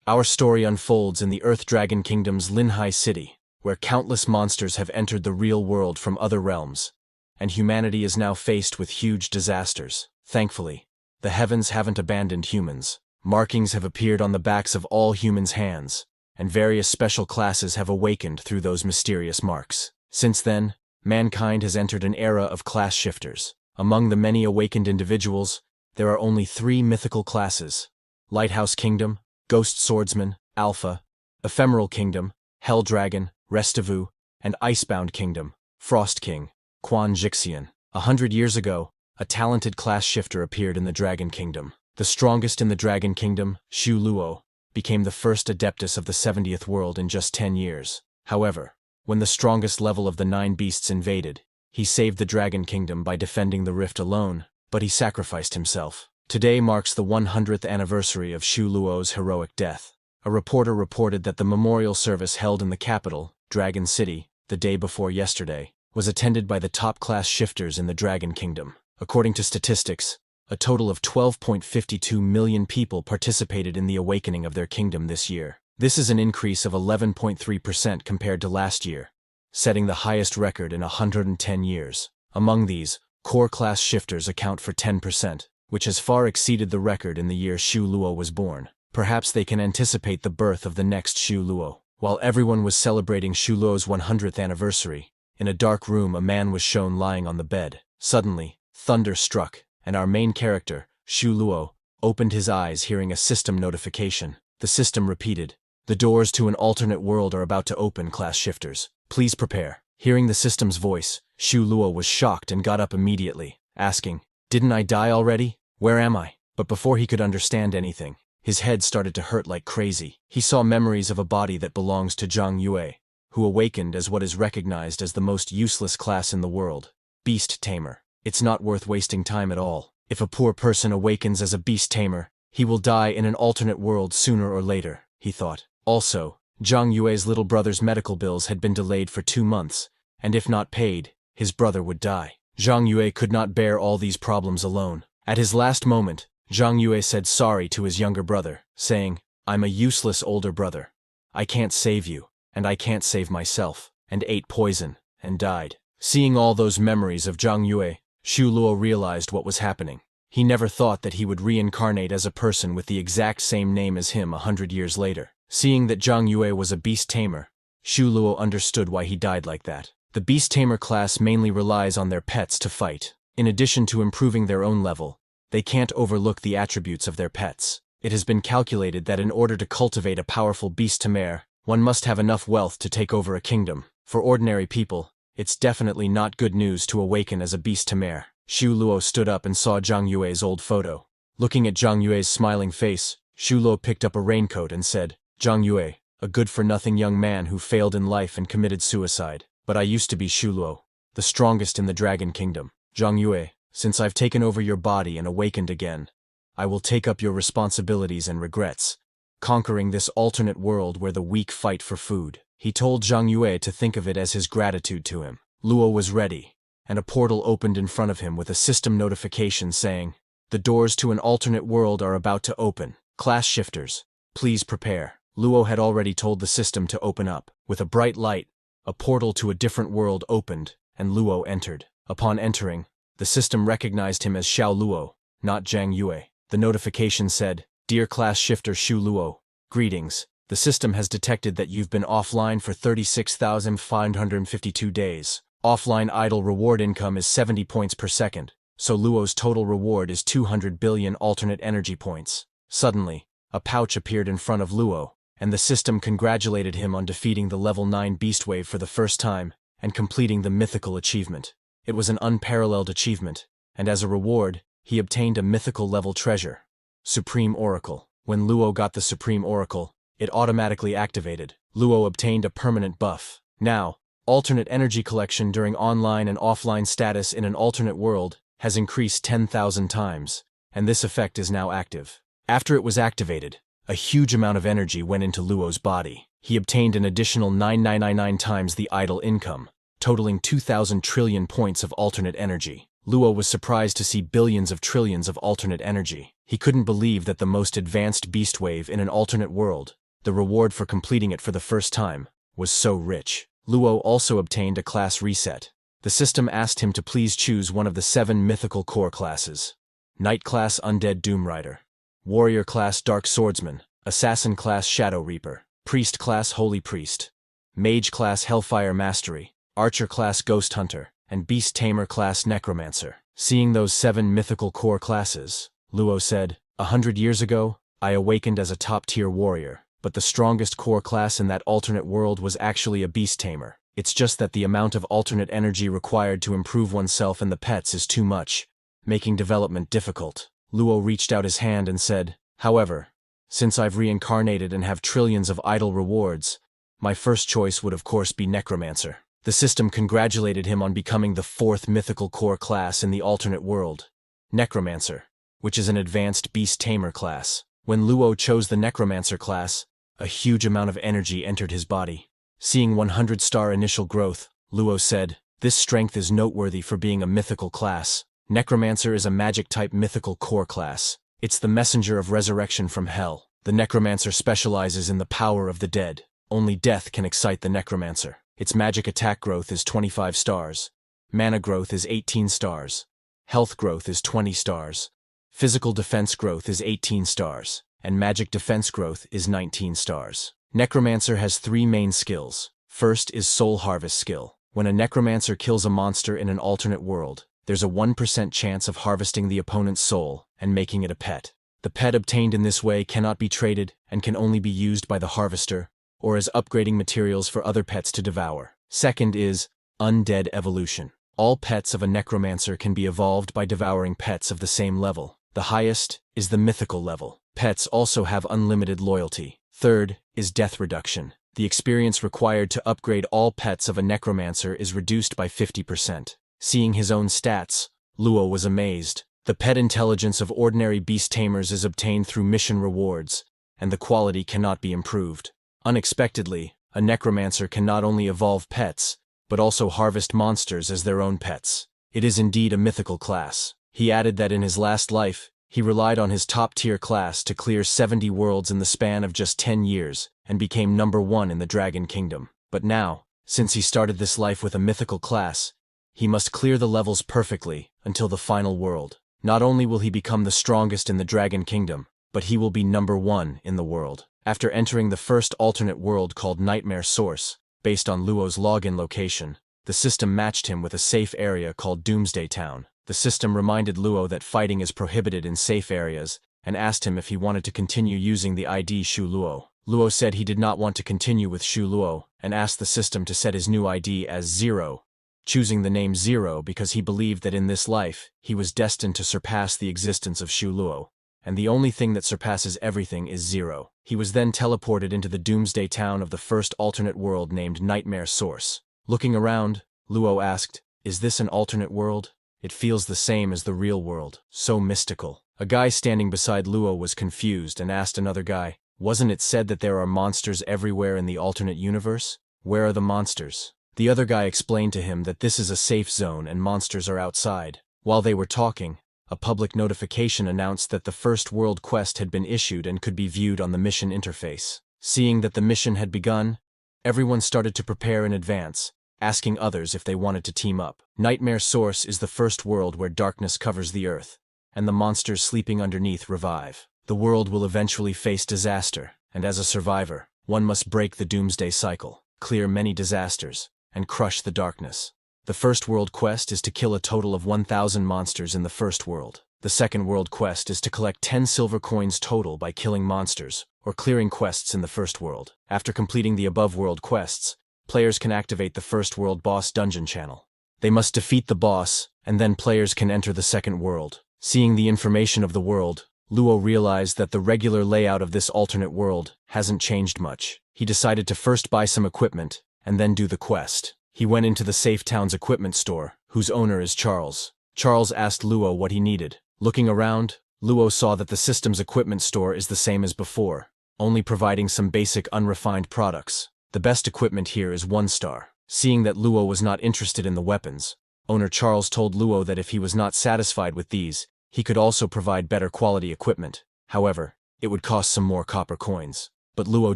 Our story unfolds in the Earth Dragon Kingdom's Linhai City, where countless monsters have entered the real world from other realms, and humanity is now faced with huge disasters. Thankfully, the heavens haven't abandoned humans. Markings have appeared on the backs of all humans' hands, and various special classes have awakened through those mysterious marks. Since then, mankind has entered an era of class shifters. Among the many awakened individuals, there are only 3 mythical classes: Lighthouse Kingdom, Ghost Swordsman, Alpha; Ephemeral Kingdom, Hell Dragon, Restivu; and Icebound Kingdom, Frost King, Quan Jixian. 100 years ago, a talented class shifter appeared in the Dragon Kingdom. The strongest in the Dragon Kingdom, Shu Luo, became the first Adeptus of the 70th world in just 10 years. However, when the strongest level of the 9 beasts invaded, he saved the Dragon Kingdom by defending the rift alone, but he sacrificed himself. Today marks the 100th anniversary of Shu Luo's heroic death. A reporter reported that the memorial service held in the capital, Dragon City, the day before yesterday, was attended by the top-class shifters in the Dragon Kingdom. According to statistics, a total of 12.52 million people participated in the awakening of their kingdom this year. This is an increase of 11.3% compared to last year, setting the highest record in 110 years. Among these, core-class shifters account for 10%, which has far exceeded the record in the year Shu Luo was born. Perhaps they can anticipate the birth of the next Shu Luo. While everyone was celebrating Shu Luo's 100th anniversary, in a dark room a man was shown lying on the bed. Suddenly, thunder struck, and our main character, Shu Luo, opened his eyes hearing a system notification. The system repeated, "The doors to an alternate world are about to open, class shifters. Please prepare." Hearing the system's voice, Shu Luo was shocked and got up immediately, asking, "Didn't I die already? Where am I?" But before he could understand anything, his head started to hurt like crazy. He saw memories of a body that belongs to Zhang Yue, who awakened as what is recognized as the most useless class in the world, Beast Tamer. It's not worth wasting time at all. If a poor person awakens as a beast tamer, he will die in an alternate world sooner or later, he thought. Also, Zhang Yue's little brother's medical bills had been delayed for 2 months, and if not paid, his brother would die. Zhang Yue could not bear all these problems alone. At his last moment, Zhang Yue said sorry to his younger brother, saying, "I'm a useless older brother. I can't save you, and I can't save myself," and ate poison, and died. Seeing all those memories of Zhang Yue, Shu Luo realized what was happening. He never thought that he would reincarnate as a person with the exact same name as him 100 years later. Seeing that Zhang Yue was a beast tamer, Shu Luo understood why he died like that. The beast tamer class mainly relies on their pets to fight. In addition to improving their own level, they can't overlook the attributes of their pets. It has been calculated that in order to cultivate a powerful beast tamer, one must have enough wealth to take over a kingdom. For ordinary people, it's definitely not good news to awaken as a beast tamer. Shu Luo stood up and saw Zhang Yue's old photo. Looking at Zhang Yue's smiling face, Shu Luo picked up a raincoat and said, "Zhang Yue, a good-for-nothing young man who failed in life and committed suicide. But I used to be Shu Luo, the strongest in the Dragon Kingdom. Zhang Yue, since I've taken over your body and awakened again, I will take up your responsibilities and regrets, conquering this alternate world where the weak fight for food." He told Zhang Yue to think of it as his gratitude to him. Luo was ready, and a portal opened in front of him with a system notification saying, "The doors to an alternate world are about to open. Class shifters, please prepare." Luo had already told the system to open up. With a bright light, a portal to a different world opened, and Luo entered. Upon entering, the system recognized him as Xiao Luo, not Zhang Yue. The notification said, "Dear class shifter Shu Luo, greetings. The system has detected that you've been offline for 36,552 days. Offline idle reward income is 70 points per second, so Luo's total reward is 200 billion alternate energy points." Suddenly, a pouch appeared in front of Luo, and the system congratulated him on defeating the level 9 beast wave for the first time and completing the mythical achievement. It was an unparalleled achievement, and as a reward, he obtained a mythical level treasure, Supreme Oracle. When Luo got the Supreme Oracle, it automatically activated. Luo obtained a permanent buff. Now, alternate energy collection during online and offline status in an alternate world has increased 10,000 times, and this effect is now active. After it was activated, a huge amount of energy went into Luo's body. He obtained an additional 9999 times the idle income, totaling 2,000 trillion points of alternate energy. Luo was surprised to see billions of trillions of alternate energy. He couldn't believe that the most advanced beast wave in an alternate world, the reward for completing it for the first time, was so rich. Luo also obtained a class reset. The system asked him to please choose one of the 7 mythical core classes. Knight class Undead Doom Rider, Warrior class Dark Swordsman, Assassin class Shadow Reaper, Priest class Holy Priest, Mage class Hellfire Mastery, Archer class Ghost Hunter, and Beast Tamer class Necromancer. Seeing those 7 mythical core classes, Luo said, 100 years ago, I awakened as a top-tier warrior, but the strongest core class in that alternate world was actually a Beast Tamer. It's just that the amount of alternate energy required to improve oneself and the pets is too much, making development difficult. Luo reached out his hand and said, however, since I've reincarnated and have trillions of idle rewards, my first choice would of course be Necromancer. The system congratulated him on becoming the 4th mythical core class in the alternate world, Necromancer, which is an advanced Beast Tamer class. When Luo chose the Necromancer class, a huge amount of energy entered his body. Seeing 100-star initial growth, Luo said, this strength is noteworthy for being a mythical class. Necromancer is a magic-type mythical core class. It's the messenger of resurrection from hell. The Necromancer specializes in the power of the dead. Only death can excite the Necromancer. Its magic attack growth is 25 stars. Mana growth is 18 stars. Health growth is 20 stars. Physical defense growth is 18 stars. And magic defense growth is 19 stars. Necromancer has 3 main skills. First is Soul Harvest skill. When a Necromancer kills a monster in an alternate world, there's a 1% chance of harvesting the opponent's soul and making it a pet. The pet obtained in this way cannot be traded and can only be used by the harvester or as upgrading materials for other pets to devour. Second is Undead Evolution. All pets of a Necromancer can be evolved by devouring pets of the same level. The highest is the mythical level. Pets also have unlimited loyalty. Third is Death Reduction. The experience required to upgrade all pets of a Necromancer is reduced by 50%. Seeing his own stats, Luo was amazed. The pet intelligence of ordinary beast tamers is obtained through mission rewards, and the quality cannot be improved. Unexpectedly, a Necromancer can not only evolve pets, but also harvest monsters as their own pets. It is indeed a mythical class. He added that in his last life, he relied on his top-tier class to clear 70 worlds in the span of just 10 years and became number 1 in the Dragon Kingdom. But now, since he started this life with a mythical class, he must clear the levels perfectly until the final world. Not only will he become the strongest in the Dragon Kingdom, but he will be number 1 in the world. After entering the first alternate world called Nightmare Source, based on Luo's login location, the system matched him with a safe area called Doomsday Town. The system reminded Luo that fighting is prohibited in safe areas and asked him if he wanted to continue using the ID Shu Luo. Luo said he did not want to continue with Shu Luo and asked the system to set his new ID as 0, choosing the name 0 because he believed that in this life he was destined to surpass the existence of Shu Luo, and the only thing that surpasses everything is 0. He was then teleported into the Doomsday Town of the first alternate world named Nightmare Source. Looking around, Luo asked, "Is this an alternate world? It feels the same as the real world, so mystical." A guy standing beside Luo was confused and asked another guy, "Wasn't it said that there are monsters everywhere in the alternate universe? Where are the monsters?" The other guy explained to him that this is a safe zone and monsters are outside. While they were talking, a public notification announced that the first world quest had been issued and could be viewed on the mission interface. Seeing that the mission had begun, everyone started to prepare in advance, asking others if they wanted to team up. Nightmare Source is the first world where darkness covers the earth, and the monsters sleeping underneath revive. The world will eventually face disaster, and as a survivor, one must break the doomsday cycle, clear many disasters, and crush the darkness. The first world quest is to kill a total of 1,000 monsters in the first world. The second world quest is to collect 10 silver coins total by killing monsters, or clearing quests in the first world. After completing the above world quests, players can activate the first world boss dungeon channel. They must defeat the boss, and then players can enter the second world. Seeing the information of the world, Luo realized that the regular layout of this alternate world hasn't changed much. He decided to first buy some equipment, and then do the quest. He went into the Safe Town's equipment store, whose owner is Charles. Charles asked Luo what he needed. Looking around, Luo saw that the system's equipment store is the same as before, only providing some basic unrefined products. The best equipment here is 1 star. Seeing that Luo was not interested in the weapons, Owner Charles told Luo that if he was not satisfied with these, he could also provide better quality equipment. However, it would cost some more copper coins. But Luo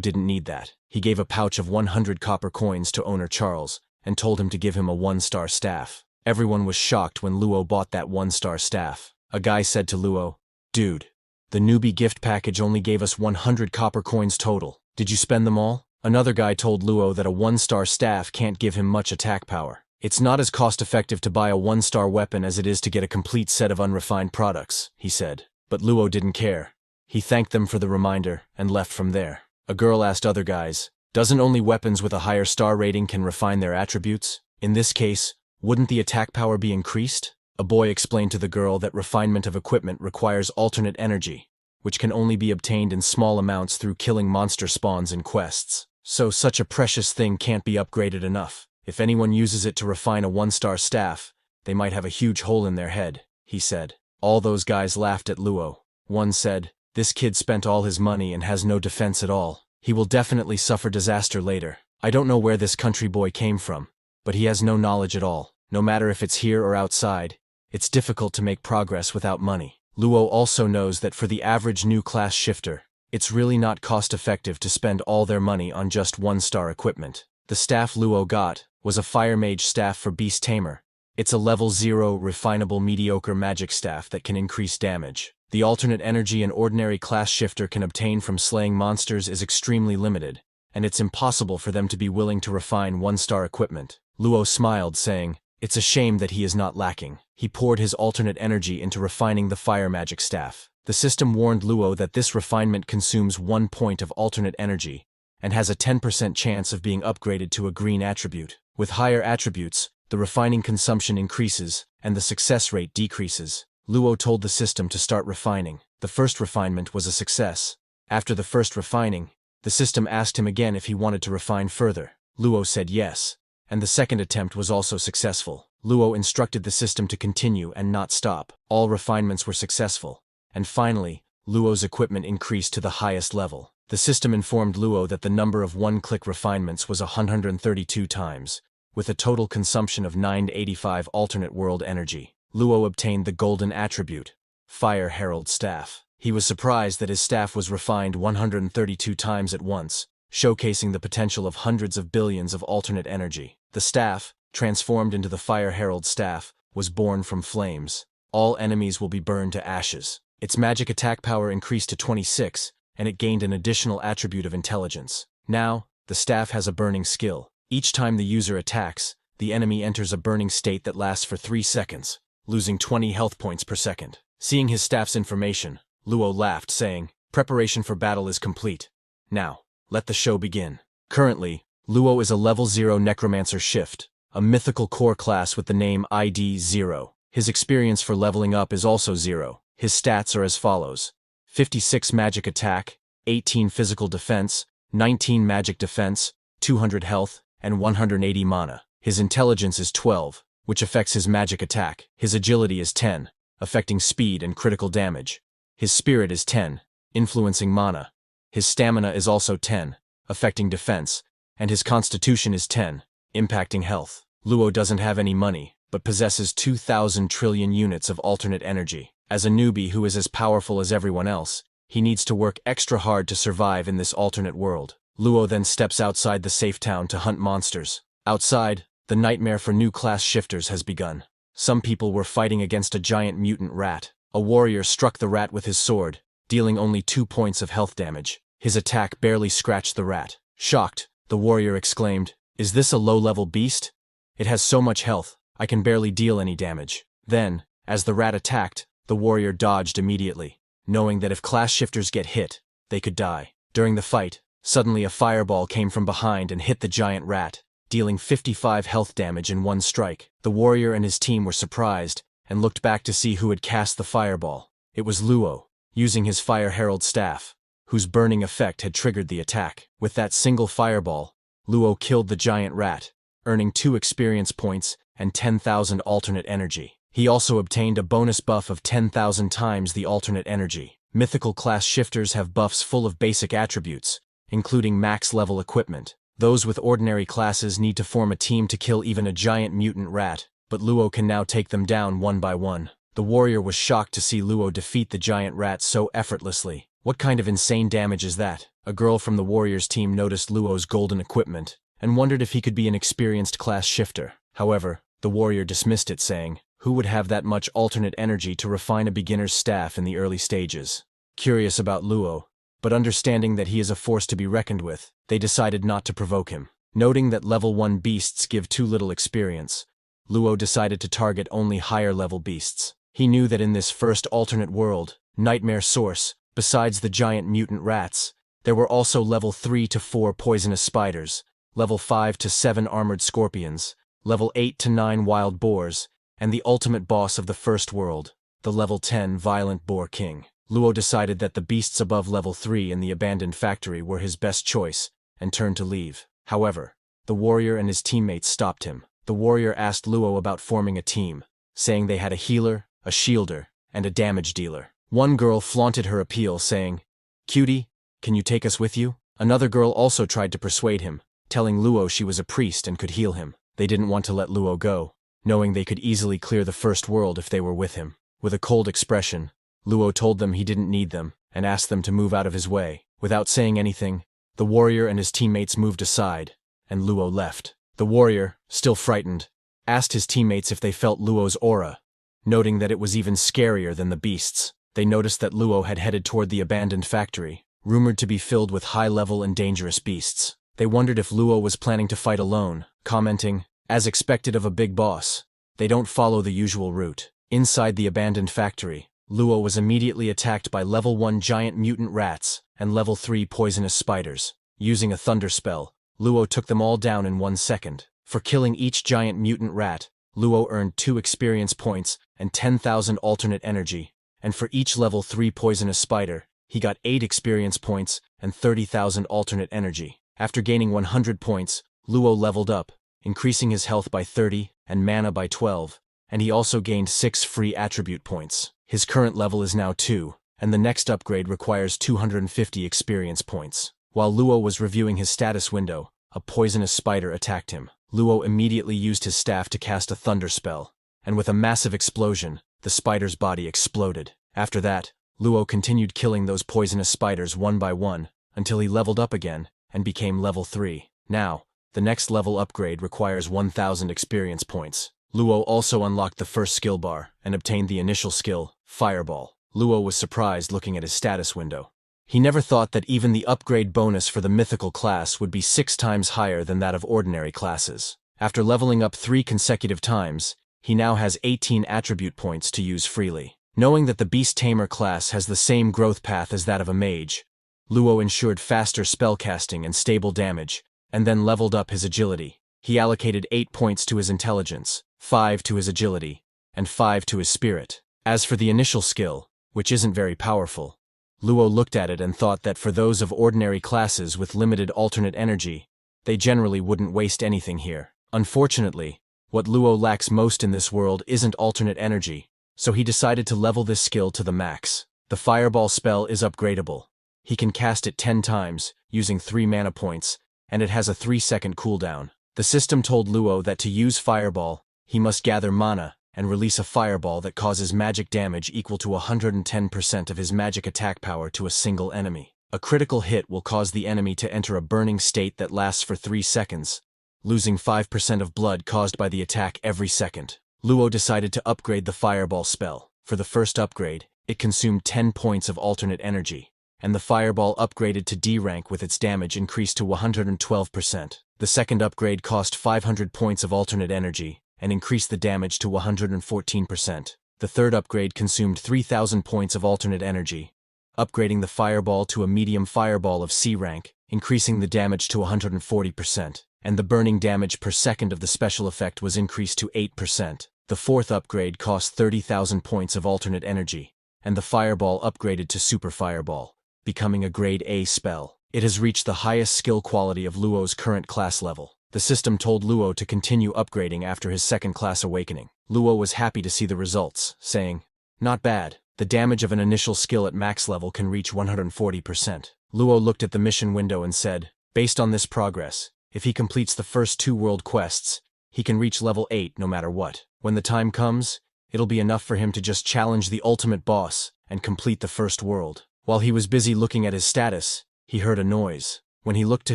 didn't need that. He gave a pouch of 100 copper coins to owner Charles and told him to give him a 1-star staff. Everyone was shocked when Luo bought that 1-star staff. A guy said to Luo, "Dude, the newbie gift package only gave us 100 copper coins total. Did you spend them all?" Another guy told Luo that a 1-star staff can't give him much attack power. "It's not as cost-effective to buy a 1-star weapon as it is to get a complete set of unrefined products," he said. But Luo didn't care. He thanked them for the reminder and left from there. A girl asked other guys, "Doesn't only weapons with a higher star rating can refine their attributes? In this case, wouldn't the attack power be increased?" A boy explained to the girl that refinement of equipment requires alternate energy, which can only be obtained in small amounts through killing monster spawns in quests. So such a precious thing can't be upgraded enough. If anyone uses it to refine a 1-star staff, they might have a huge hole in their head, he said. All those guys laughed at Luo. One said, "This kid spent all his money and has no defense at all. He will definitely suffer disaster later. I don't know where this country boy came from, but he has no knowledge at all. No matter if it's here or outside, it's difficult to make progress without money." Luo also knows that for the average new class shifter, it's really not cost-effective to spend all their money on just 1-star equipment. The staff Luo got was a Fire Mage staff for Beast Tamer. It's a level 0 refinable mediocre magic staff that can increase damage. The alternate energy an ordinary class shifter can obtain from slaying monsters is extremely limited, and it's impossible for them to be willing to refine 1-star equipment. Luo smiled, saying, "It's a shame that he is not lacking." He poured his alternate energy into refining the fire magic staff. The system warned Luo that this refinement consumes 1 point of alternate energy and has a 10% chance of being upgraded to a green attribute. With higher attributes, the refining consumption increases and the success rate decreases. Luo told the system to start refining. The first refinement was a success. After the first refining, the system asked him again if he wanted to refine further. Luo said yes, and the second attempt was also successful. Luo instructed the system to continue and not stop. All refinements were successful, and finally, Luo's equipment increased to the highest level. The system informed Luo that the number of one-click refinements was 132 times, with a total consumption of 985 alternate world energy. Luo obtained the golden attribute, Fire Herald Staff. He was surprised that his staff was refined 132 times at once, showcasing the potential of hundreds of billions of alternate energy. The staff, transformed into the Fire Herald Staff, was born from flames. All enemies will be burned to ashes. Its magic attack power increased to 26, and it gained an additional attribute of intelligence. Now, the staff has a burning skill. Each time the user attacks, the enemy enters a burning state that lasts for 3 seconds, losing 20 health points per second. Seeing his staff's information, Luo laughed, saying, "Preparation for battle is complete. Now, let the show begin." Currently, Luo is a level 0 Necromancer Shift, a mythical core class with the name ID 0. His experience for leveling up is also 0. His stats are as follows: 56 magic attack, 18 physical defense, 19 magic defense, 200 health, and 180 mana. His intelligence is 12, which affects his magic attack. His agility is 10, affecting speed and critical damage. His spirit is 10, influencing mana. His stamina is also 10, affecting defense, and his constitution is 10, impacting health. Luo doesn't have any money, but possesses 2,000 trillion units of alternate energy. As a newbie who is as powerful as everyone else, he needs to work extra hard to survive in this alternate world. Luo then steps outside the safe town to hunt monsters. Outside, the nightmare for new class shifters has begun. Some people were fighting against a giant mutant rat. A warrior struck the rat with his sword, dealing only 2 points of health damage. His attack barely scratched the rat. Shocked, the warrior exclaimed, "Is this a low-level beast? It has so much health, I can barely deal any damage." Then, as the rat attacked, the warrior dodged immediately, knowing that if class shifters get hit, they could die. During the fight, suddenly a fireball came from behind and hit the giant rat, dealing 55 health damage in 1 strike. The warrior and his team were surprised and looked back to see who had cast the fireball. It was Luo, using his Fire Herald staff, whose burning effect had triggered the attack. With that single fireball, Luo killed the giant rat, earning 2 experience points and 10,000 alternate energy. He also obtained a bonus buff of 10,000 times the alternate energy. Mythical class shifters have buffs full of basic attributes, including max-level equipment. Those with ordinary classes need to form a team to kill even a giant mutant rat, but Luo can now take them down one by one. The warrior was shocked to see Luo defeat the giant rat so effortlessly. What kind of insane damage is that? A girl from the warrior's team noticed Luo's golden equipment and wondered if he could be an experienced class shifter. However, the warrior dismissed it, saying, "Who would have that much alternate energy to refine a beginner's staff in the early stages?" Curious about Luo, but understanding that he is a force to be reckoned with, they decided not to provoke him. Noting that level 1 beasts give too little experience, Luo decided to target only higher-level beasts. He knew that in this first alternate world, Nightmare Source, besides the giant mutant rats, there were also level 3 to 4 poisonous spiders, level 5 to 7 armored scorpions, level 8 to 9 wild boars, and the ultimate boss of the first world, the level 10 violent boar king. Luo decided that the beasts above level 3 in the abandoned factory were his best choice, and turned to leave. However, the warrior and his teammates stopped him. The warrior asked Luo about forming a team, saying they had a healer, a shielder, and a damage dealer. One girl flaunted her appeal, saying, "Cutie, can you take us with you?" Another girl also tried to persuade him, telling Luo she was a priest and could heal him. They didn't want to let Luo go, knowing they could easily clear the first world if they were with him. With a cold expression, Luo told them he didn't need them and asked them to move out of his way. Without saying anything, the warrior and his teammates moved aside, and Luo left. The warrior, still frightened, asked his teammates if they felt Luo's aura, noting that it was even scarier than the beasts. They noticed that Luo had headed toward the abandoned factory, rumored to be filled with high-level and dangerous beasts. They wondered if Luo was planning to fight alone, commenting, "As expected of a big boss, they don't follow the usual route." Inside the abandoned factory, Luo was immediately attacked by level 1 giant mutant rats and level 3 poisonous spiders. Using a thunder spell, Luo took them all down in 1 second. For killing each giant mutant rat, Luo earned 2 experience points and 10,000 alternate energy, and for each level 3 poisonous spider, he got 8 experience points and 30,000 alternate energy. After gaining 100 points, Luo leveled up, increasing his health by 30 and mana by 12, and he also gained 6 free attribute points. His current level is now 2, and the next upgrade requires 250 experience points. While Luo was reviewing his status window, a poisonous spider attacked him. Luo immediately used his staff to cast a thunder spell, and with a massive explosion, the spider's body exploded. After that, Luo continued killing those poisonous spiders one by one, until he leveled up again and became level 3. Now, the next level upgrade requires 1,000 experience points. Luo also unlocked the first skill bar and obtained the initial skill, Fireball. Luo was surprised looking at his status window. He never thought that even the upgrade bonus for the mythical class would be 6 times higher than that of ordinary classes. After leveling up 3 consecutive times, he now has 18 attribute points to use freely. Knowing that the Beast Tamer class has the same growth path as that of a mage, Luo ensured faster spellcasting and stable damage, and then leveled up his agility. He allocated 8 points to his intelligence, 5 to his agility, and 5 to his spirit. As for the initial skill, which isn't very powerful, Luo looked at it and thought that for those of ordinary classes with limited alternate energy, they generally wouldn't waste anything here. Unfortunately, what Luo lacks most in this world isn't alternate energy, so he decided to level this skill to the max. The Fireball spell is upgradable. He can cast it 10 times, using 3 mana points, and it has a 3-second cooldown. The system told Luo that to use Fireball, he must gather mana and release a fireball that causes magic damage equal to 110% of his magic attack power to a single enemy. A critical hit will cause the enemy to enter a burning state that lasts for 3 seconds, losing 5% of blood caused by the attack every second. Luo decided to upgrade the Fireball spell. For the first upgrade, it consumed 10 points of alternate energy, and the Fireball upgraded to D rank with its damage increased to 112%. The second upgrade cost 500 points of alternate energy, and increased the damage to 114%. The third upgrade consumed 3,000 points of alternate energy, upgrading the Fireball to a medium Fireball of C rank, increasing the damage to 140%, and the burning damage per second of the special effect was increased to 8%. The fourth upgrade cost 30,000 points of alternate energy, and the Fireball upgraded to Super Fireball, becoming a Grade A spell. It has reached the highest skill quality of Luo's current class level. The system told Luo to continue upgrading after his second class awakening. Luo was happy to see the results, saying, "Not bad. The damage of an initial skill at max level can reach 140%. Luo looked at the mission window and said, based on this progress, if he completes the first 2 world quests, he can reach level 8 no matter what. When the time comes, it'll be enough for him to just challenge the ultimate boss and complete the first world. While he was busy looking at his status, he heard a noise. When he looked to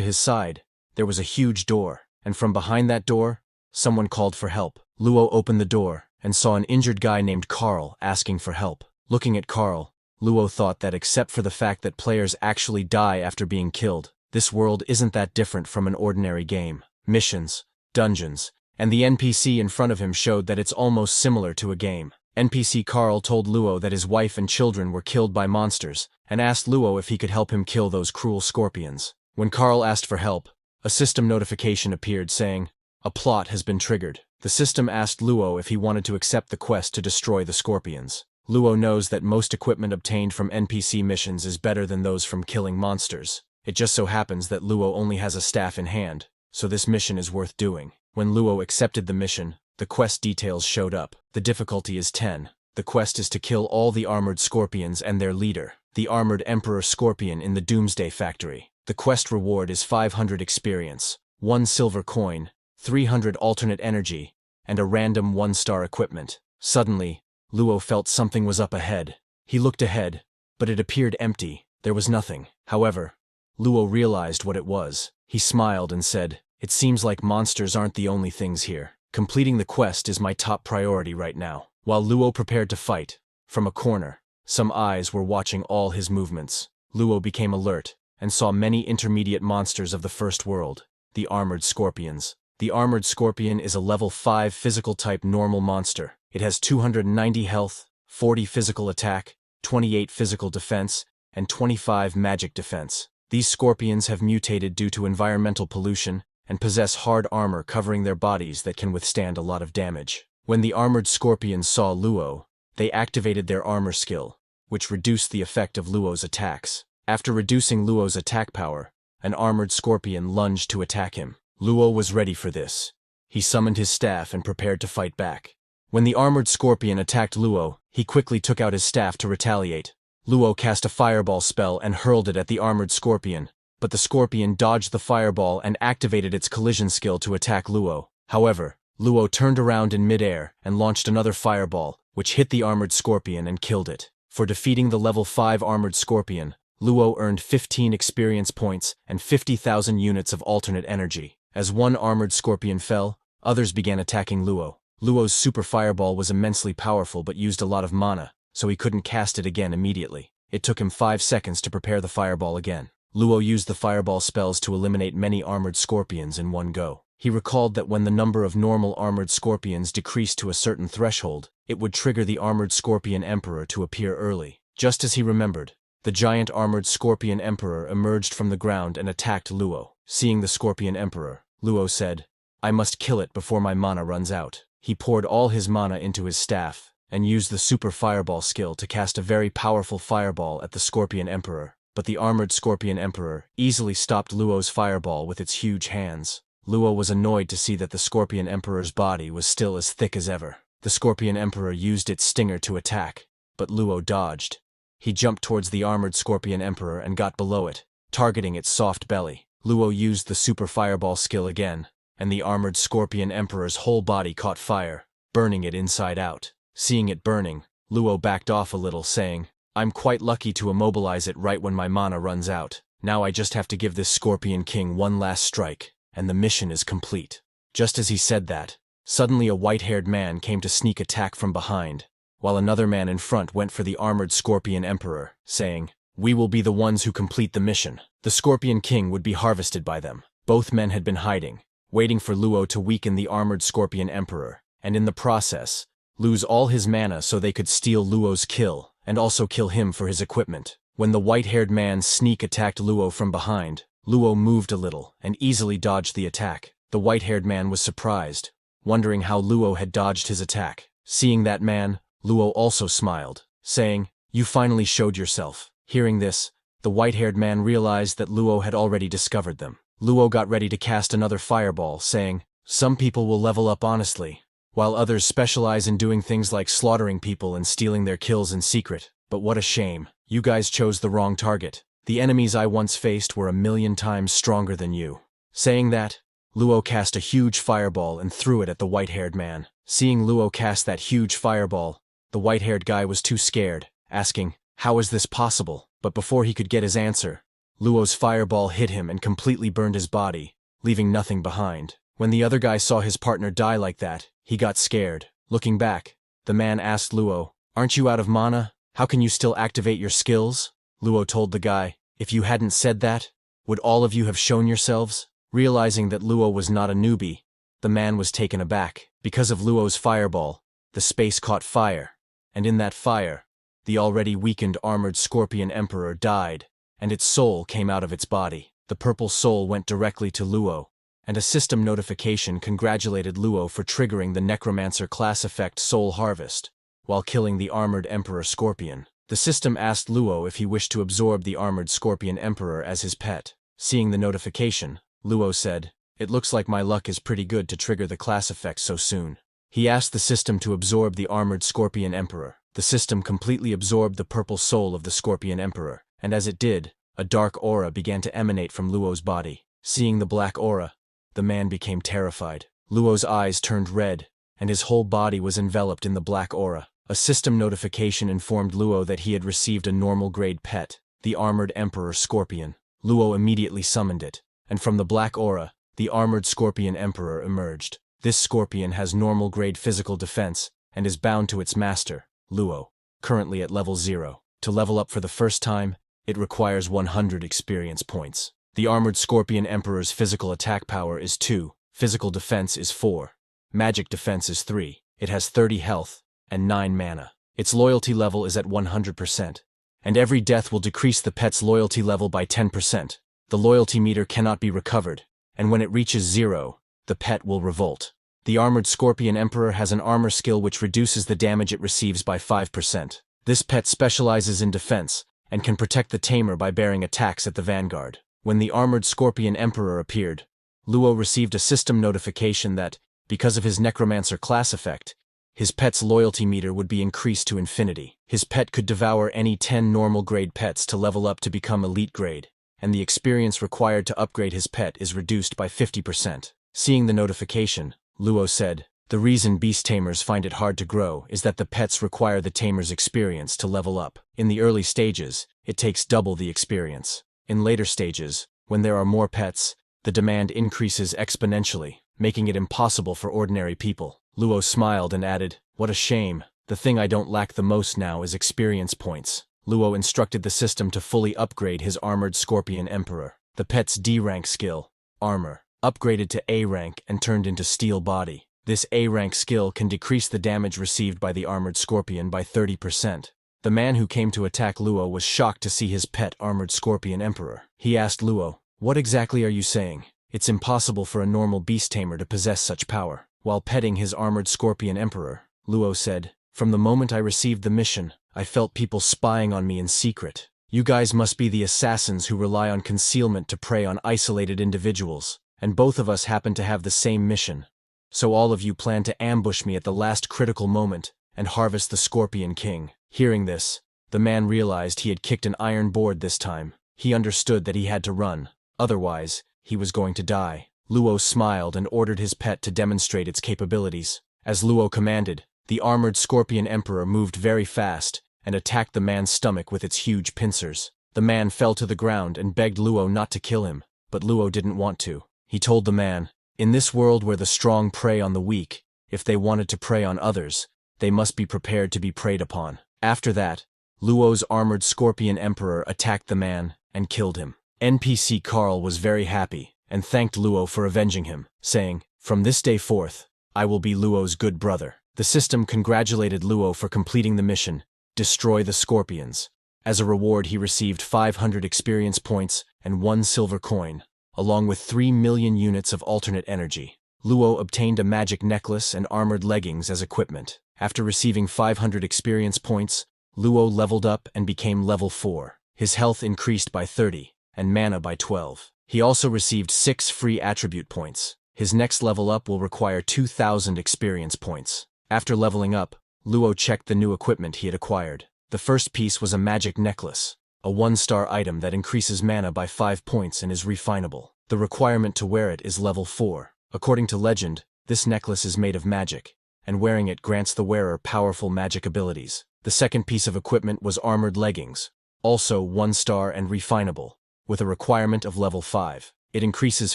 his side, there was a huge door, and from behind that door, someone called for help. Luo opened the door and saw an injured guy named Carl asking for help. Looking at Carl, Luo thought that except for the fact that players actually die after being killed, this world isn't that different from an ordinary game. Missions, dungeons, and the NPC in front of him showed that it's almost similar to a game. NPC Carl told Luo that his wife and children were killed by monsters, and asked Luo if he could help him kill those cruel scorpions. When Carl asked for help, a system notification appeared saying, "A plot has been triggered." The system asked Luo if he wanted to accept the quest to destroy the scorpions. Luo knows that most equipment obtained from NPC missions is better than those from killing monsters. It just so happens that Luo only has a staff in hand, so this mission is worth doing. When Luo accepted the mission, the quest details showed up. The difficulty is 10. The quest is to kill all the armored scorpions and their leader, the armored Emperor Scorpion in the Doomsday Factory. The quest reward is 500 experience, 1 silver coin, 300 alternate energy, and a random 1-star equipment. Suddenly, Luo felt something was up ahead. He looked ahead, but it appeared empty. There was nothing. However, Luo realized what it was. He smiled and said, "It seems like monsters aren't the only things here. Completing the quest is my top priority right now." While Luo prepared to fight, from a corner, some eyes were watching all his movements. Luo became alert and saw many intermediate monsters of the first world, the armored scorpions. The armored scorpion is a level 5 physical type normal monster. It has 290 health, 40 physical attack, 28 physical defense, and 25 magic defense. These scorpions have mutated due to environmental pollution and possess hard armor covering their bodies that can withstand a lot of damage. When the armored scorpions saw Luo, they activated their armor skill, which reduced the effect of Luo's attacks. After reducing Luo's attack power, an armored scorpion lunged to attack him. Luo was ready for this. He summoned his staff and prepared to fight back. When the armored scorpion attacked Luo, he quickly took out his staff to retaliate. Luo cast a fireball spell and hurled it at the armored scorpion, but the scorpion dodged the fireball and activated its collision skill to attack Luo. However, Luo turned around in midair and launched another fireball, which hit the armored scorpion and killed it. For defeating the level 5 armored scorpion, Luo earned 15 experience points and 50,000 units of alternate energy. As one armored scorpion fell, others began attacking Luo. Luo's super fireball was immensely powerful but used a lot of mana, so he couldn't cast it again immediately. It took him 5 seconds to prepare the fireball again. Luo used the fireball spells to eliminate many armored scorpions in one go. He recalled that when the number of normal armored scorpions decreased to a certain threshold, it would trigger the armored scorpion emperor to appear early. Just as he remembered, the giant armored scorpion emperor emerged from the ground and attacked Luo. Seeing the scorpion emperor, Luo said, "I must kill it before my mana runs out." He poured all his mana into his staff and used the super fireball skill to cast a very powerful fireball at the scorpion emperor. But the armored scorpion emperor easily stopped Luo's fireball with its huge hands. Luo was annoyed to see that the scorpion emperor's body was still as thick as ever. The scorpion emperor used its stinger to attack, but Luo dodged. He jumped towards the armored scorpion emperor and got below it, targeting its soft belly. Luo used the super fireball skill again, and the armored scorpion emperor's whole body caught fire, burning it inside out. Seeing it burning, Luo backed off a little, saying, "I'm quite lucky to immobilize it right when my mana runs out. Now I just have to give this Scorpion King one last strike, and the mission is complete." Just as he said that, suddenly a white-haired man came to sneak attack from behind, while another man in front went for the armored Scorpion Emperor, saying, "We will be the ones who complete the mission." The Scorpion King would be harvested by them. Both men had been hiding, waiting for Luo to weaken the armored Scorpion Emperor, and in the process, lose all his mana so they could steal Luo's kill, and also kill him for his equipment. When the white-haired man sneak attacked Luo from behind, Luo moved a little and easily dodged the attack. The white-haired man was surprised, wondering how Luo had dodged his attack. Seeing that man, Luo also smiled, saying, "You finally showed yourself." Hearing this, the white-haired man realized that Luo had already discovered them. Luo got ready to cast another fireball, saying, "Some people will level up honestly, while others specialize in doing things like slaughtering people and stealing their kills in secret. But what a shame. You guys chose the wrong target. The enemies I once faced were 1,000,000 times stronger than you." Saying that, Luo cast a huge fireball and threw it at the white-haired man. Seeing Luo cast that huge fireball, the white-haired guy was too scared, asking, "How is this possible?" But before he could get his answer, Luo's fireball hit him and completely burned his body, leaving nothing behind. When the other guy saw his partner die like that, he got scared. Looking back, the man asked Luo, "Aren't you out of mana? How can you still activate your skills?" Luo told the guy, "If you hadn't said that, would all of you have shown yourselves?" Realizing that Luo was not a newbie, the man was taken aback. Because of Luo's fireball, the space caught fire, and in that fire, the already weakened armored Scorpion Emperor died, and its soul came out of its body. The purple soul went directly to Luo, and a system notification congratulated Luo for triggering the Necromancer class effect Soul Harvest, while killing the armored Emperor Scorpion. The system asked Luo if he wished to absorb the armored Scorpion Emperor as his pet. Seeing the notification, Luo said, "It looks like my luck is pretty good to trigger the class effect so soon." He asked the system to absorb the armored Scorpion Emperor. The system completely absorbed the purple soul of the Scorpion Emperor, and as it did, a dark aura began to emanate from Luo's body. Seeing the black aura, the man became terrified. Luo's eyes turned red, and his whole body was enveloped in the black aura. A system notification informed Luo that he had received a normal-grade pet, the armored Emperor Scorpion. Luo immediately summoned it, and from the black aura, the armored Scorpion Emperor emerged. This scorpion has normal-grade physical defense and is bound to its master, Luo, currently at level 0. To level up for the first time, it requires 100 experience points. The armored Scorpion Emperor's physical attack power is 2, physical defense is 4, magic defense is 3, it has 30 health, and 9 mana. Its loyalty level is at 100%, and every death will decrease the pet's loyalty level by 10%. The loyalty meter cannot be recovered, and when it reaches 0, the pet will revolt. The armored Scorpion Emperor has an armor skill which reduces the damage it receives by 5%. This pet specializes in defense, and can protect the tamer by bearing attacks at the vanguard. When the armored Scorpion Emperor appeared, Luo received a system notification that, because of his Necromancer class effect, his pet's loyalty meter would be increased to infinity. His pet could devour any 10 normal-grade pets to level up to become elite grade, and the experience required to upgrade his pet is reduced by 50%. Seeing the notification, Luo said, "The reason beast tamers find it hard to grow is that the pets require the tamer's experience to level up. In the early stages, it takes double the experience. In later stages, when there are more pets, the demand increases exponentially, making it impossible for ordinary people." Luo smiled and added, "What a shame. The thing I don't lack the most now is experience points." Luo instructed the system to fully upgrade his armored Scorpion Emperor. The pet's D-rank skill, Armor, upgraded to A rank and turned into Steel Body. This A rank skill can decrease the damage received by the armored Scorpion by 30%. The man who came to attack Luo was shocked to see his pet armored Scorpion Emperor. He asked Luo, "What exactly are you saying? It's impossible for a normal beast tamer to possess such power." While petting his armored Scorpion Emperor, Luo said, "From the moment I received the mission, I felt people spying on me in secret. You guys must be the assassins who rely on concealment to prey on isolated individuals, and both of us happen to have the same mission. So all of you plan to ambush me at the last critical moment and harvest the Scorpion King." Hearing this, the man realized he had kicked an iron board this time. He understood that he had to run, otherwise, he was going to die. Luo smiled and ordered his pet to demonstrate its capabilities. As Luo commanded, the armored Scorpion Emperor moved very fast and attacked the man's stomach with its huge pincers. The man fell to the ground and begged Luo not to kill him, but Luo didn't want to. He told the man, "In this world where the strong prey on the weak, if they wanted to prey on others, they must be prepared to be preyed upon." After that, Luo's armored Scorpion Emperor attacked the man and killed him. NPC Carl was very happy and thanked Luo for avenging him, saying, "From this day forth, I will be Luo's good brother." The system congratulated Luo for completing the mission, Destroy the Scorpions. As a reward, he received 500 experience points and 1 silver coin, along with 3 million units of alternate energy. Luo obtained a magic necklace and armored leggings as equipment. After receiving 500 experience points, Luo leveled up and became level 4. His health increased by 30, and mana by 12. He also received 6 free attribute points. His next level up will require 2,000 experience points. After leveling up, Luo checked the new equipment he had acquired. The first piece was a magic necklace, a 1-star item that increases mana by 5 points and is refinable. The requirement to wear it is level 4. According to legend, this necklace is made of magic, and wearing it grants the wearer powerful magic abilities. The second piece of equipment was armored leggings, also 1-star and refinable, with a requirement of level 5. It increases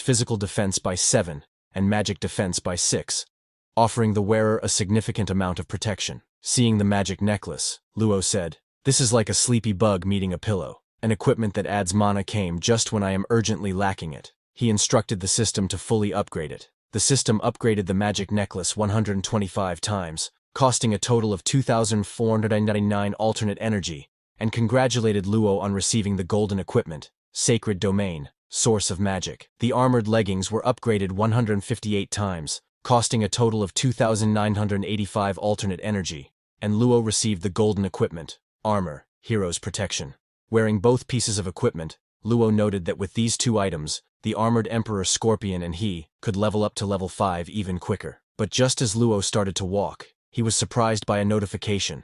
physical defense by 7 and magic defense by 6, offering the wearer a significant amount of protection. Seeing the magic necklace, Luo said, "This is like a sleepy bug meeting a pillow. An equipment that adds mana came just when I am urgently lacking it." He instructed the system to fully upgrade it. The system upgraded the magic necklace 125 times, costing a total of 2,499 alternate energy, and congratulated Luo on receiving the golden equipment, Sacred Domain, Source of Magic. The armored leggings were upgraded 158 times, costing a total of 2,985 alternate energy, and Luo received the golden equipment, Armor, Hero's Protection. Wearing both pieces of equipment, Luo noted that with these two items, the armored Emperor Scorpion and he could level up to level 5 even quicker. But just as Luo started to walk, he was surprised by a notification,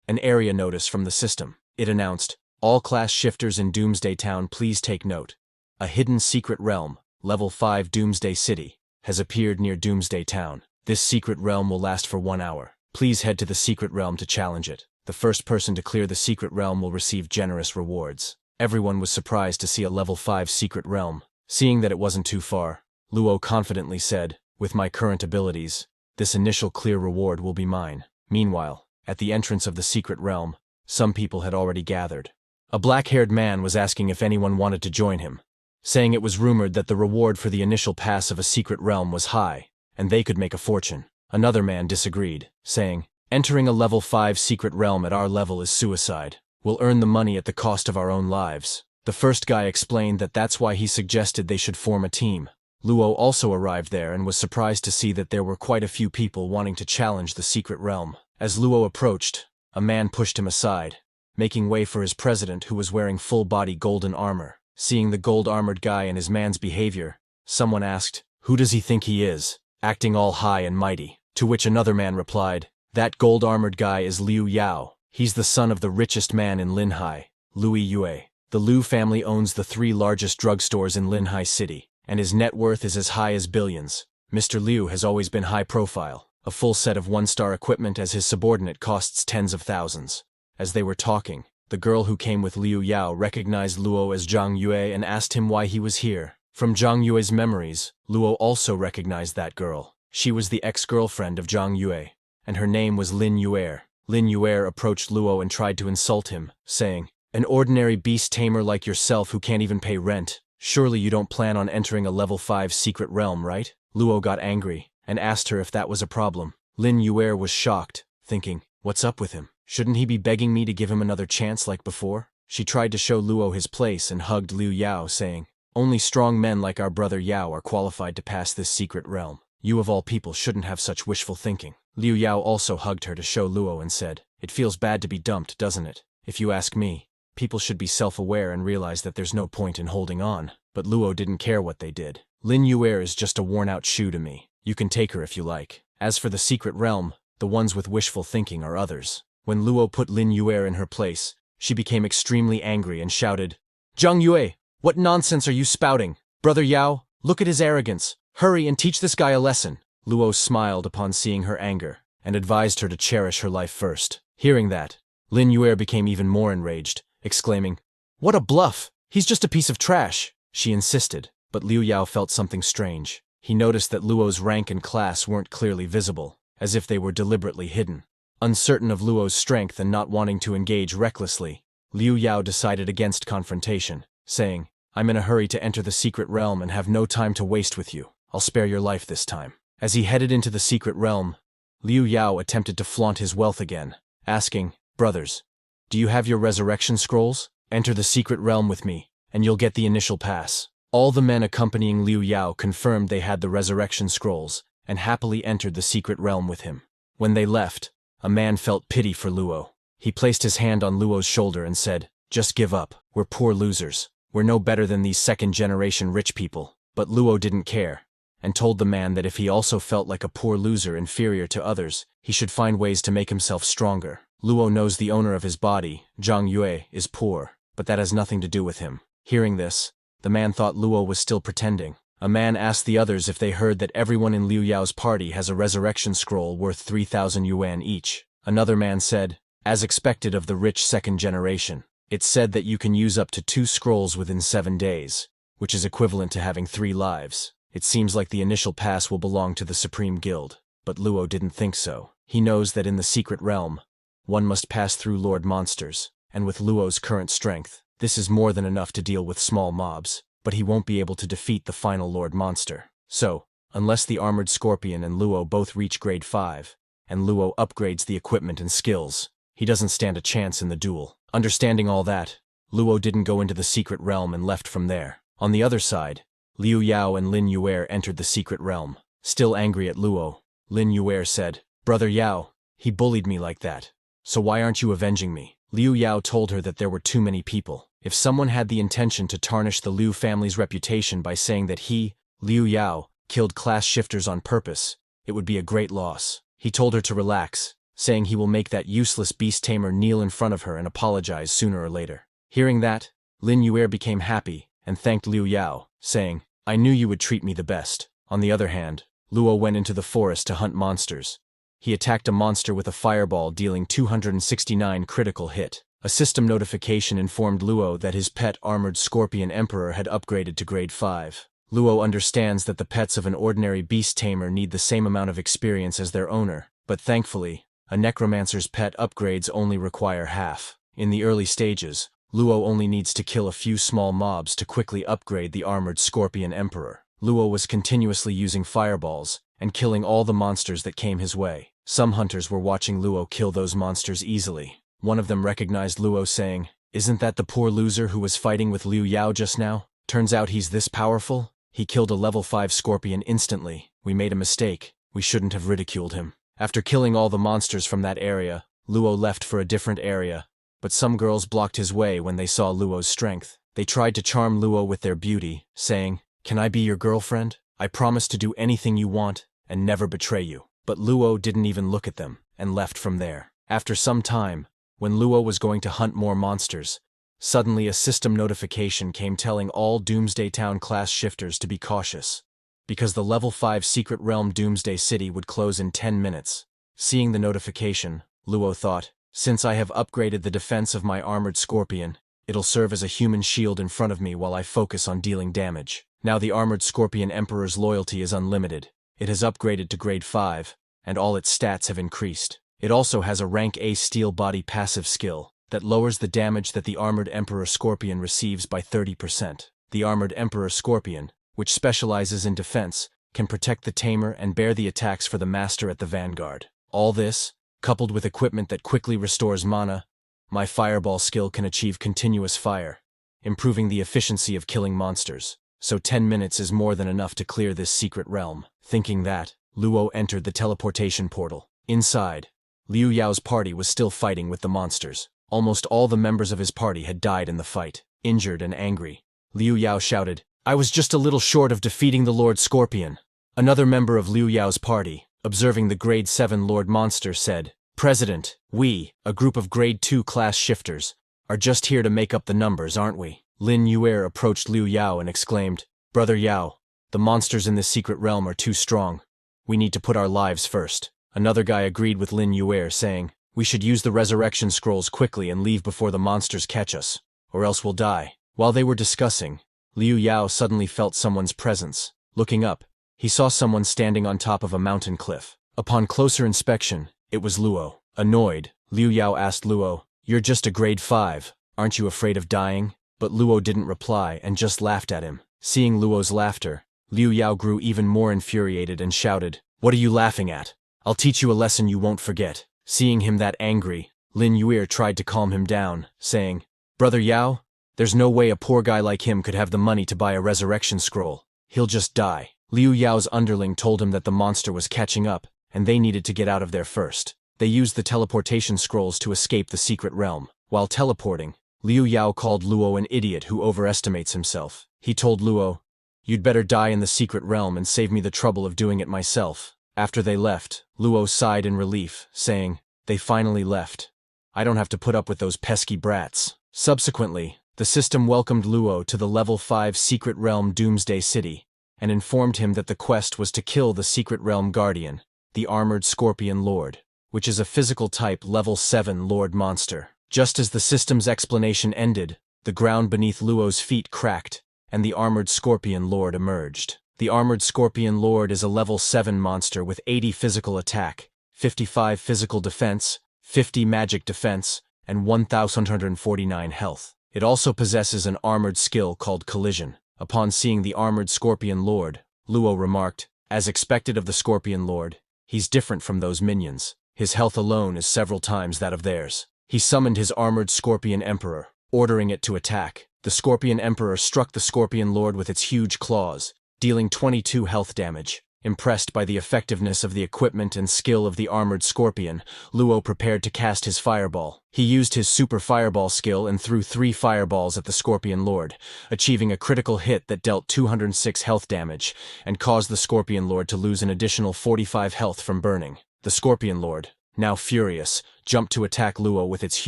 an area notice from the system. It announced, "All class shifters in Doomsday Town, please take note. A hidden secret realm, level 5 Doomsday City, has appeared near Doomsday Town. This secret realm will last for 1 hour. Please head to the secret realm to challenge it. The first person to clear the secret realm will receive generous rewards." Everyone was surprised to see a level 5 secret realm. Seeing that it wasn't too far, Luo confidently said, "With my current abilities, this initial clear reward will be mine." Meanwhile, at the entrance of the secret realm, some people had already gathered. A black-haired man was asking if anyone wanted to join him, saying it was rumored that the reward for the initial pass of a secret realm was high, and they could make a fortune. Another man disagreed, saying, "Entering a level 5 secret realm at our level is suicide. We'll earn the money at the cost of our own lives." The first guy explained that that's why he suggested they should form a team. Luo also arrived there and was surprised to see that there were quite a few people wanting to challenge the secret realm. As Luo approached, a man pushed him aside, making way for his president, who was wearing full-body golden armor. Seeing the gold-armored guy and his man's behavior, someone asked, "Who does he think he is, acting all high and mighty?" To which another man replied, "That gold-armored guy is Liu Yao. He's the son of the richest man in Linhai, Louis Yue. The Liu family owns the 3 largest drugstores in Linhai City, and his net worth is as high as billions. Mr. Liu has always been high profile. A full set of 1-star equipment as his subordinate costs tens of thousands." As they were talking, the girl who came with Liu Yao recognized Luo as Zhang Yue and asked him why he was here. From Zhang Yue's memories, Luo also recognized that girl. She was the ex-girlfriend of Zhang Yue, and her name was Lin Yuer. Lin Yuer approached Luo and tried to insult him, saying, "An ordinary beast tamer like yourself who can't even pay rent. Surely you don't plan on entering a level 5 secret realm, right?" Luo got angry and asked her if that was a problem. Lin Yuer was shocked, thinking, "What's up with him? Shouldn't he be begging me to give him another chance like before?" She tried to show Luo his place and hugged Liu Yao, saying, "Only strong men like our brother Yao are qualified to pass this secret realm. You of all people shouldn't have such wishful thinking." Liu Yao also hugged her to show Luo and said, "It feels bad to be dumped, doesn't it? If you ask me, people should be self-aware and realize that there's no point in holding on." But Luo didn't care what they did. "Lin Yuer is just a worn-out shoe to me. You can take her if you like. As for the secret realm, the ones with wishful thinking are others." When Luo put Lin Yuer in her place, she became extremely angry and shouted, "Zhang Yue, what nonsense are you spouting? Brother Yao, look at his arrogance. Hurry and teach this guy a lesson." Luo smiled upon seeing her anger and advised her to cherish her life first. Hearing that, Lin Yuer became even more enraged, exclaiming, "What a bluff! He's just a piece of trash." She insisted, but Liu Yao felt something strange. He noticed that Luo's rank and class weren't clearly visible, as if they were deliberately hidden. Uncertain of Luo's strength and not wanting to engage recklessly, Liu Yao decided against confrontation, saying, "I'm in a hurry to enter the secret realm and have no time to waste with you. I'll spare your life this time." As he headed into the secret realm, Liu Yao attempted to flaunt his wealth again, asking, "Brothers, do you have your resurrection scrolls? Enter the secret realm with me, and you'll get the initial pass." All the men accompanying Liu Yao confirmed they had the resurrection scrolls and happily entered the secret realm with him. When they left, a man felt pity for Luo. He placed his hand on Luo's shoulder and said, "Just give up. We're poor losers. We're no better than these second-generation rich people." But Luo didn't care, and told the man that if he also felt like a poor loser inferior to others, he should find ways to make himself stronger. Luo knows the owner of his body, Zhang Yue, is poor, but that has nothing to do with him. Hearing this, the man thought Luo was still pretending, A man asked the others if they heard that everyone in Liu Yao's party has a resurrection scroll worth 3,000 yuan each. Another man said, as expected of the rich second generation, it's said that you can use up to 2 scrolls within 7 days, which is equivalent to having 3 lives. It seems like the initial pass will belong to the Supreme Guild, but Luo didn't think so. He knows that in the secret realm, one must pass through Lord Monsters, and with Luo's current strength, this is more than enough to deal with small mobs, but he won't be able to defeat the final Lord Monster. So, unless the Armored Scorpion and Luo both reach grade 5, and Luo upgrades the equipment and skills, he doesn't stand a chance in the duel. Understanding all that, Luo didn't go into the secret realm and left from there. On the other side, Liu Yao and Lin Yuer entered the secret realm. Still angry at Luo, Lin Yuer said, "Brother Yao, he bullied me like that. So why aren't you avenging me?" Liu Yao told her that there were too many people. If someone had the intention to tarnish the Liu family's reputation by saying that he, Liu Yao, killed class shifters on purpose, it would be a great loss. He told her to relax, saying he will make that useless beast tamer kneel in front of her and apologize sooner or later. Hearing that, Lin Yuer became happy and thanked Liu Yao, saying, "I knew you would treat me the best." On the other hand, Luo went into the forest to hunt monsters. He attacked a monster with a fireball, dealing 269 critical hit. A system notification informed Luo that his pet Armored Scorpion Emperor had upgraded to grade 5. Luo understands that the pets of an ordinary beast tamer need the same amount of experience as their owner, but thankfully, a Necromancer's pet upgrades only require half. In the early stages, Luo only needs to kill a few small mobs to quickly upgrade the Armored Scorpion Emperor. Luo was continuously using fireballs and killing all the monsters that came his way. Some hunters were watching Luo kill those monsters easily. One of them recognized Luo, saying, "Isn't that the poor loser who was fighting with Liu Yao just now? Turns out he's this powerful? He killed a level 5 scorpion instantly. We made a mistake. We shouldn't have ridiculed him." After killing all the monsters from that area, Luo left for a different area, but some girls blocked his way when they saw Luo's strength. They tried to charm Luo with their beauty, saying, "Can I be your girlfriend? I promise to do anything you want and never betray you." But Luo didn't even look at them and left from there. After some time, when Luo was going to hunt more monsters, suddenly a system notification came telling all Doomsday Town class shifters to be cautious, because the level 5 secret realm Doomsday City would close in 10 minutes. Seeing the notification, Luo thought, since I have upgraded the defense of my Armored Scorpion, it'll serve as a human shield in front of me while I focus on dealing damage. Now the Armored Scorpion Emperor's loyalty is unlimited. It has upgraded to grade 5, and all its stats have increased. It also has a rank A steel body passive skill that lowers the damage that the Armored Emperor Scorpion receives by 30%. The Armored Emperor Scorpion, which specializes in defense, can protect the tamer and bear the attacks for the master at the vanguard. All this, coupled with equipment that quickly restores mana, my fireball skill can achieve continuous fire, improving the efficiency of killing monsters. So 10 minutes is more than enough to clear this secret realm. Thinking that, Luo entered the teleportation portal. Inside, Liu Yao's party was still fighting with the monsters. Almost all the members of his party had died in the fight. Injured and angry, Liu Yao shouted, "I was just a little short of defeating the Lord Scorpion." Another member of Liu Yao's party, observing the grade 7 Lord Monster, said, "President, we, a group of grade 2 class shifters, are just here to make up the numbers, aren't we?" Lin Yuer approached Liu Yao and exclaimed, "Brother Yao, the monsters in this secret realm are too strong. We need to put our lives first." Another guy agreed with Lin Yuer, saying, "We should use the resurrection scrolls quickly and leave before the monsters catch us, or else we'll die." While they were discussing, Liu Yao suddenly felt someone's presence. Looking up, he saw someone standing on top of a mountain cliff. Upon closer inspection, it was Luo. Annoyed, Liu Yao asked Luo, "You're just a grade 5, aren't you afraid of dying?" But Luo didn't reply and just laughed at him. Seeing Luo's laughter, Liu Yao grew even more infuriated and shouted, "What are you laughing at? I'll teach you a lesson you won't forget." Seeing him that angry, Lin Yuer tried to calm him down, saying, "Brother Yao, there's no way a poor guy like him could have the money to buy a resurrection scroll. He'll just die." Liu Yao's underling told him that the monster was catching up, and they needed to get out of there first. They used the teleportation scrolls to escape the secret realm. While teleporting, Liu Yao called Luo an idiot who overestimates himself. He told Luo, "You'd better die in the secret realm and save me the trouble of doing it myself." After they left, Luo sighed in relief, saying, "They finally left. I don't have to put up with those pesky brats." Subsequently, the system welcomed Luo to the level 5 secret realm Doomsday City, and informed him that the quest was to kill the Secret Realm Guardian, the Armored Scorpion Lord, which is a physical type level 7 Lord monster. Just as the system's explanation ended, the ground beneath Luo's feet cracked, and the Armored Scorpion Lord emerged. The Armored Scorpion Lord is a level 7 monster with 80 physical attack, 55 physical defense, 50 magic defense, and 1,149 health. It also possesses an armored skill called Collision. Upon seeing the Armored Scorpion Lord, Luo remarked, "As expected of the Scorpion Lord, he's different from those minions. His health alone is several times that of theirs." He summoned his Armored Scorpion Emperor, ordering it to attack. The Scorpion Emperor struck the Scorpion Lord with its huge claws, dealing 22 health damage. Impressed by the effectiveness of the equipment and skill of the Armored Scorpion, Luo prepared to cast his fireball. He used his Super Fireball skill and threw 3 fireballs at the Scorpion Lord, achieving a critical hit that dealt 206 health damage and caused the Scorpion Lord to lose an additional 45 health from burning. The Scorpion Lord, now furious, jumped to attack Luo with its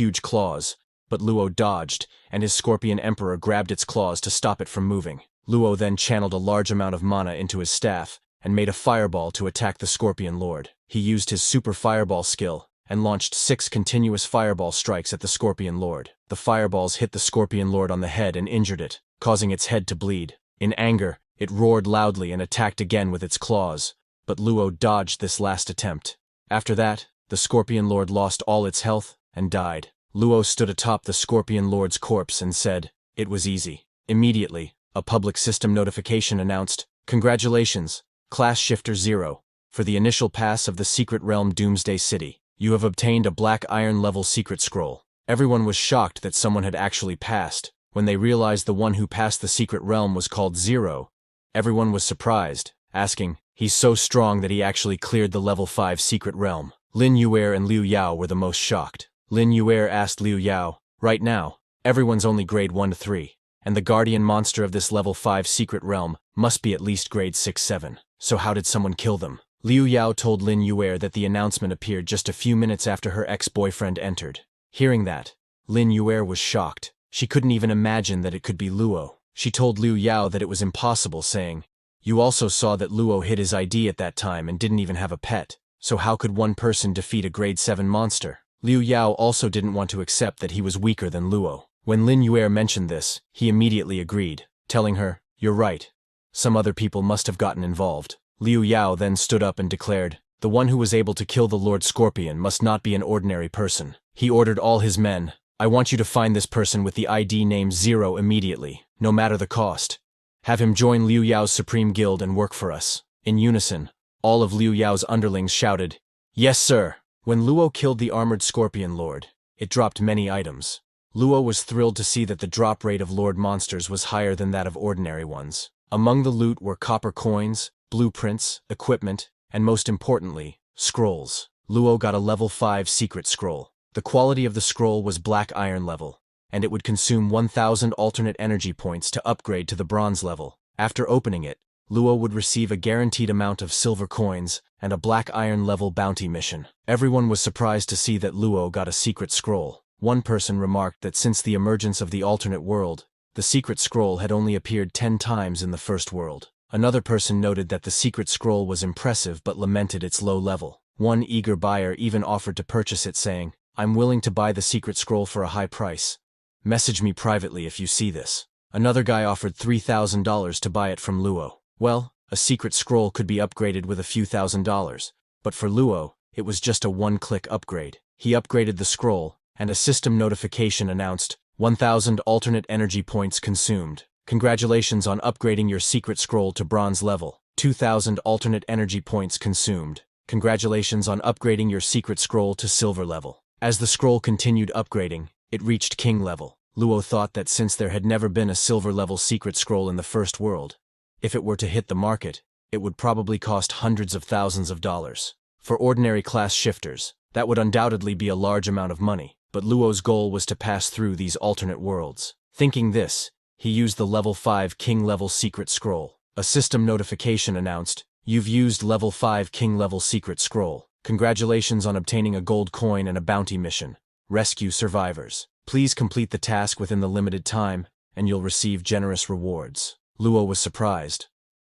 huge claws, but Luo dodged, and his Scorpion Emperor grabbed its claws to stop it from moving. Luo then channeled a large amount of mana into his staff and made a fireball to attack the Scorpion Lord. He used his Super Fireball skill and launched 6 continuous fireball strikes at the Scorpion Lord. The fireballs hit the Scorpion Lord on the head and injured it, causing its head to bleed. In anger, it roared loudly and attacked again with its claws, but Luo dodged this last attempt. After that, the Scorpion Lord lost all its health and died. Luo stood atop the Scorpion Lord's corpse and said, "It was easy." Immediately, a public system notification announced, "Congratulations, Class Shifter 0, for the initial pass of the Secret Realm Doomsday City. You have obtained a Black Iron level secret scroll." Everyone was shocked that someone had actually passed. When they realized the one who passed the Secret Realm was called 0, everyone was surprised, asking, "He's so strong that he actually cleared the level 5 Secret Realm." Lin Yuer and Liu Yao were the most shocked. Lin Yuer asked Liu Yao, "Right now, everyone's only grade 1 to 3, and the guardian monster of this level 5 Secret Realm must be at least grade 6-7. So how did someone kill them?" Liu Yao told Lin Yuer that the announcement appeared just a few minutes after her ex-boyfriend entered. Hearing that, Lin Yuer was shocked. She couldn't even imagine that it could be Luo. She told Liu Yao that it was impossible, saying, "You also saw that Luo hid his ID at that time and didn't even have a pet, so how could one person defeat a grade 7 monster?" Liu Yao also didn't want to accept that he was weaker than Luo. When Lin Yuer mentioned this, he immediately agreed, telling her, "You're right. Some other people must have gotten involved." Liu Yao then stood up and declared, "The one who was able to kill the Lord Scorpion must not be an ordinary person." He ordered all his men, "I want you to find this person with the ID name 0 immediately, no matter the cost. Have him join Liu Yao's Supreme Guild and work for us." In unison, all of Liu Yao's underlings shouted, "Yes, sir." When Luo killed the Armored Scorpion Lord, it dropped many items. Luo was thrilled to see that the drop rate of Lord monsters was higher than that of ordinary ones. Among the loot were copper coins, blueprints, equipment, and most importantly, scrolls. Luo got a level 5 secret scroll. The quality of the scroll was Black Iron level, and it would consume 1,000 alternate energy points to upgrade to the bronze level. After opening it, Luo would receive a guaranteed amount of silver coins and a Black Iron level bounty mission. Everyone was surprised to see that Luo got a secret scroll. One person remarked that since the emergence of the alternate world, the secret scroll had only appeared 10 times in the first world. Another person noted that the secret scroll was impressive but lamented its low level. One eager buyer even offered to purchase it, saying, "I'm willing to buy the secret scroll for a high price. Message me privately if you see this." Another guy offered $3,000 to buy it from Luo. Well, a secret scroll could be upgraded with a few $1,000s, but for Luo, it was just a one-click upgrade. He upgraded the scroll, and a system notification announced, 1,000 alternate energy points consumed. Congratulations on upgrading your secret scroll to bronze level. 2,000 alternate energy points consumed. Congratulations on upgrading your secret scroll to silver level. As the scroll continued upgrading, it reached king level. Luo thought that since there had never been a silver level secret scroll in the first world, if it were to hit the market, it would probably cost hundreds of thousands of dollars. For ordinary class shifters, that would undoubtedly be a large amount of money, but Luo's goal was to pass through these alternate worlds. Thinking this, he used the level 5 king level secret scroll. A system notification announced, "You've used level 5 king level secret scroll. Congratulations on obtaining a gold coin and a bounty mission. Rescue survivors. Please complete the task within the limited time, and you'll receive generous rewards." Luo was surprised.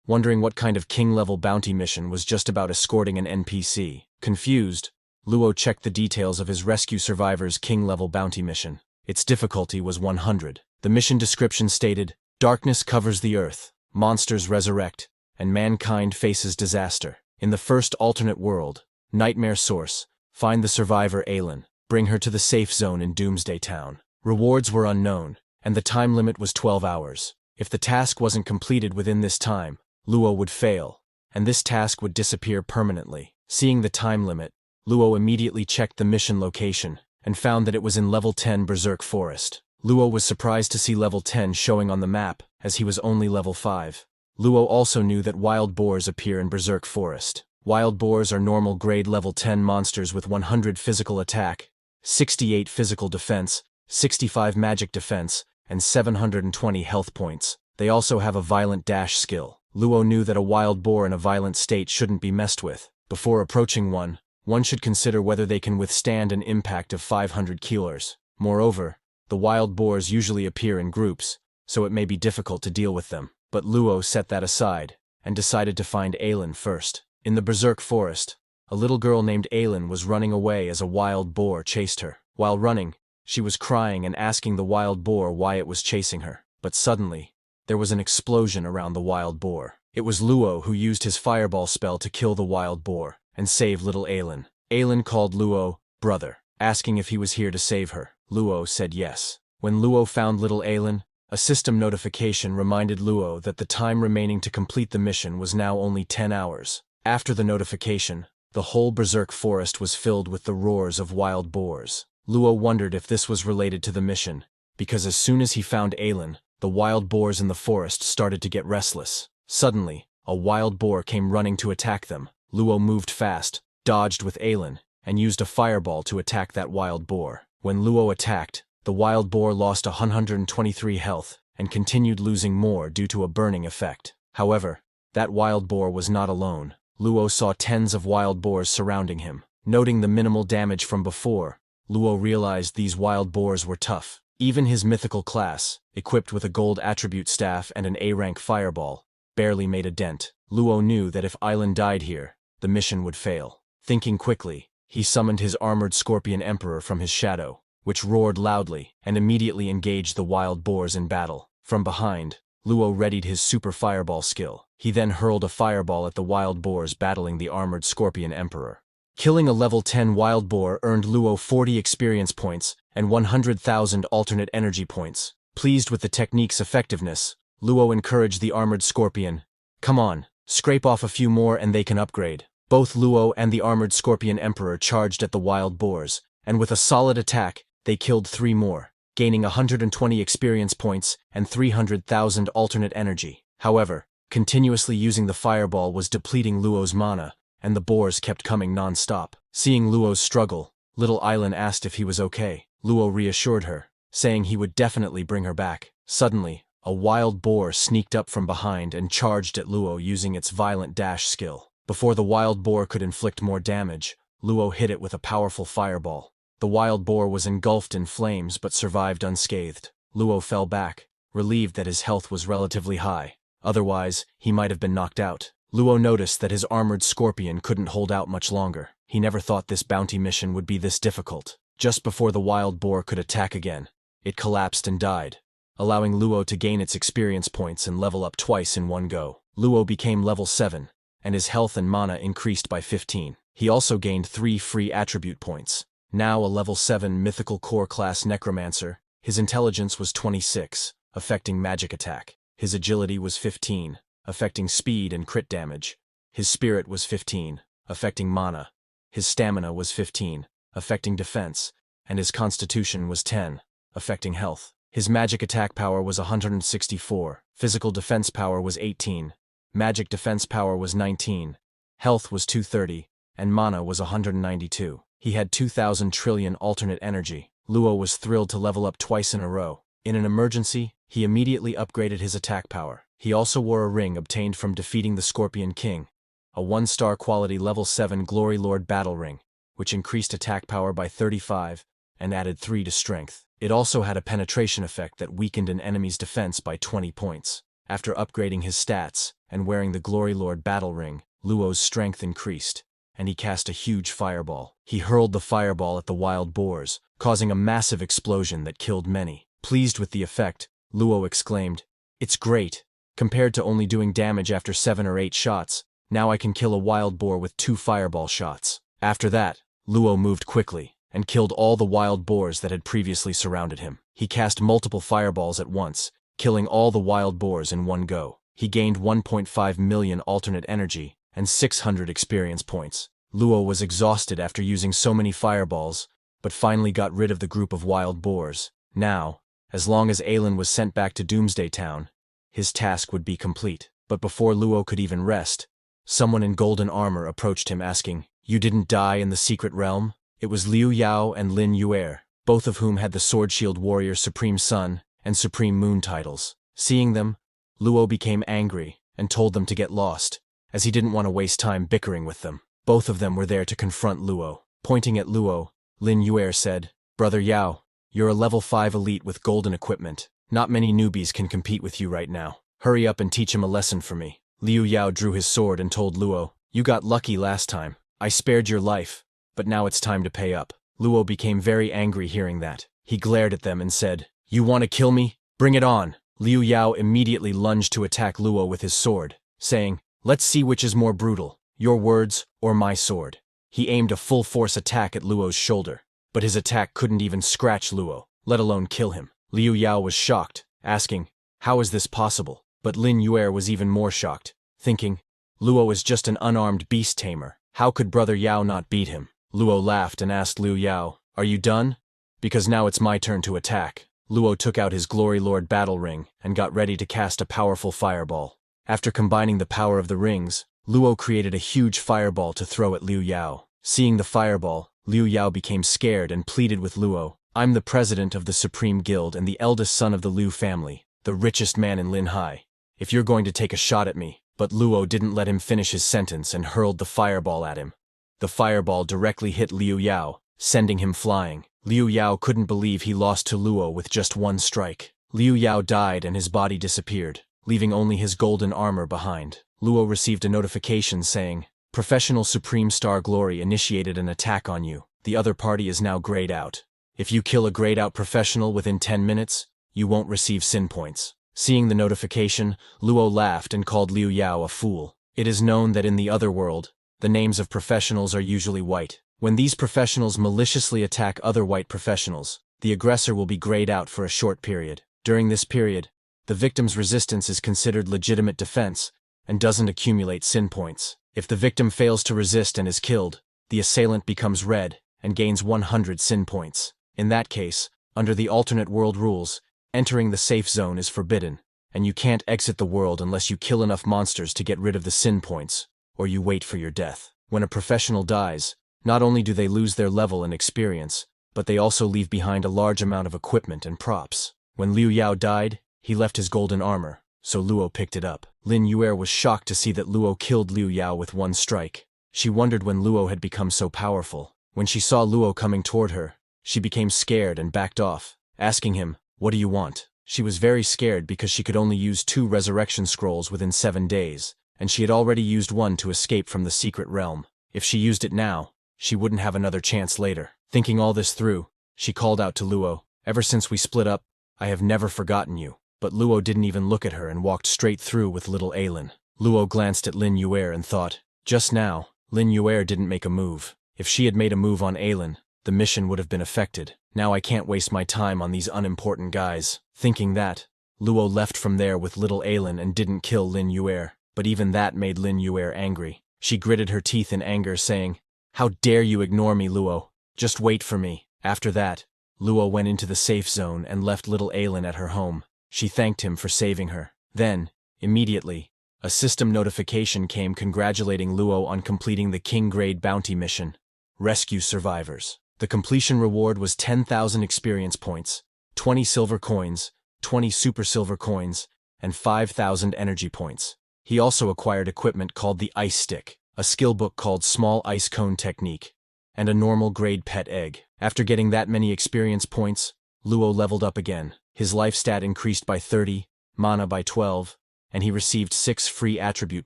wondering what kind of king-level bounty mission was just about escorting an NPC. Confused, Luo checked the details of his rescue survivor's king-level bounty mission. Its difficulty was 100. The mission description stated, "Darkness covers the earth, monsters resurrect, and mankind faces disaster. In the first alternate world, Nightmare Source, find the survivor Aelin, bring her to the safe zone in Doomsday Town." Rewards were unknown, and the time limit was 12 hours. If the task wasn't completed within this time, Luo would fail, and this task would disappear permanently. Seeing the time limit, Luo immediately checked the mission location and found that it was in level 10 Berserk Forest. Luo was surprised to see level 10 showing on the map, as he was only level 5. Luo also knew that wild boars appear in Berserk Forest. Wild boars are normal grade level 10 monsters with 100 physical attack, 68 physical defense, 65 magic defense, and 720 health points. They also have a violent dash skill. Luo knew that a wild boar in a violent state shouldn't be messed with. Before approaching one should consider whether they can withstand an impact of 500 kilos. Moreover, the wild boars usually appear in groups, so it may be difficult to deal with them. But Luo set that aside, and decided to find Aelin first. In the Berserk Forest, a little girl named Aelin was running away as a wild boar chased her. While running, she was crying and asking the wild boar why it was chasing her. But suddenly, there was an explosion around the wild boar. It was Luo who used his fireball spell to kill the wild boar and save little Aelin. Aelin called Luo brother, asking if he was here to save her. Luo said yes. When Luo found little Aelin, a system notification reminded Luo that the time remaining to complete the mission was now only 10 hours. After the notification, the whole Berserk Forest was filled with the roars of wild boars. Luo wondered if this was related to the mission, because as soon as he found Aelin, the wild boars in the forest started to get restless. Suddenly, a wild boar came running to attack them. Luo moved fast, dodged with Aelin, and used a fireball to attack that wild boar. When Luo attacked, the wild boar lost 123 health and continued losing more due to a burning effect. However, that wild boar was not alone. Luo saw tens of wild boars surrounding him. Noting the minimal damage from before, Luo realized these wild boars were tough. Even his mythical class, equipped with a gold attribute staff and an A-rank fireball, barely made a dent. Luo knew that if Aelin died here, the mission would fail. Thinking quickly, he summoned his armored scorpion emperor from his shadow, which roared loudly and immediately engaged the wild boars in battle. From behind, Luo readied his super fireball skill. He then hurled a fireball at the wild boars battling the armored scorpion emperor. Killing a level 10 wild boar earned Luo 40 experience points and 100,000 alternate energy points. Pleased with the technique's effectiveness, Luo encouraged the armored scorpion, "Come on, scrape off a few more and they can upgrade." Both Luo and the armored scorpion emperor charged at the wild boars, and with a solid attack, they killed 3 more, gaining 120 experience points and 300,000 alternate energy. However, continuously using the fireball was depleting Luo's mana, and the boars kept coming non-stop. Seeing Luo's struggle, little Aelin asked if he was okay. Luo reassured her, saying he would definitely bring her back. Suddenly, a wild boar sneaked up from behind and charged at Luo using its violent dash skill. Before the wild boar could inflict more damage, Luo hit it with a powerful fireball. The wild boar was engulfed in flames but survived unscathed. Luo fell back, relieved that his health was relatively high. Otherwise, he might have been knocked out. Luo noticed that his armored scorpion couldn't hold out much longer. He never thought this bounty mission would be this difficult. Just before the wild boar could attack again, it collapsed and died, allowing Luo to gain its experience points and level up twice in one go. Luo became level 7, and his health and mana increased by 15. He also gained 3 free attribute points. Now a level 7 mythical core class Necromancer, his intelligence was 26, affecting magic attack. His agility was 15, affecting speed and crit damage. His spirit was 15, affecting mana. His stamina was 15, affecting defense, and his constitution was 10, affecting health. His magic attack power was 164, physical defense power was 18, magic defense power was 19, health was 230, and mana was 192. He had 2,000 trillion alternate energy. Luo was thrilled to level up twice in a row. In an emergency, he immediately upgraded his attack power. He also wore a ring obtained from defeating the Scorpion King, a 1-star quality level 7 Glory Lord battle ring, which increased attack power by 35 and added 3 to strength. It also had a penetration effect that weakened an enemy's defense by 20 points. After upgrading his stats and wearing the Glory Lord battle ring, Luo's strength increased, and he cast a huge fireball. He hurled the fireball at the wild boars, causing a massive explosion that killed many. Pleased with the effect, Luo exclaimed, "It's great! Compared to only doing damage after 7 or 8 shots, now I can kill a wild boar with 2 fireball shots." After that, Luo moved quickly and killed all the wild boars that had previously surrounded him. He cast multiple fireballs at once, killing all the wild boars in one go. He gained 1.5 million alternate energy and 600 experience points. Luo was exhausted after using so many fireballs, but finally got rid of the group of wild boars. Now, as long as Aelin was sent back to Doomsday Town, his task would be complete. But before Luo could even rest, someone in golden armor approached him asking, "You didn't die in the secret realm?" It was Liu Yao and Lin Yuer, both of whom had the Sword Shield Warrior Supreme Sun and Supreme Moon titles. Seeing them, Luo became angry and told them to get lost, as he didn't want to waste time bickering with them. Both of them were there to confront Luo. Pointing at Luo, Lin Yuer said, "Brother Yao, you're a level 5 elite with golden equipment. Not many newbies can compete with you right now. Hurry up and teach him a lesson for me." Liu Yao drew his sword and told Luo, "You got lucky last time. I spared your life, but now it's time to pay up." Luo became very angry hearing that. He glared at them and said, "You want to kill me? Bring it on." Liu Yao immediately lunged to attack Luo with his sword, saying, "Let's see which is more brutal, your words or my sword." He aimed a full-force attack at Luo's shoulder, but his attack couldn't even scratch Luo, let alone kill him. Liu Yao was shocked, asking, "How is this possible?" But Lin Yuer was even more shocked, thinking, Luo is just an unarmed beast tamer. How could Brother Yao not beat him? Luo laughed and asked Liu Yao, "Are you done? Because now it's my turn to attack." Luo took out his Glory Lord battle ring and got ready to cast a powerful fireball. After combining the power of the rings, Luo created a huge fireball to throw at Liu Yao. Seeing the fireball, Liu Yao became scared and pleaded with Luo, "I'm the president of the Supreme Guild and the eldest son of the Liu family, the richest man in Linhai. If you're going to take a shot at me." But Luo didn't let him finish his sentence and hurled the fireball at him. The fireball directly hit Liu Yao, sending him flying. Liu Yao couldn't believe he lost to Luo with just one strike. Liu Yao died and his body disappeared, leaving only his golden armor behind. Luo received a notification saying, "Professional Supreme Star Glory initiated an attack on you. The other party is now grayed out. If you kill a grayed out professional within 10 minutes, you won't receive sin points." Seeing the notification, Luo laughed and called Liu Yao a fool. It is known that in the other world, the names of professionals are usually white. When these professionals maliciously attack other white professionals, the aggressor will be grayed out for a short period. During this period, the victim's resistance is considered legitimate defense and doesn't accumulate sin points. If the victim fails to resist and is killed, the assailant becomes red and gains 100 sin points. In that case, under the alternate world rules, entering the safe zone is forbidden, and you can't exit the world unless you kill enough monsters to get rid of the sin points, or you wait for your death. When a professional dies, not only do they lose their level and experience, but they also leave behind a large amount of equipment and props. When Liu Yao died, he left his golden armor, so Luo picked it up. Lin Yuer was shocked to see that Luo killed Liu Yao with one strike. She wondered when Luo had become so powerful. When she saw Luo coming toward her, she became scared and backed off, asking him, "What do you want?" She was very scared because she could only use 2 resurrection scrolls within 7 days, and she had already used one to escape from the secret realm. If she used it now, she wouldn't have another chance later. Thinking all this through, she called out to Luo, "Ever since we split up, I have never forgotten you." But Luo didn't even look at her and walked straight through with little Aelin. Luo glanced at Lin Yuer and thought, just now, Lin Yuer didn't make a move. If she had made a move on Aelin, the mission would have been affected. Now I can't waste my time on these unimportant guys. Thinking that, Luo left from there with little Aelin and didn't kill Lin Yuer, but even that made Lin Yuer angry. She gritted her teeth in anger, saying, "How dare you ignore me, Luo? Just wait for me." After that, Luo went into the safe zone and left little Aelin at her home. She thanked him for saving her. Then, immediately, a system notification came congratulating Luo on completing the King Grade bounty mission, Rescue Survivors. The completion reward was 10,000 experience points, 20 silver coins, 20 super silver coins, and 5,000 energy points. He also acquired equipment called the Ice Stick, a skill book called Small Ice Cone Technique, and a normal grade pet egg. After getting that many experience points, Luo leveled up again. His life stat increased by 30, mana by 12, and he received 6 free attribute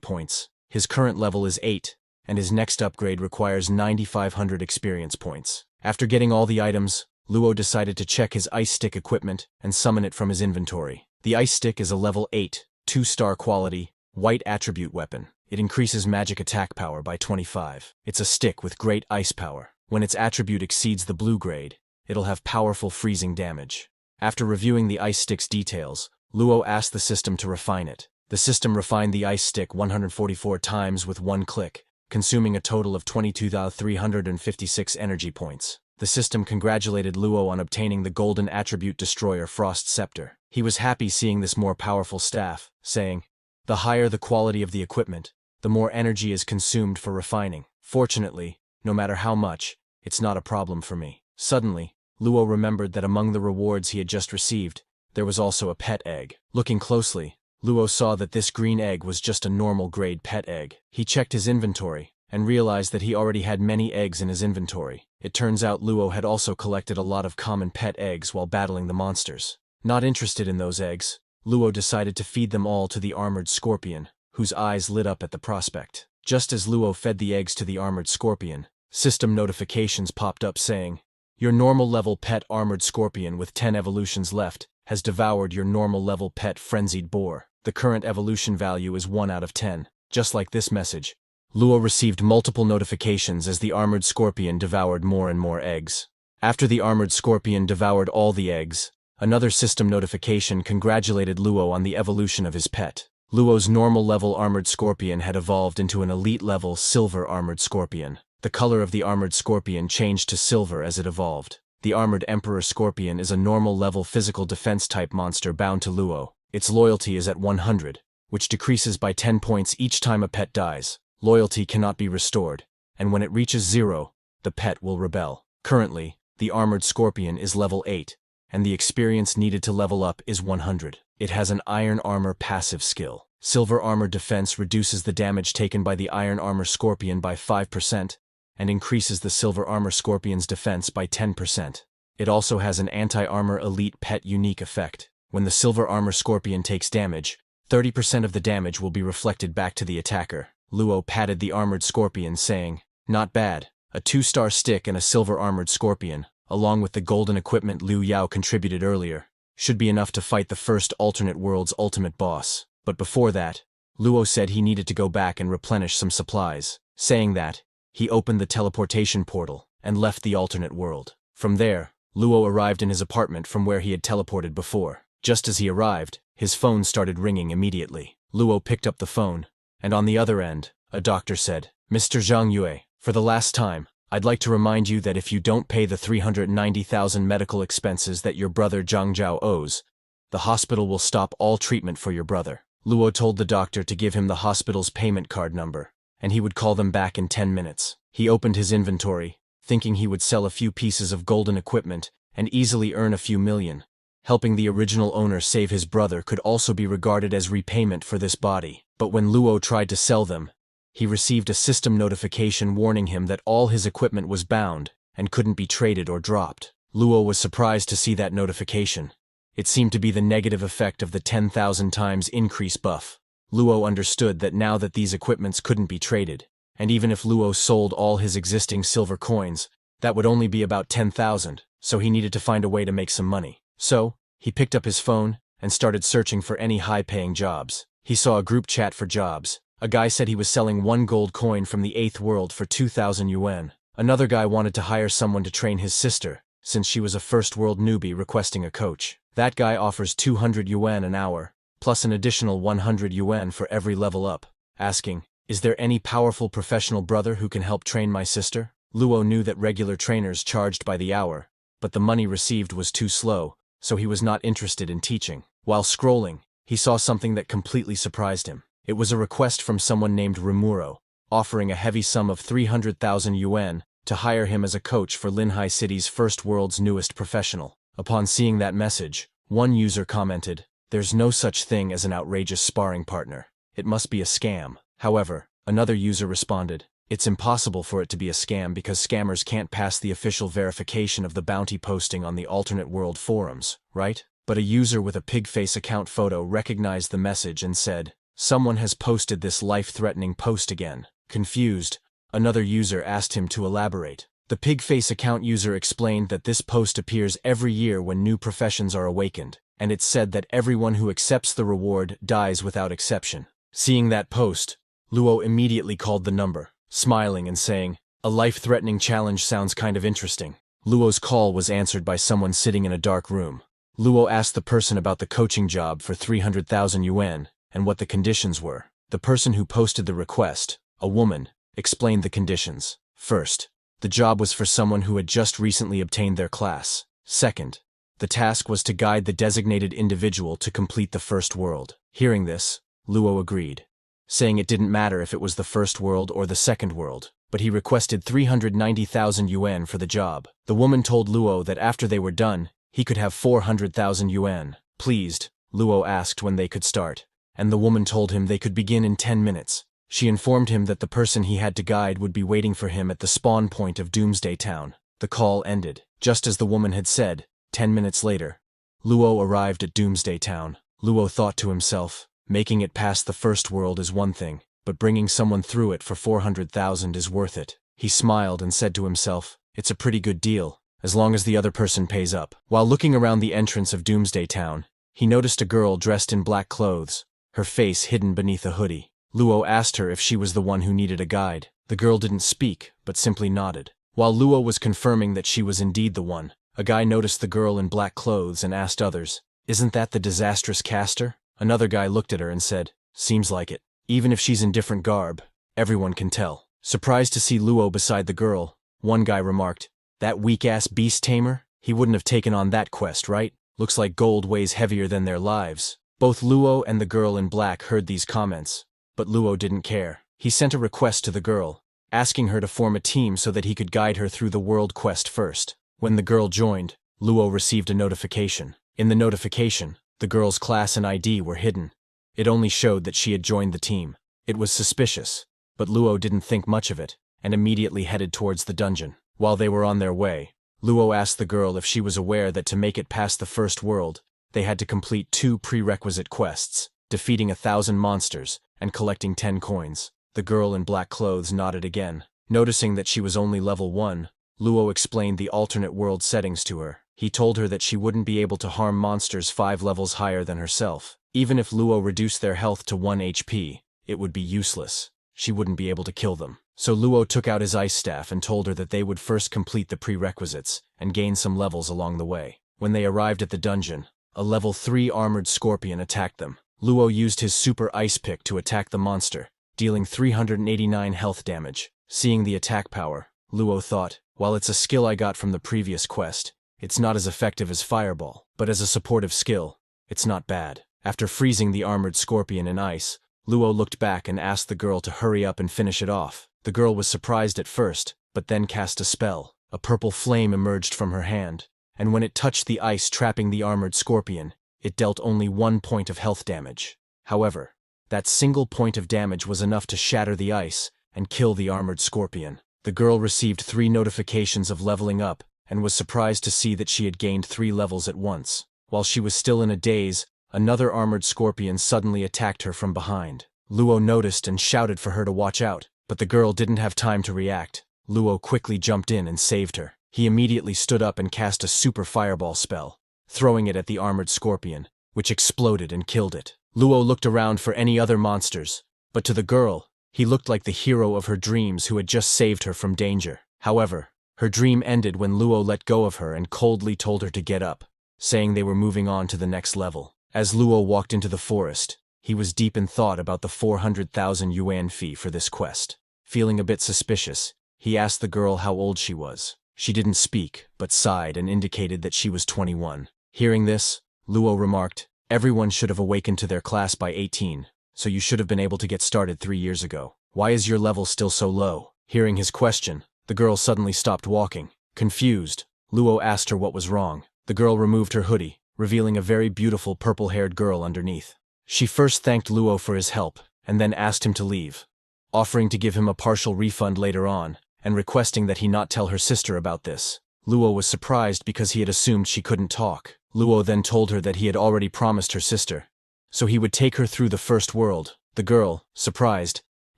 points. His current level is 8, and his next upgrade requires 9,500 experience points. After getting all the items, Luo decided to check his ice stick equipment and summon it from his inventory. The ice stick is a level 8, 2-star quality, white attribute weapon. It increases magic attack power by 25. It's a stick with great ice power. When its attribute exceeds the blue grade, it'll have powerful freezing damage. After reviewing the ice stick's details, Luo asked the system to refine it. The system refined the ice stick 144 times with one click, consuming a total of 22,356 energy points. The system congratulated Luo on obtaining the golden attribute destroyer Frost Scepter. He was happy seeing this more powerful staff, saying, "The higher the quality of the equipment, the more energy is consumed for refining. Fortunately, no matter how much, it's not a problem for me." Suddenly, Luo remembered that among the rewards he had just received, there was also a pet egg. Looking closely, Luo saw that this green egg was just a normal grade pet egg. He checked his inventory and realized that he already had many eggs in his inventory. It turns out Luo had also collected a lot of common pet eggs while battling the monsters. Not interested in those eggs, Luo decided to feed them all to the armored scorpion, whose eyes lit up at the prospect. Just as Luo fed the eggs to the armored scorpion, system notifications popped up saying, "Your normal level pet armored scorpion with 10 evolutions left has devoured your normal level pet frenzied boar. The current evolution value is 1 out of 10. Just like this message, Luo received multiple notifications as the armored scorpion devoured more and more eggs. After the armored scorpion devoured all the eggs, another system notification congratulated Luo on the evolution of his pet. Luo's normal level armored scorpion had evolved into an elite level silver armored scorpion. The color of the armored scorpion changed to silver as it evolved. The armored emperor scorpion is a normal level physical defense type monster bound to Luo. Its loyalty is at 100, which decreases by 10 points each time a pet dies. Loyalty cannot be restored, and when it reaches 0, the pet will rebel. Currently, the armored scorpion is level 8, and the experience needed to level up is 100. It has an iron armor passive skill. Silver armor defense reduces the damage taken by the iron armor scorpion by 5%, and increases the silver armor scorpion's defense by 10%. It also has an anti-armor elite pet unique effect. When the silver armor scorpion takes damage, 30% of the damage will be reflected back to the attacker. Luo patted the armored scorpion, saying, "Not bad. A 2-star stick and a silver armored scorpion, along with the golden equipment Liu Yao contributed earlier, should be enough to fight the first alternate world's ultimate boss." But before that, Luo said he needed to go back and replenish some supplies. Saying that, he opened the teleportation portal and left the alternate world. From there, Luo arrived in his apartment from where he had teleported before. Just as he arrived, his phone started ringing immediately. Luo picked up the phone, and on the other end, a doctor said, "Mr. Zhang Yue, for the last time, I'd like to remind you that if you don't pay the 390,000 medical expenses that your brother Zhang Zhao owes, the hospital will stop all treatment for your brother." Luo told the doctor to give him the hospital's payment card number, and he would call them back in 10 minutes. He opened his inventory, thinking he would sell a few pieces of golden equipment and easily earn a few million. Helping the original owner save his brother could also be regarded as repayment for this body. But when Luo tried to sell them, he received a system notification warning him that all his equipment was bound and couldn't be traded or dropped. Luo was surprised to see that notification. It seemed to be the negative effect of the 10,000 times increase buff. Luo understood that now that these equipments couldn't be traded, and even if Luo sold all his existing silver coins, that would only be about 10,000, so he needed to find a way to make some money. So, he picked up his phone and started searching for any high-paying jobs. He saw a group chat for jobs. A guy said he was selling 1 gold coin from the 8th world for 2,000 yuan. Another guy wanted to hire someone to train his sister, since she was a first world newbie requesting a coach. That guy offers 200 yuan an hour, plus an additional 100 yuan for every level up, asking, "Is there any powerful professional brother who can help train my sister?" Luo knew that regular trainers charged by the hour, but the money received was too slow, so he was not interested in teaching. While scrolling, he saw something that completely surprised him. It was a request from someone named Rimuro, offering a heavy sum of 300,000 yuan to hire him as a coach for Linhai City's first world's newest professional. Upon seeing that message, one user commented, "There's no such thing as an outrageous sparring partner. It must be a scam." However, another user responded, "It's impossible for it to be a scam because scammers can't pass the official verification of the bounty posting on the alternate world forums, right?" But a user with a pig face account photo recognized the message and said, Someone has posted this life-threatening post again. Confused, another user asked him to elaborate. The Pigface account user explained that this post appears every year when new professions are awakened, and it said that everyone who accepts the reward dies without exception. Seeing that post, Luo immediately called the number, smiling and saying, "A life-threatening challenge sounds kind of interesting." Luo's call was answered by someone sitting in a dark room. Luo asked the person about the coaching job for 300,000 yuan and what the conditions were. The person who posted the request, a woman, explained the conditions. First, the job was for someone who had just recently obtained their class. Second, the task was to guide the designated individual to complete the first world. Hearing this, Luo agreed, saying it didn't matter if it was the first world or the second world, but he requested 390,000 yuan for the job. The woman told Luo that after they were done, he could have 400,000 yuan. Pleased, Luo asked when they could start, and the woman told him they could begin in 10 minutes. She informed him that the person he had to guide would be waiting for him at the spawn point of Doomsday Town. The call ended. Just as the woman had said, 10 minutes later, Luo arrived at Doomsday Town. Luo thought to himself, making it past the first world is one thing, but bringing someone through it for 400,000 is worth it. He smiled and said to himself, it's a pretty good deal, as long as the other person pays up. While looking around the entrance of Doomsday Town, he noticed a girl dressed in black clothes, her face hidden beneath a hoodie. Luo asked her if she was the one who needed a guide. The girl didn't speak, but simply nodded. While Luo was confirming that she was indeed the one, a guy noticed the girl in black clothes and asked others, "Isn't that the disastrous caster?" Another guy looked at her and said, "Seems like it. Even if she's in different garb, everyone can tell." Surprised to see Luo beside the girl, one guy remarked, "That weak-ass beast tamer? He wouldn't have taken on that quest, right? Looks like gold weighs heavier than their lives." Both Luo and the girl in black heard these comments, but Luo didn't care. He sent a request to the girl, asking her to form a team so that he could guide her through the world quest first. When the girl joined, Luo received a notification. In the notification, the girl's class and ID were hidden. It only showed that she had joined the team. It was suspicious, but Luo didn't think much of it, and immediately headed towards the dungeon. While they were on their way, Luo asked the girl if she was aware that to make it past the first world, they had to complete 2 prerequisite quests, defeating 1,000 monsters and collecting 10 coins. The girl in black clothes nodded again. Noticing that she was only level 1, Luo explained the alternate world settings to her. He told her that she wouldn't be able to harm monsters 5 levels higher than herself. Even if Luo reduced their health to 1 HP, it would be useless. She wouldn't be able to kill them. So Luo took out his ice staff and told her that they would first complete the prerequisites and gain some levels along the way. When they arrived at the dungeon, a level 3 armored scorpion attacked them. Luo used his super ice pick to attack the monster, dealing 389 health damage. Seeing the attack power, Luo thought, while it's a skill I got from the previous quest, it's not as effective as Fireball, but as a supportive skill, it's not bad. After freezing the armored scorpion in ice, Luo looked back and asked the girl to hurry up and finish it off. The girl was surprised at first, but then cast a spell. A purple flame emerged from her hand, and when it touched the ice trapping the armored scorpion, it dealt only 1 point of health damage. However, that single point of damage was enough to shatter the ice and kill the armored scorpion. The girl received 3 notifications of leveling up and was surprised to see that she had gained 3 levels at once. While she was still in a daze, another armored scorpion suddenly attacked her from behind. Luo noticed and shouted for her to watch out, but the girl didn't have time to react. Luo quickly jumped in and saved her. He immediately stood up and cast a super fireball spell, throwing it at the armored scorpion, which exploded and killed it. Luo looked around for any other monsters, but to the girl, he looked like the hero of her dreams who had just saved her from danger. However, her dream ended when Luo let go of her and coldly told her to get up, saying they were moving on to the next level. As Luo walked into the forest, he was deep in thought about the 400,000 yuan fee for this quest. Feeling a bit suspicious, he asked the girl how old she was. She didn't speak, but sighed and indicated that she was 21. Hearing this, Luo remarked, "Everyone should have awakened to their class by 18, so you should have been able to get started 3 years ago. Why is your level still so low?" Hearing his question, the girl suddenly stopped walking. Confused, Luo asked her what was wrong. The girl removed her hoodie, revealing a very beautiful purple-haired girl underneath. She first thanked Luo for his help, and then asked him to leave, offering to give him a partial refund later on, and requesting that he not tell her sister about this. Luo was surprised because he had assumed she couldn't talk. Luo then told her that he had already promised her sister, so he would take her through the first world. The The girl, surprised,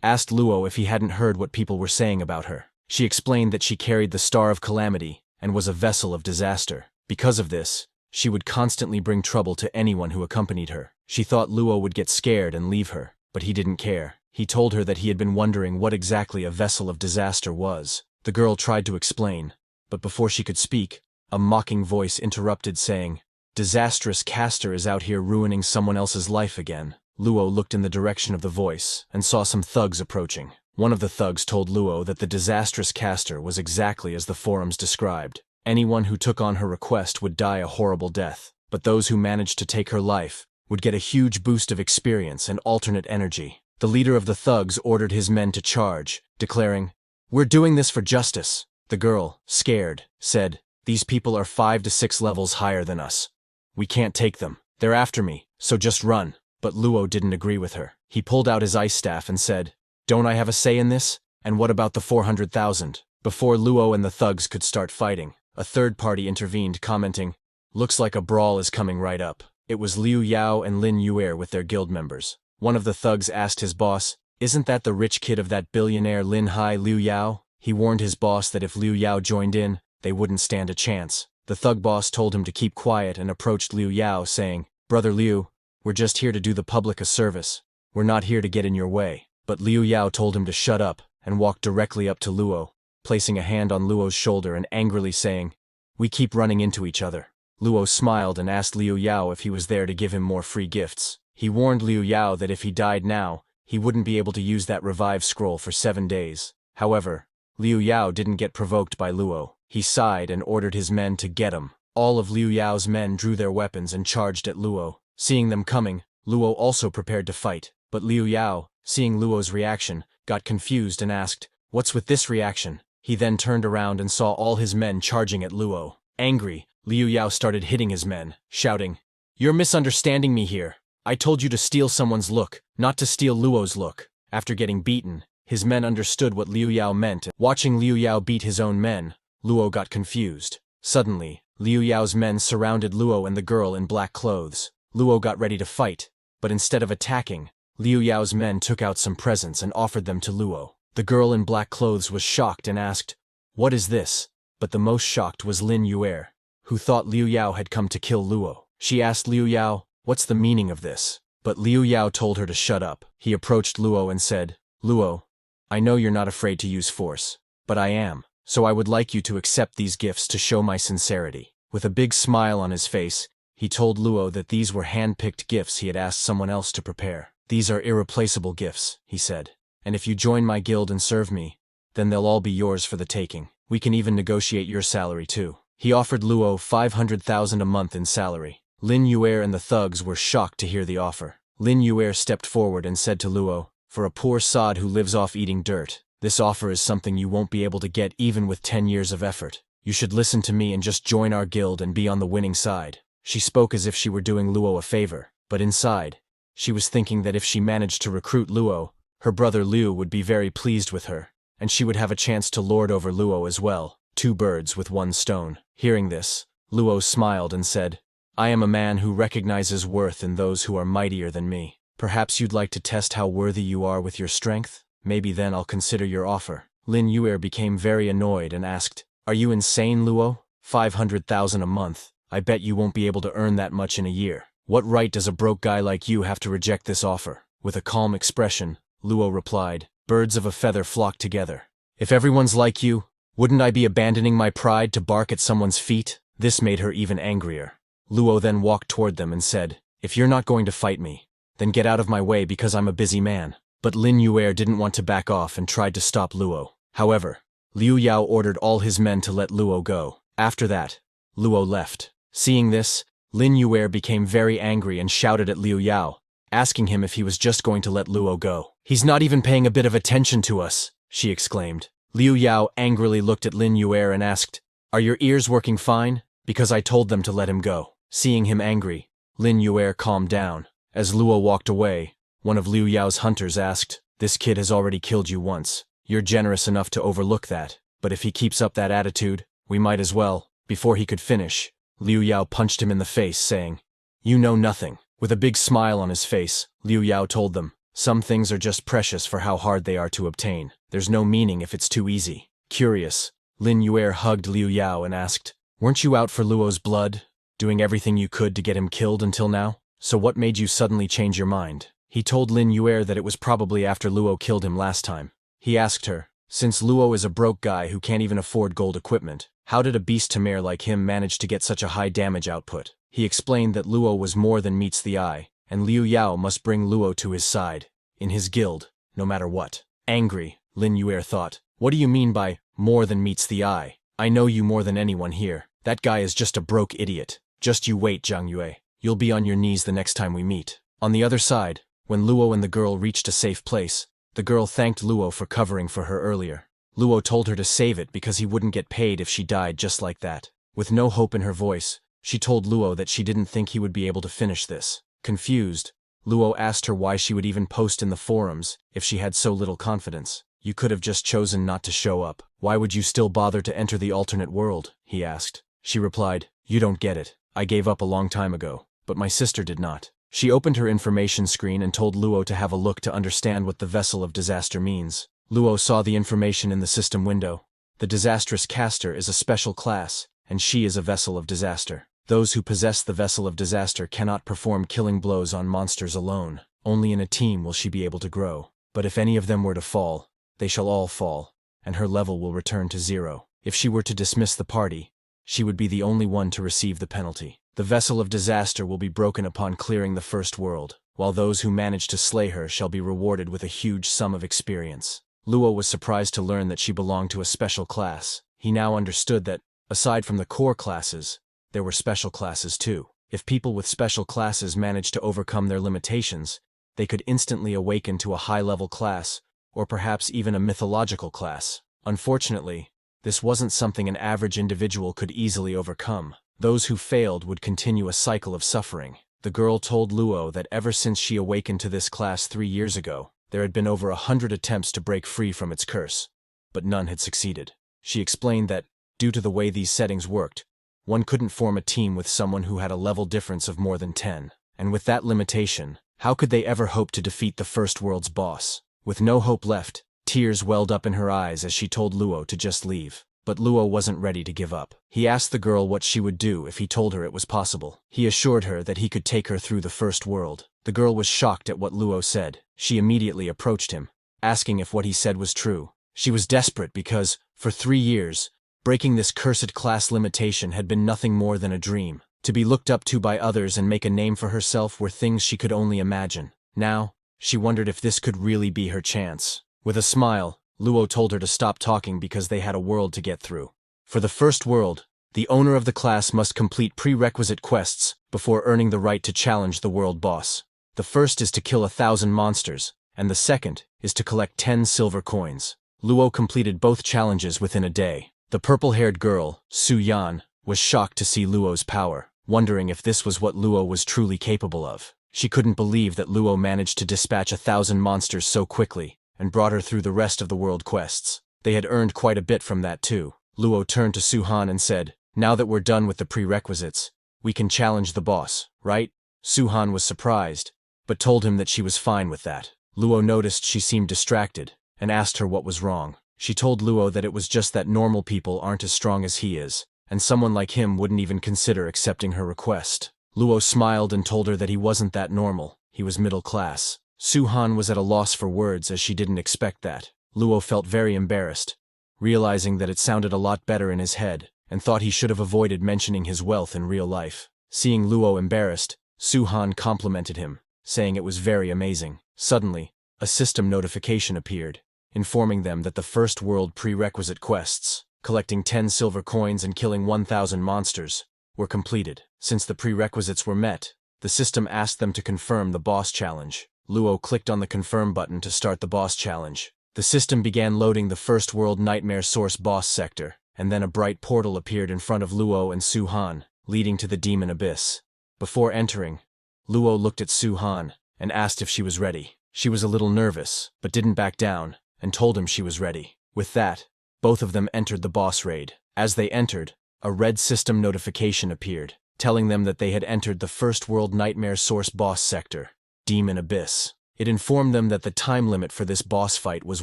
asked Luo if he hadn't heard what people were saying about her. She explained that she carried the Star of Calamity and was a vessel of disaster. Because of this, she would constantly bring trouble to anyone who accompanied her. She thought Luo would get scared and leave her, but he didn't care. He told her that he had been wondering what exactly a vessel of disaster was. The girl tried to explain, but before she could speak, a mocking voice interrupted saying, "Disastrous caster is out here ruining someone else's life again." Luo looked in the direction of the voice and saw some thugs approaching. One of the thugs told Luo that the disastrous caster was exactly as the forums described. Anyone who took on her request would die a horrible death, but those who managed to take her life would get a huge boost of experience and alternate energy. The leader of the thugs ordered his men to charge, declaring, "We're doing this for justice." The girl, scared, said, "These people are 5 to 6 levels higher than us. We can't take them. They're after me, so just run." But Luo didn't agree with her. He pulled out his ice staff and said, "Don't I have a say in this? And what about the 400,000? Before Luo and the thugs could start fighting, a third party intervened, commenting, "Looks like a brawl is coming right up." It was Liu Yao and Lin Yuer with their guild members. One of the thugs asked his boss, "Isn't that the rich kid of that billionaire Lin Hai Liu Yao?" He warned his boss that if Liu Yao joined in, they wouldn't stand a chance. The thug boss told him to keep quiet and approached Liu Yao saying, "Brother Liu, we're just here to do the public a service. We're not here to get in your way." But Liu Yao told him to shut up and walked directly up to Luo, placing a hand on Luo's shoulder and angrily saying, "We keep running into each other." Luo smiled and asked Liu Yao if he was there to give him more free gifts. He warned Liu Yao that if he died now, he wouldn't be able to use that revive scroll for 7 days. However, Liu Yao didn't get provoked by Luo. He sighed and ordered his men to get him. All of Liu Yao's men drew their weapons and charged at Luo. Seeing them coming, Luo also prepared to fight, but Liu Yao, seeing Luo's reaction, got confused and asked, "What's with this reaction?" He then turned around and saw all his men charging at Luo. Angry, Liu Yao started hitting his men, shouting, "You're misunderstanding me here. I told you to steal someone's look, not to steal Luo's look." After getting beaten, his men understood what Liu Yao meant. Watching Liu Yao beat his own men, Luo got confused. Suddenly, Liu Yao's men surrounded Luo and the girl in black clothes. Luo got ready to fight, but instead of attacking, Liu Yao's men took out some presents and offered them to Luo. The girl in black clothes was shocked and asked, "What is this?" But the most shocked was Lin Yuer, who thought Liu Yao had come to kill Luo. She asked Liu Yao, "What's the meaning of this?" But Liu Yao told her to shut up. He approached Luo and said, "Luo, I know you're not afraid to use force, but I am, so I would like you to accept these gifts to show my sincerity." With a big smile on his face, he told Luo that these were hand-picked gifts he had asked someone else to prepare. "These are irreplaceable gifts," he said, "and if you join my guild and serve me, then they'll all be yours for the taking. We can even negotiate your salary too." He offered Luo 500,000 a month in salary. Lin Yuer and the thugs were shocked to hear the offer. Lin Yuer stepped forward and said to Luo, "For a poor sod who lives off eating dirt, this offer is something you won't be able to get even with 10 years of effort. You should listen to me and just join our guild and be on the winning side." She spoke as if she were doing Luo a favor, but inside, she was thinking that if she managed to recruit Luo, her brother Liu would be very pleased with her, and she would have a chance to lord over Luo as well. 2 birds with 1 stone. Hearing this, Luo smiled and said, "I am a man who recognizes worth in those who are mightier than me. Perhaps you'd like to test how worthy you are with your strength? Maybe then I'll consider your offer." Lin Yuer became very annoyed and asked, "Are you insane, Luo? 500,000 a month? I bet you won't be able to earn that much in a year. What right does a broke guy like you have to reject this offer?" With a calm expression, Luo replied, "Birds of a feather flock together. If everyone's like you, wouldn't I be abandoning my pride to bark at someone's feet?" This made her even angrier. Luo then walked toward them and said, "If you're not going to fight me, then get out of my way because I'm a busy man." But Lin Yuer didn't want to back off and tried to stop Luo. However, Liu Yao ordered all his men to let Luo go. After that, Luo left. Seeing this, Lin Yuer became very angry and shouted at Liu Yao, asking him if he was just going to let Luo go. "He's not even paying a bit of attention to us," she exclaimed. Liu Yao angrily looked at Lin Yuer and asked, "Are your ears working fine? Because I told them to let him go." Seeing him angry, Lin Yuer calmed down. As Luo walked away, one of Liu Yao's hunters asked, "This kid has already killed you once. You're generous enough to overlook that, but if he keeps up that attitude, we might as well." Before he could finish, Liu Yao punched him in the face, saying, "You know nothing." With a big smile on his face, Liu Yao told them, Some things are just precious for how hard they are to obtain. There's no meaning if it's too easy. Curious, Lin Yuer hugged Liu Yao and asked, "Weren't you out for Luo's blood, doing everything you could to get him killed until now? So what made you suddenly change your mind?" He told Lin Yuer that it was probably after Luo killed him last time. He asked her, "Since Luo is a broke guy who can't even afford gold equipment, how did a beast tamer like him manage to get such a high damage output?" He explained that Luo was more than meets the eye, and Liu Yao must bring Luo to his side, in his guild, no matter what. Angry, Lin Yuer thought, "What do you mean by more than meets the eye? I know you more than anyone here. That guy is just a broke idiot. Just you wait, Zhang Yue. You'll be on your knees the next time we meet." On the other side, when Luo and the girl reached a safe place, the girl thanked Luo for covering for her earlier. Luo told her to save it because he wouldn't get paid if she died just like that. With no hope in her voice, she told Luo that she didn't think he would be able to finish this. Confused, Luo asked her why she would even post in the forums if she had so little confidence. "You could have just chosen not to show up. Why would you still bother to enter the alternate world?" he asked. She replied, "You don't get it. I gave up a long time ago, but my sister did not." She opened her information screen and told Luo to have a look to understand what the Vessel of Disaster means. Luo saw the information in the system window. The Disastrous Caster is a special class, and she is a Vessel of Disaster. Those who possess the Vessel of Disaster cannot perform killing blows on monsters alone. Only in a team will she be able to grow. But if any of them were to fall, they shall all fall, and her level will return to 0. If she were to dismiss the party, she would be the only one to receive the penalty. The Vessel of Disaster will be broken upon clearing the first world, while those who manage to slay her shall be rewarded with a huge sum of experience. Luo was surprised to learn that she belonged to a special class. He now understood that, aside from the core classes, there were special classes too. If people with special classes managed to overcome their limitations, they could instantly awaken to a high-level class, or perhaps even a mythological class. Unfortunately, this wasn't something an average individual could easily overcome. Those who failed would continue a cycle of suffering. The girl told Luo that ever since she awakened to this class 3 years ago, there had been over 100 attempts to break free from its curse, but none had succeeded. She explained that, due to the way these settings worked, one couldn't form a team with someone who had a level difference of more than 10. And with that limitation, how could they ever hope to defeat the first world's boss? With no hope left, tears welled up in her eyes as she told Luo to just leave. But Luo wasn't ready to give up. He asked the girl what she would do if he told her it was possible. He assured her that he could take her through the first world. The girl was shocked at what Luo said. She immediately approached him, asking if what he said was true. She was desperate because, for 3 years, breaking this cursed class limitation had been nothing more than a dream. To be looked up to by others and make a name for herself were things she could only imagine. Now, she wondered if this could really be her chance. With a smile, Luo told her to stop talking because they had a world to get through. For the first world, the owner of the class must complete prerequisite quests before earning the right to challenge the world boss. The first is to kill 1,000 monsters, and the second is to collect 10 silver coins. Luo completed both challenges within a day. The purple-haired girl, Su Yan, was shocked to see Luo's power, wondering if this was what Luo was truly capable of. She couldn't believe that Luo managed to dispatch 1,000 monsters so quickly, and brought her through the rest of the world quests. They had earned quite a bit from that too. Luo turned to Su-han and said, "Now that we're done with the prerequisites, we can challenge the boss, right?" Su-han was surprised, but told him that she was fine with that. Luo noticed she seemed distracted, and asked her what was wrong. She told Luo that it was just that normal people aren't as strong as he is, and someone like him wouldn't even consider accepting her request. Luo smiled and told her that he wasn't that normal, he was middle class. Su-han was at a loss for words as she didn't expect that. Luo felt very embarrassed, realizing that it sounded a lot better in his head, and thought he should have avoided mentioning his wealth in real life. Seeing Luo embarrassed, Su-han complimented him, saying it was very amazing. Suddenly, a system notification appeared, informing them that the first world prerequisite quests, collecting 10 silver coins and killing 1,000 monsters, were completed. Since the prerequisites were met, the system asked them to confirm the boss challenge. Luo clicked on the confirm button to start the boss challenge. The system began loading the first world nightmare source boss sector, and then a bright portal appeared in front of Luo and Su-han, leading to the demon abyss. Before entering, Luo looked at Su-han and asked if she was ready. She was a little nervous, but didn't back down, and told him she was ready. With that, both of them entered the boss raid. As they entered, a red system notification appeared, telling them that they had entered the first world nightmare source boss sector, Demon Abyss. It informed them that the time limit for this boss fight was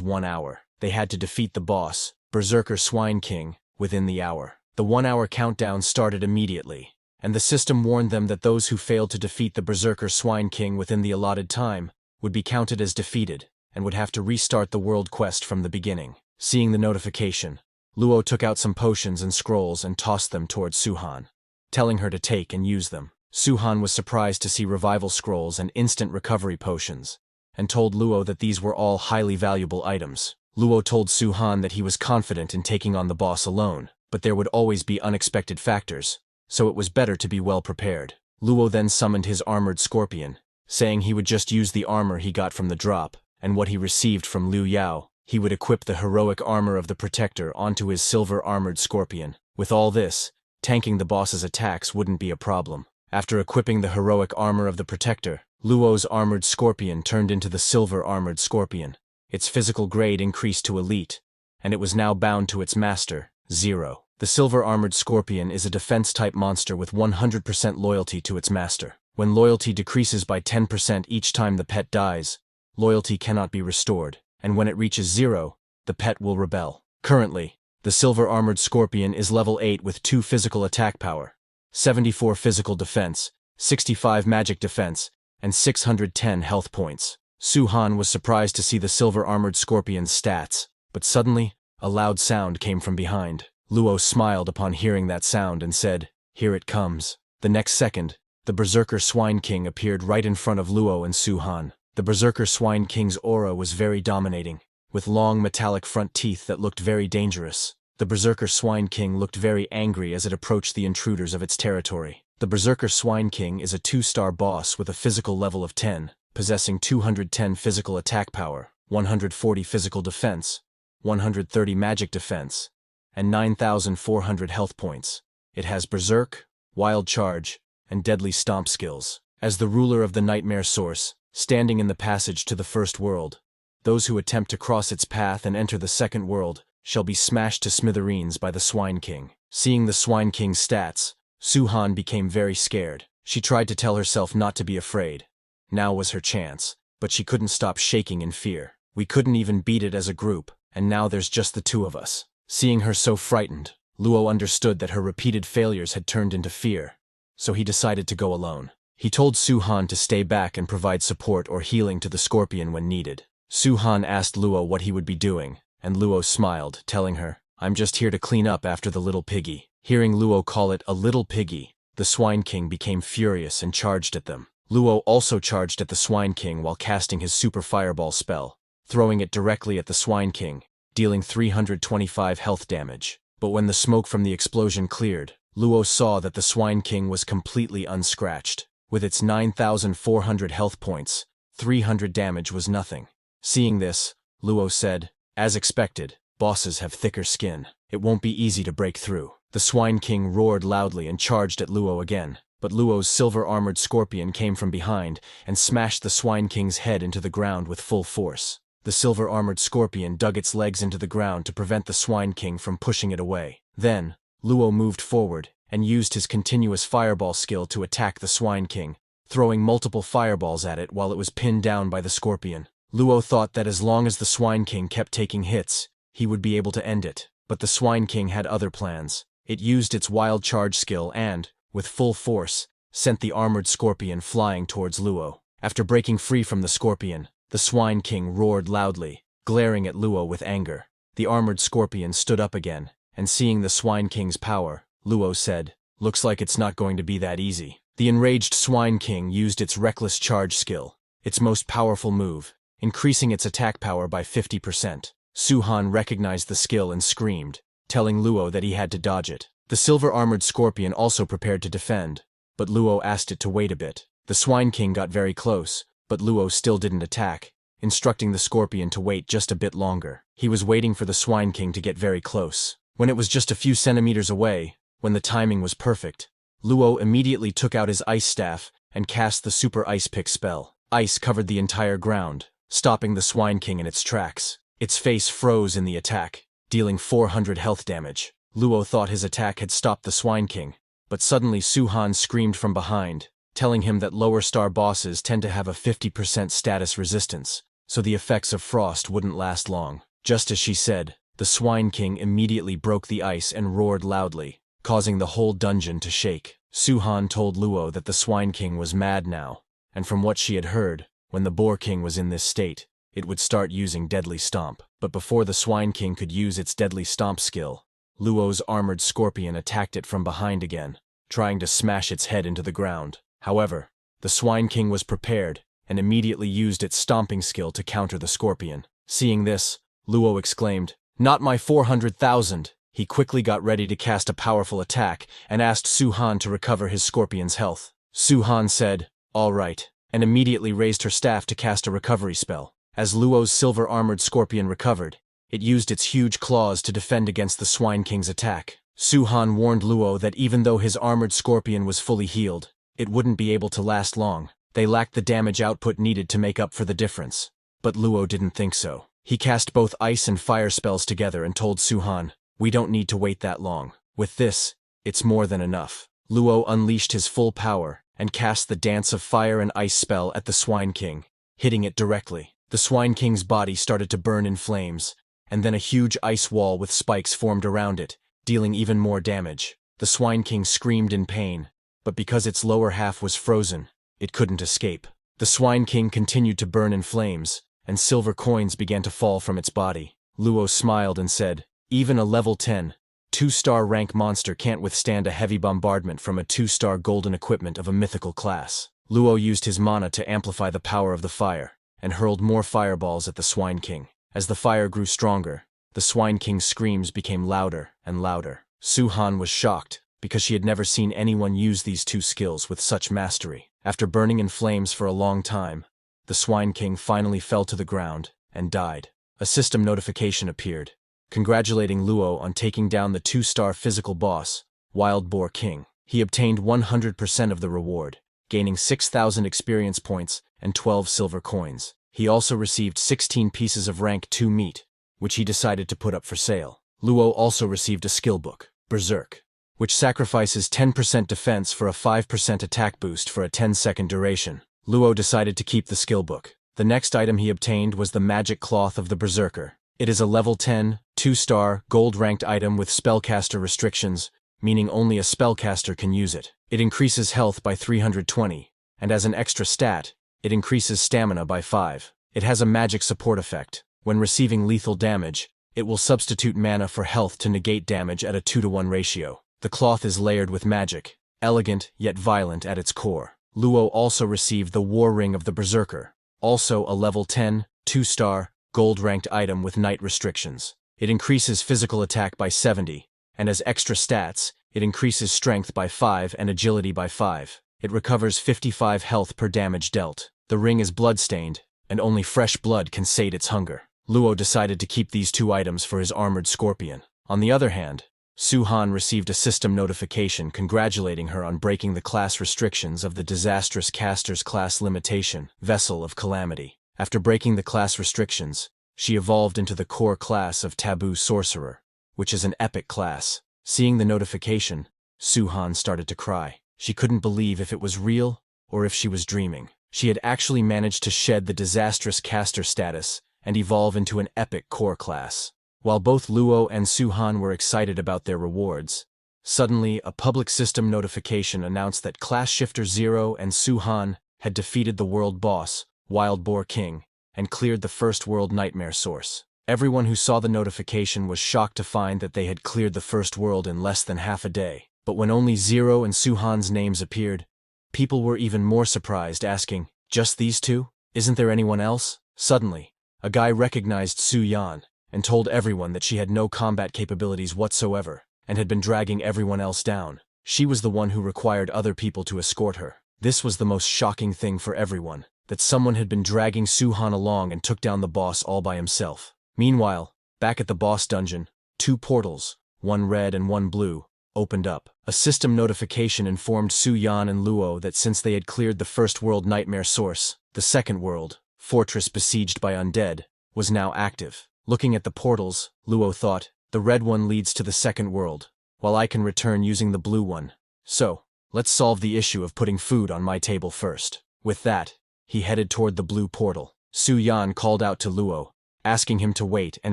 1 hour. They had to defeat the boss, Berserker Swine King, within the hour. The 1-hour countdown started immediately, and the system warned them that those who failed to defeat the Berserker Swine King within the allotted time would be counted as defeated and would have to restart the world quest from the beginning. Seeing the notification, Luo took out some potions and scrolls and tossed them towards Suhan, telling her to take and use them. Suhan was surprised to see revival scrolls and instant recovery potions, and told Luo that these were all highly valuable items. Luo told Suhan that he was confident in taking on the boss alone, but there would always be unexpected factors, so it was better to be well prepared. Luo then summoned his armored scorpion, saying he would just use the armor he got from the drop, and what he received from Liu Yao. He would equip the heroic armor of the Protector onto his silver-armored scorpion. With all this, tanking the boss's attacks wouldn't be a problem. After equipping the heroic armor of the Protector, Luo's armored scorpion turned into the silver-armored scorpion. Its physical grade increased to elite, and it was now bound to its master, Zero. The silver-armored scorpion is a defense-type monster with 100% loyalty to its master. When loyalty decreases by 10% each time the pet dies, loyalty cannot be restored, and when it reaches 0, the pet will rebel. Currently, the silver-armored scorpion is level 8 with 2 physical attack power, 74 physical defense, 65 magic defense, and 610 health points. Suhan was surprised to see the silver-armored scorpion's stats, but suddenly, a loud sound came from behind. Luo smiled upon hearing that sound and said, "Here it comes." The next second, the Berserker Swine King appeared right in front of Luo and Suhan. The Berserker Swine King's aura was very dominating, with long metallic front teeth that looked very dangerous. The Berserker Swine King looked very angry as it approached the intruders of its territory. The Berserker Swine King is a 2-star boss with a physical level of 10, possessing 210 physical attack power, 140 physical defense, 130 magic defense, and 9,400 health points. It has Berserk, Wild Charge, and Deadly Stomp skills. As the ruler of the Nightmare Source, standing in the passage to the first world, those who attempt to cross its path and enter the second world shall be smashed to smithereens by the Swine King. Seeing the Swine King's stats, Suhan became very scared. She tried to tell herself not to be afraid. Now was her chance, but she couldn't stop shaking in fear. We couldn't even beat it as a group, and now there's just the 2 of us. Seeing her so frightened, Luo understood that her repeated failures had turned into fear, so he decided to go alone. He told Suhan to stay back and provide support or healing to the scorpion when needed. Suhan asked Luo what he would be doing, and Luo smiled, telling her, "I'm just here to clean up after the little piggy." Hearing Luo call it a little piggy, the Swine King became furious and charged at them. Luo also charged at the Swine King while casting his Super Fireball spell, throwing it directly at the Swine King, dealing 325 health damage. But when the smoke from the explosion cleared, Luo saw that the Swine King was completely unscratched. With its 9,400 health points, 300 damage was nothing. Seeing this, Luo said, "As expected, bosses have thicker skin. It won't be easy to break through." The Swine King roared loudly and charged at Luo again, but Luo's silver-armored scorpion came from behind and smashed the Swine King's head into the ground with full force. The silver-armored scorpion dug its legs into the ground to prevent the Swine King from pushing it away. Then, Luo moved forward and used his continuous fireball skill to attack the Swine King, throwing multiple fireballs at it while it was pinned down by the scorpion. Luo thought that as long as the Swine King kept taking hits, he would be able to end it. But the Swine King had other plans. It used its Wild Charge skill and, with full force, sent the armored scorpion flying towards Luo. After breaking free from the scorpion, the Swine King roared loudly, glaring at Luo with anger. The armored scorpion stood up again, and seeing the Swine King's power, Luo said, "Looks like it's not going to be that easy." The enraged Swine King used its Reckless Charge skill, its most powerful move, increasing its attack power by 50%. Suhan recognized the skill and screamed, telling Luo that he had to dodge it. The silver-armored scorpion also prepared to defend, but Luo asked it to wait a bit. The Swine King got very close, but Luo still didn't attack, instructing the scorpion to wait just a bit longer. He was waiting for the Swine King to get very close. When it was just a few centimeters away, when the timing was perfect, Luo immediately took out his ice staff and cast the Super Ice Pick spell. Ice covered the entire ground, stopping the Swine King in its tracks. Its face froze in the attack, dealing 400 health damage. Luo thought his attack had stopped the Swine King, but suddenly Suhan screamed from behind, telling him that lower star bosses tend to have a 50% status resistance, so the effects of frost wouldn't last long. Just as she said, the Swine King immediately broke the ice and roared loudly, causing the whole dungeon to shake. Su-han told Luo that the Swine King was mad now, and from what she had heard, when the Boar King was in this state, it would start using Deadly Stomp. But before the Swine King could use its Deadly Stomp skill, Luo's armored scorpion attacked it from behind again, trying to smash its head into the ground. However, the Swine King was prepared and immediately used its stomping skill to counter the scorpion. Seeing this, Luo exclaimed, "Not my 400,000! He quickly got ready to cast a powerful attack and asked Su-han to recover his scorpion's health. Su-han said, "All right," and immediately raised her staff to cast a recovery spell. As Luo's silver-armored scorpion recovered, it used its huge claws to defend against the Swine King's attack. Su-han warned Luo that even though his armored scorpion was fully healed, it wouldn't be able to last long. They lacked the damage output needed to make up for the difference. But Luo didn't think so. He cast both ice and fire spells together and told Su-han, "We don't need to wait that long. With this, it's more than enough." Luo unleashed his full power and cast the Dance of Fire and Ice spell at the Swine King, hitting it directly. The Swine King's body started to burn in flames, and then a huge ice wall with spikes formed around it, dealing even more damage. The Swine King screamed in pain, but because its lower half was frozen, it couldn't escape. The Swine King continued to burn in flames, and silver coins began to fall from its body. Luo smiled and said, "Even a level 10, 2-star rank monster can't withstand a heavy bombardment from a 2-star golden equipment of a mythical class." Luo used his mana to amplify the power of the fire, and hurled more fireballs at the Swine King. As the fire grew stronger, the Swine King's screams became louder and louder. Su-han was shocked, because she had never seen anyone use these two skills with such mastery. After burning in flames for a long time, the Swine King finally fell to the ground and died. A system notification appeared, congratulating Luo on taking down the 2-star physical boss, Wild Boar King. He obtained 100% of the reward, gaining 6,000 experience points and 12 silver coins. He also received 16 pieces of rank 2 meat, which he decided to put up for sale. Luo also received a skill book, Berserk, which sacrifices 10% defense for a 5% attack boost for a 10-second duration. Luo decided to keep the skill book. The next item he obtained was the Magic Cloth of the Berserker. It is a level 10, 2-star, gold-ranked item with spellcaster restrictions, meaning only a spellcaster can use it. It increases health by 320, and as an extra stat, it increases stamina by 5. It has a magic support effect. When receiving lethal damage, it will substitute mana for health to negate damage at a 2-to-1 ratio. The cloth is layered with magic, elegant yet violent at its core. Luo also received the War Ring of the Berserker, also a level 10, 2-star, gold-ranked item with night restrictions. It increases physical attack by 70, and as extra stats, it increases strength by 5 and agility by 5. It recovers 55 health per damage dealt. The ring is blood-stained, and only fresh blood can sate its hunger. Luo decided to keep these 2 items for his armored scorpion. On the other hand, Su-han received a system notification congratulating her on breaking the class restrictions of the Disastrous Caster's class limitation, Vessel of Calamity. After breaking the class restrictions, she evolved into the core class of Taboo Sorcerer, which is an epic class. Seeing the notification, Su-han started to cry. She couldn't believe if it was real or if she was dreaming. She had actually managed to shed the Disastrous Caster status and evolve into an epic core class. While both Luo and Su-han were excited about their rewards, suddenly a public system notification announced that Class Shifter Zero and Su-han had defeated the world boss, Wild Boar King, and cleared the first world nightmare source. Everyone who saw the notification was shocked to find that they had cleared the first world in less than half a day. But when only Zero and Su-han's names appeared, people were even more surprised, asking, "Just these two? Isn't there anyone else?" Suddenly, a guy recognized Su-yan and told everyone that she had no combat capabilities whatsoever and had been dragging everyone else down. She was the one who required other people to escort her. This was the most shocking thing for everyone, that someone had been dragging Su-han along and took down the boss all by himself. Meanwhile, back at the boss dungeon, 2 portals, one red and one blue, opened up. A system notification informed Su-yan and Luo that since they had cleared the first world nightmare source, the second world, fortress besieged by undead, was now active. Looking at the portals, Luo thought, the red one leads to the second world, while I can return using the blue one. So, Let's solve the issue of putting food on my table first. With that, he headed toward the blue portal. Su Yan called out to Luo, asking him to wait and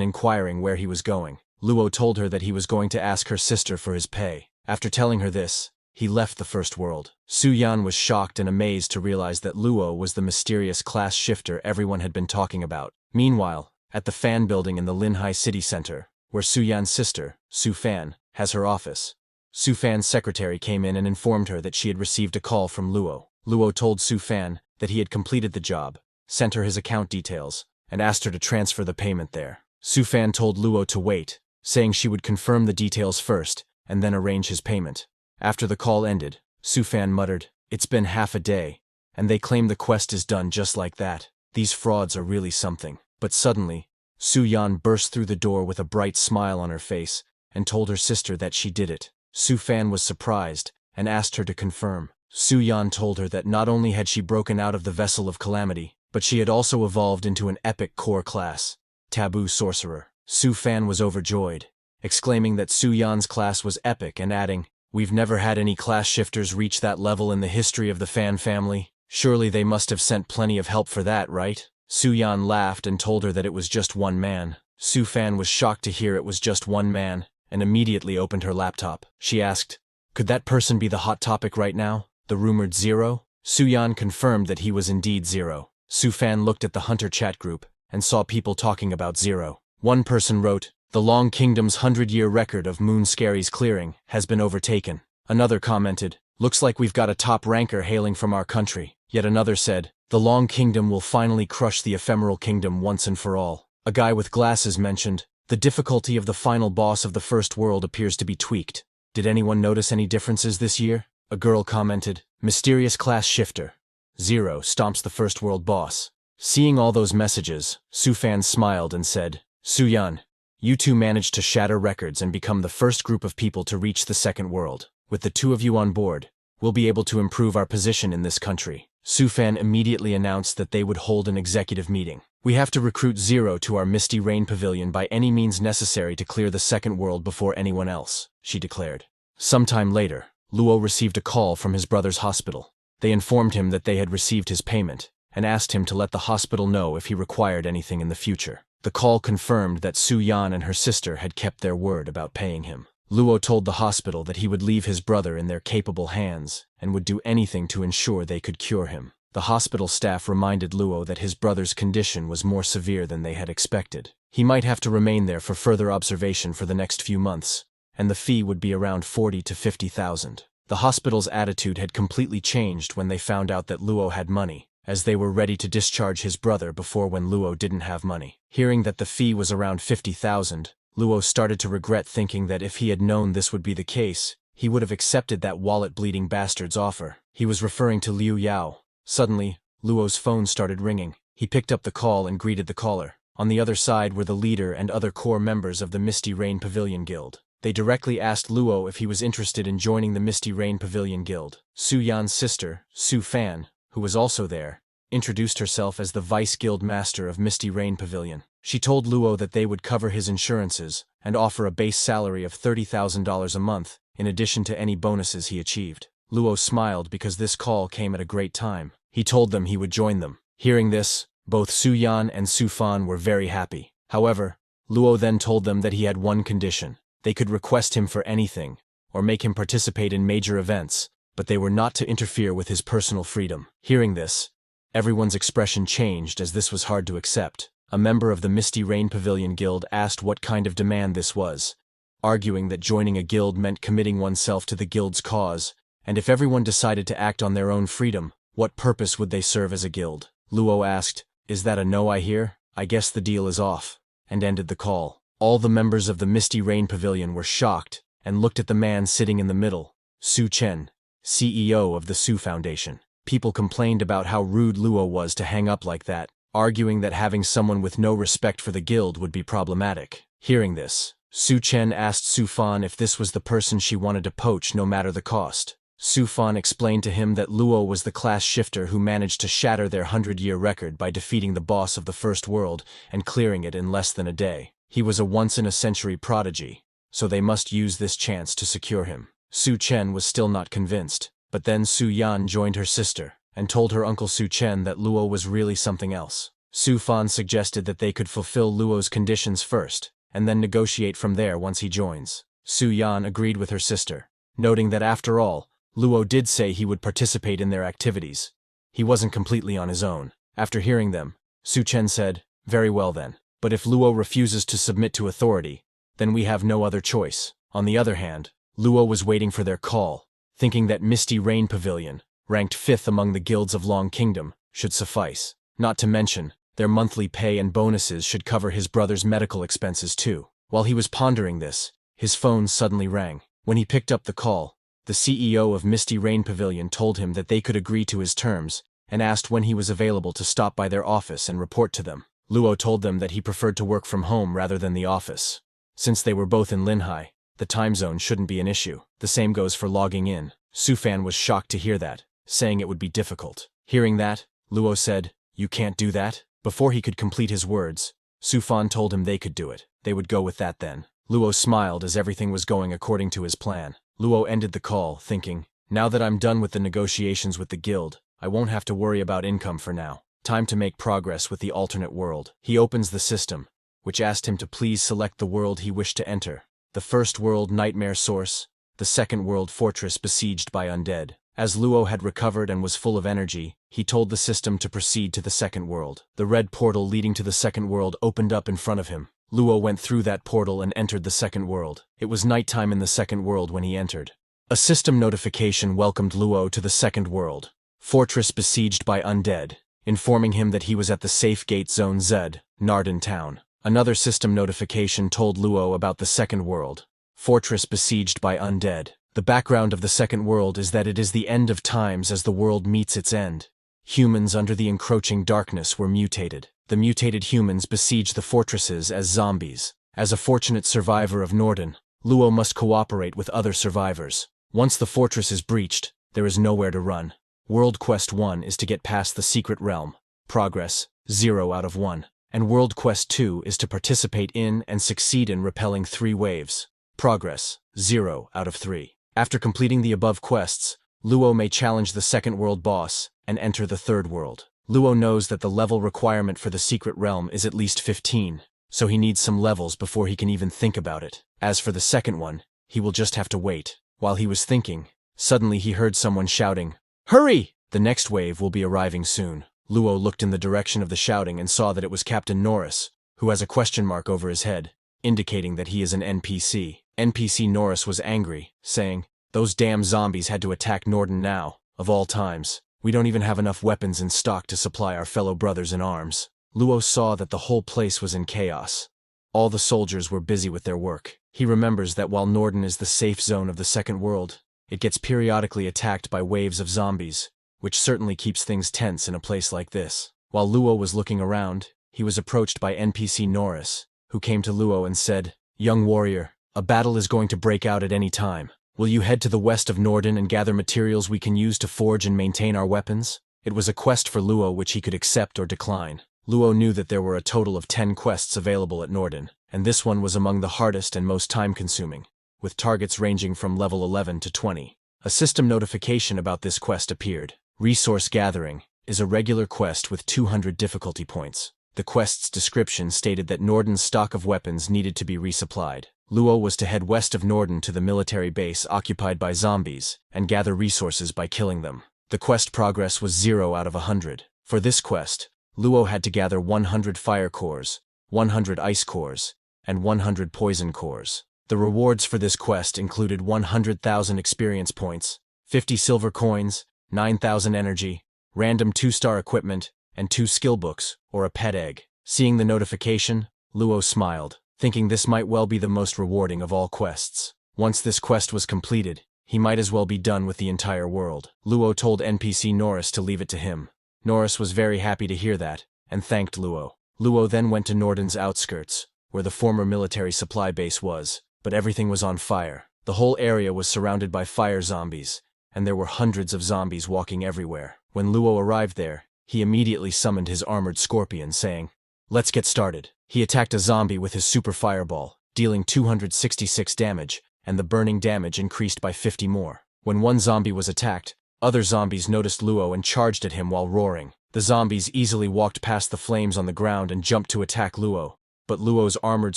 inquiring where he was going. Luo told her that he was going to ask her sister for his pay. After telling her this, he left the first world. Su Yan was shocked and amazed to realize that Luo was the mysterious class shifter everyone had been talking about. Meanwhile, at the fan building in the Linhai city center, where Su Yan's sister, Su Fan, has her office, Su Fan's secretary came in and informed her that she had received a call from Luo. Luo told Su Fan that he had completed the job, sent her his account details, and asked her to transfer the payment there. Su Fan told Luo to wait, saying she would confirm the details first and then arrange his payment. After the call ended, Su Fan muttered, "It's been half a day, and they claim the quest is done just like that. These frauds are really something." But suddenly, Su Yan burst through the door with a bright smile on her face and told her sister that she did it. Su Fan was surprised and asked her to confirm. Su Yan told her that not only had she broken out of the Vessel of Calamity, but she had also evolved into an epic core class, Taboo Sorcerer. Su Fan was overjoyed, exclaiming that Su Yan's class was epic and adding, "We've never had any class shifters reach that level in the history of the Fan family. Surely they must have sent plenty of help for that, right?" Su Yan laughed and told her that it was just one man. Su Fan was shocked to hear it was just one man, and immediately opened her laptop. She asked, "Could that person be the hot topic right now? The rumored Zero?" Su Yan confirmed that he was indeed Zero. Su Fan looked at the Hunter chat group and saw people talking about Zero. One person wrote, "The Long Kingdom's 100-year record of Moon Scary's clearing has been overtaken." Another commented, "Looks like we've got a top ranker hailing from our country." Yet another said, "The Long Kingdom will finally crush the Ephemeral Kingdom once and for all." A guy with glasses mentioned, "The difficulty of the final boss of the first world appears to be tweaked. Did anyone notice any differences this year?" A girl commented, "Mysterious class shifter. Zero stomps the first world boss." Seeing all those messages, Su Fan smiled and said, "Su Yan, you two managed to shatter records and become the first group of people to reach the second world. With the two of you on board, we'll be able to improve our position in this country." Su Fan immediately announced that they would hold an executive meeting. "We have to recruit Zero to our Misty Rain Pavilion by any means necessary to clear the second world before anyone else," she declared. Sometime later, Luo received a call from his brother's hospital. They informed him that they had received his payment and asked him to let the hospital know if he required anything in the future. The call confirmed that Su Yan and her sister had kept their word about paying him. Luo told the hospital that he would leave his brother in their capable hands and would do anything to ensure they could cure him. The hospital staff reminded Luo that his brother's condition was more severe than they had expected. He might have to remain there for further observation for the next few months, and the fee would be around 40 to 50,000. The hospital's attitude had completely changed when they found out that Luo had money, as they were ready to discharge his brother before when Luo didn't have money. Hearing that the fee was around 50,000, Luo started to regret thinking that if he had known this would be the case, he would have accepted that wallet-bleeding bastard's offer. He was referring to Liu Yao. Suddenly, Luo's phone started ringing. He picked up the call and greeted the caller. On the other side were the leader and other core members of the Misty Rain Pavilion Guild. They directly asked Luo if he was interested in joining the Misty Rain Pavilion Guild. Su Yan's sister, Su Fan, who was also there, introduced herself as the Vice Guild Master of Misty Rain Pavilion. She told Luo that they would cover his insurances and offer a base salary of $30,000 a month, in addition to any bonuses he achieved. Luo smiled because this call came at a great time. He told them he would join them. Hearing this, both Su Yan and Su Fan were very happy. However, Luo then told them that he had one condition. They could request him for anything, or make him participate in major events, but they were not to interfere with his personal freedom. Hearing this, everyone's expression changed as this was hard to accept. A member of the Misty Rain Pavilion Guild asked what kind of demand this was, arguing that joining a guild meant committing oneself to the guild's cause, and if everyone decided to act on their own freedom, what purpose would they serve as a guild? Luo asked, "Is that a no I hear? I guess the deal is off," and ended the call. All the members of the Misty Rain Pavilion were shocked and looked at the man sitting in the middle, Su Chen, CEO of the Su Foundation. People complained about how rude Luo was to hang up like that, arguing that having someone with no respect for the guild would be problematic. Hearing this, Su Chen asked Su Fan if this was the person she wanted to poach no matter the cost. Su Fan explained to him that Luo was the class shifter who managed to shatter their 100-year record by defeating the boss of the first world and clearing it in less than a day. He was a once-in-a-century prodigy, so they must use this chance to secure him. Su Chen was still not convinced. But then Su Yan joined her sister and told her uncle Su Chen that Luo was really something else. Su Fan suggested that they could fulfill Luo's conditions first, and then negotiate from there once he joins. Su Yan agreed with her sister, noting that after all, Luo did say he would participate in their activities. He wasn't completely on his own. After hearing them, Su Chen said, "Very well then. But if Luo refuses to submit to authority, then we have no other choice." On the other hand, Luo was waiting for their call, thinking that Misty Rain Pavilion, ranked 5th among the guilds of Long Kingdom, should suffice. Not to mention, their monthly pay and bonuses should cover his brother's medical expenses too. While he was pondering this, his phone suddenly rang. When he picked up the call, the CEO of Misty Rain Pavilion told him that they could agree to his terms and asked when he was available to stop by their office and report to them. Luo told them that he preferred to work from home rather than the office. Since they were both in Linhai, the time zone shouldn't be an issue. The same goes for logging in. Su Fan was shocked to hear that, saying it would be difficult. Hearing that, Luo said, "You can't do that?" Before he could complete his words, Su Fan told him they could do it. They would go with that then. Luo smiled as everything was going according to his plan. Luo ended the call, thinking, "Now that I'm done with the negotiations with the guild, I won't have to worry about income for now. Time to make progress with the alternate world." He opens the system, which asked him to please select the world he wished to enter. The first world, Nightmare Source. The second world, Fortress besieged by undead. As Luo had recovered and was full of energy, he told the system to proceed to the second world. The red portal leading to the second world opened up in front of him. Luo went through that portal and entered the second world. It was nighttime in the second world when he entered. A system notification welcomed Luo to the second world, Fortress besieged by undead, informing him that he was at the safe gate zone Z, Narden Town. Another system notification told Luo about the second world, Fortress besieged by undead. The background of the second world is that it is the end of times as the world meets its end. Humans under the encroaching darkness were mutated. The mutated humans besiege the fortresses as zombies. As a fortunate survivor of Norden, Luo must cooperate with other survivors. Once the fortress is breached, there is nowhere to run. World Quest 1 is to get past the secret realm. Progress, 0 out of 1. And World Quest 2 is to participate in and succeed in repelling 3 waves. Progress, 0 out of 3. After completing the above quests, Luo may challenge the second world boss and enter the third world. Luo knows that the level requirement for the secret realm is at least 15, so he needs some levels before he can even think about it. As for the second one, he will just have to wait. While he was thinking, suddenly he heard someone shouting, "Hurry! The next wave will be arriving soon." Luo looked in the direction of the shouting and saw that it was Captain Norris, who has a question mark over his head, indicating that he is an NPC. NPC Norris was angry, saying, "Those damn zombies had to attack Norden now, of all times. We don't even have enough weapons in stock to supply our fellow brothers in arms." Luo saw that the whole place was in chaos. All the soldiers were busy with their work. He remembers that while Norden is the safe zone of the second world, it gets periodically attacked by waves of zombies, which certainly keeps things tense in a place like this. While Luo was looking around, he was approached by NPC Norris, who came to Luo and said, "Young warrior, a battle is going to break out at any time. Will you head to the west of Norden and gather materials we can use to forge and maintain our weapons?" It was a quest for Luo which he could accept or decline. Luo knew that there were a total of 10 quests available at Norden, and this one was among the hardest and most time-consuming, with targets ranging from level 11 to 20. A system notification about this quest appeared. Resource Gathering is a regular quest with 200 difficulty points. The quest's description stated that Norden's stock of weapons needed to be resupplied. Luo was to head west of Norden to the military base occupied by zombies and gather resources by killing them. The quest progress was 0 out of 100. For this quest, Luo had to gather 100 fire cores, 100 ice cores, and 100 poison cores. The rewards for this quest included 100,000 experience points, 50 silver coins, 9,000 energy, random 2-star equipment, and 2 skill books, or a pet egg. Seeing the notification, Luo smiled, thinking this might well be the most rewarding of all quests. Once this quest was completed, he might as well be done with the entire world. Luo told NPC Norris to leave it to him. Norris was very happy to hear that, and thanked Luo. Luo then went to Norden's outskirts, where the former military supply base was, but everything was on fire. The whole area was surrounded by fire zombies, and there were hundreds of zombies walking everywhere. When Luo arrived there, he immediately summoned his armored scorpion, saying, "Let's get started." He attacked a zombie with his super fireball, dealing 266 damage, and the burning damage increased by 50 more. When one zombie was attacked, Other zombies noticed Luo and charged at him while roaring. The zombies easily walked past the flames on the ground and jumped to attack Luo, but Luo's armored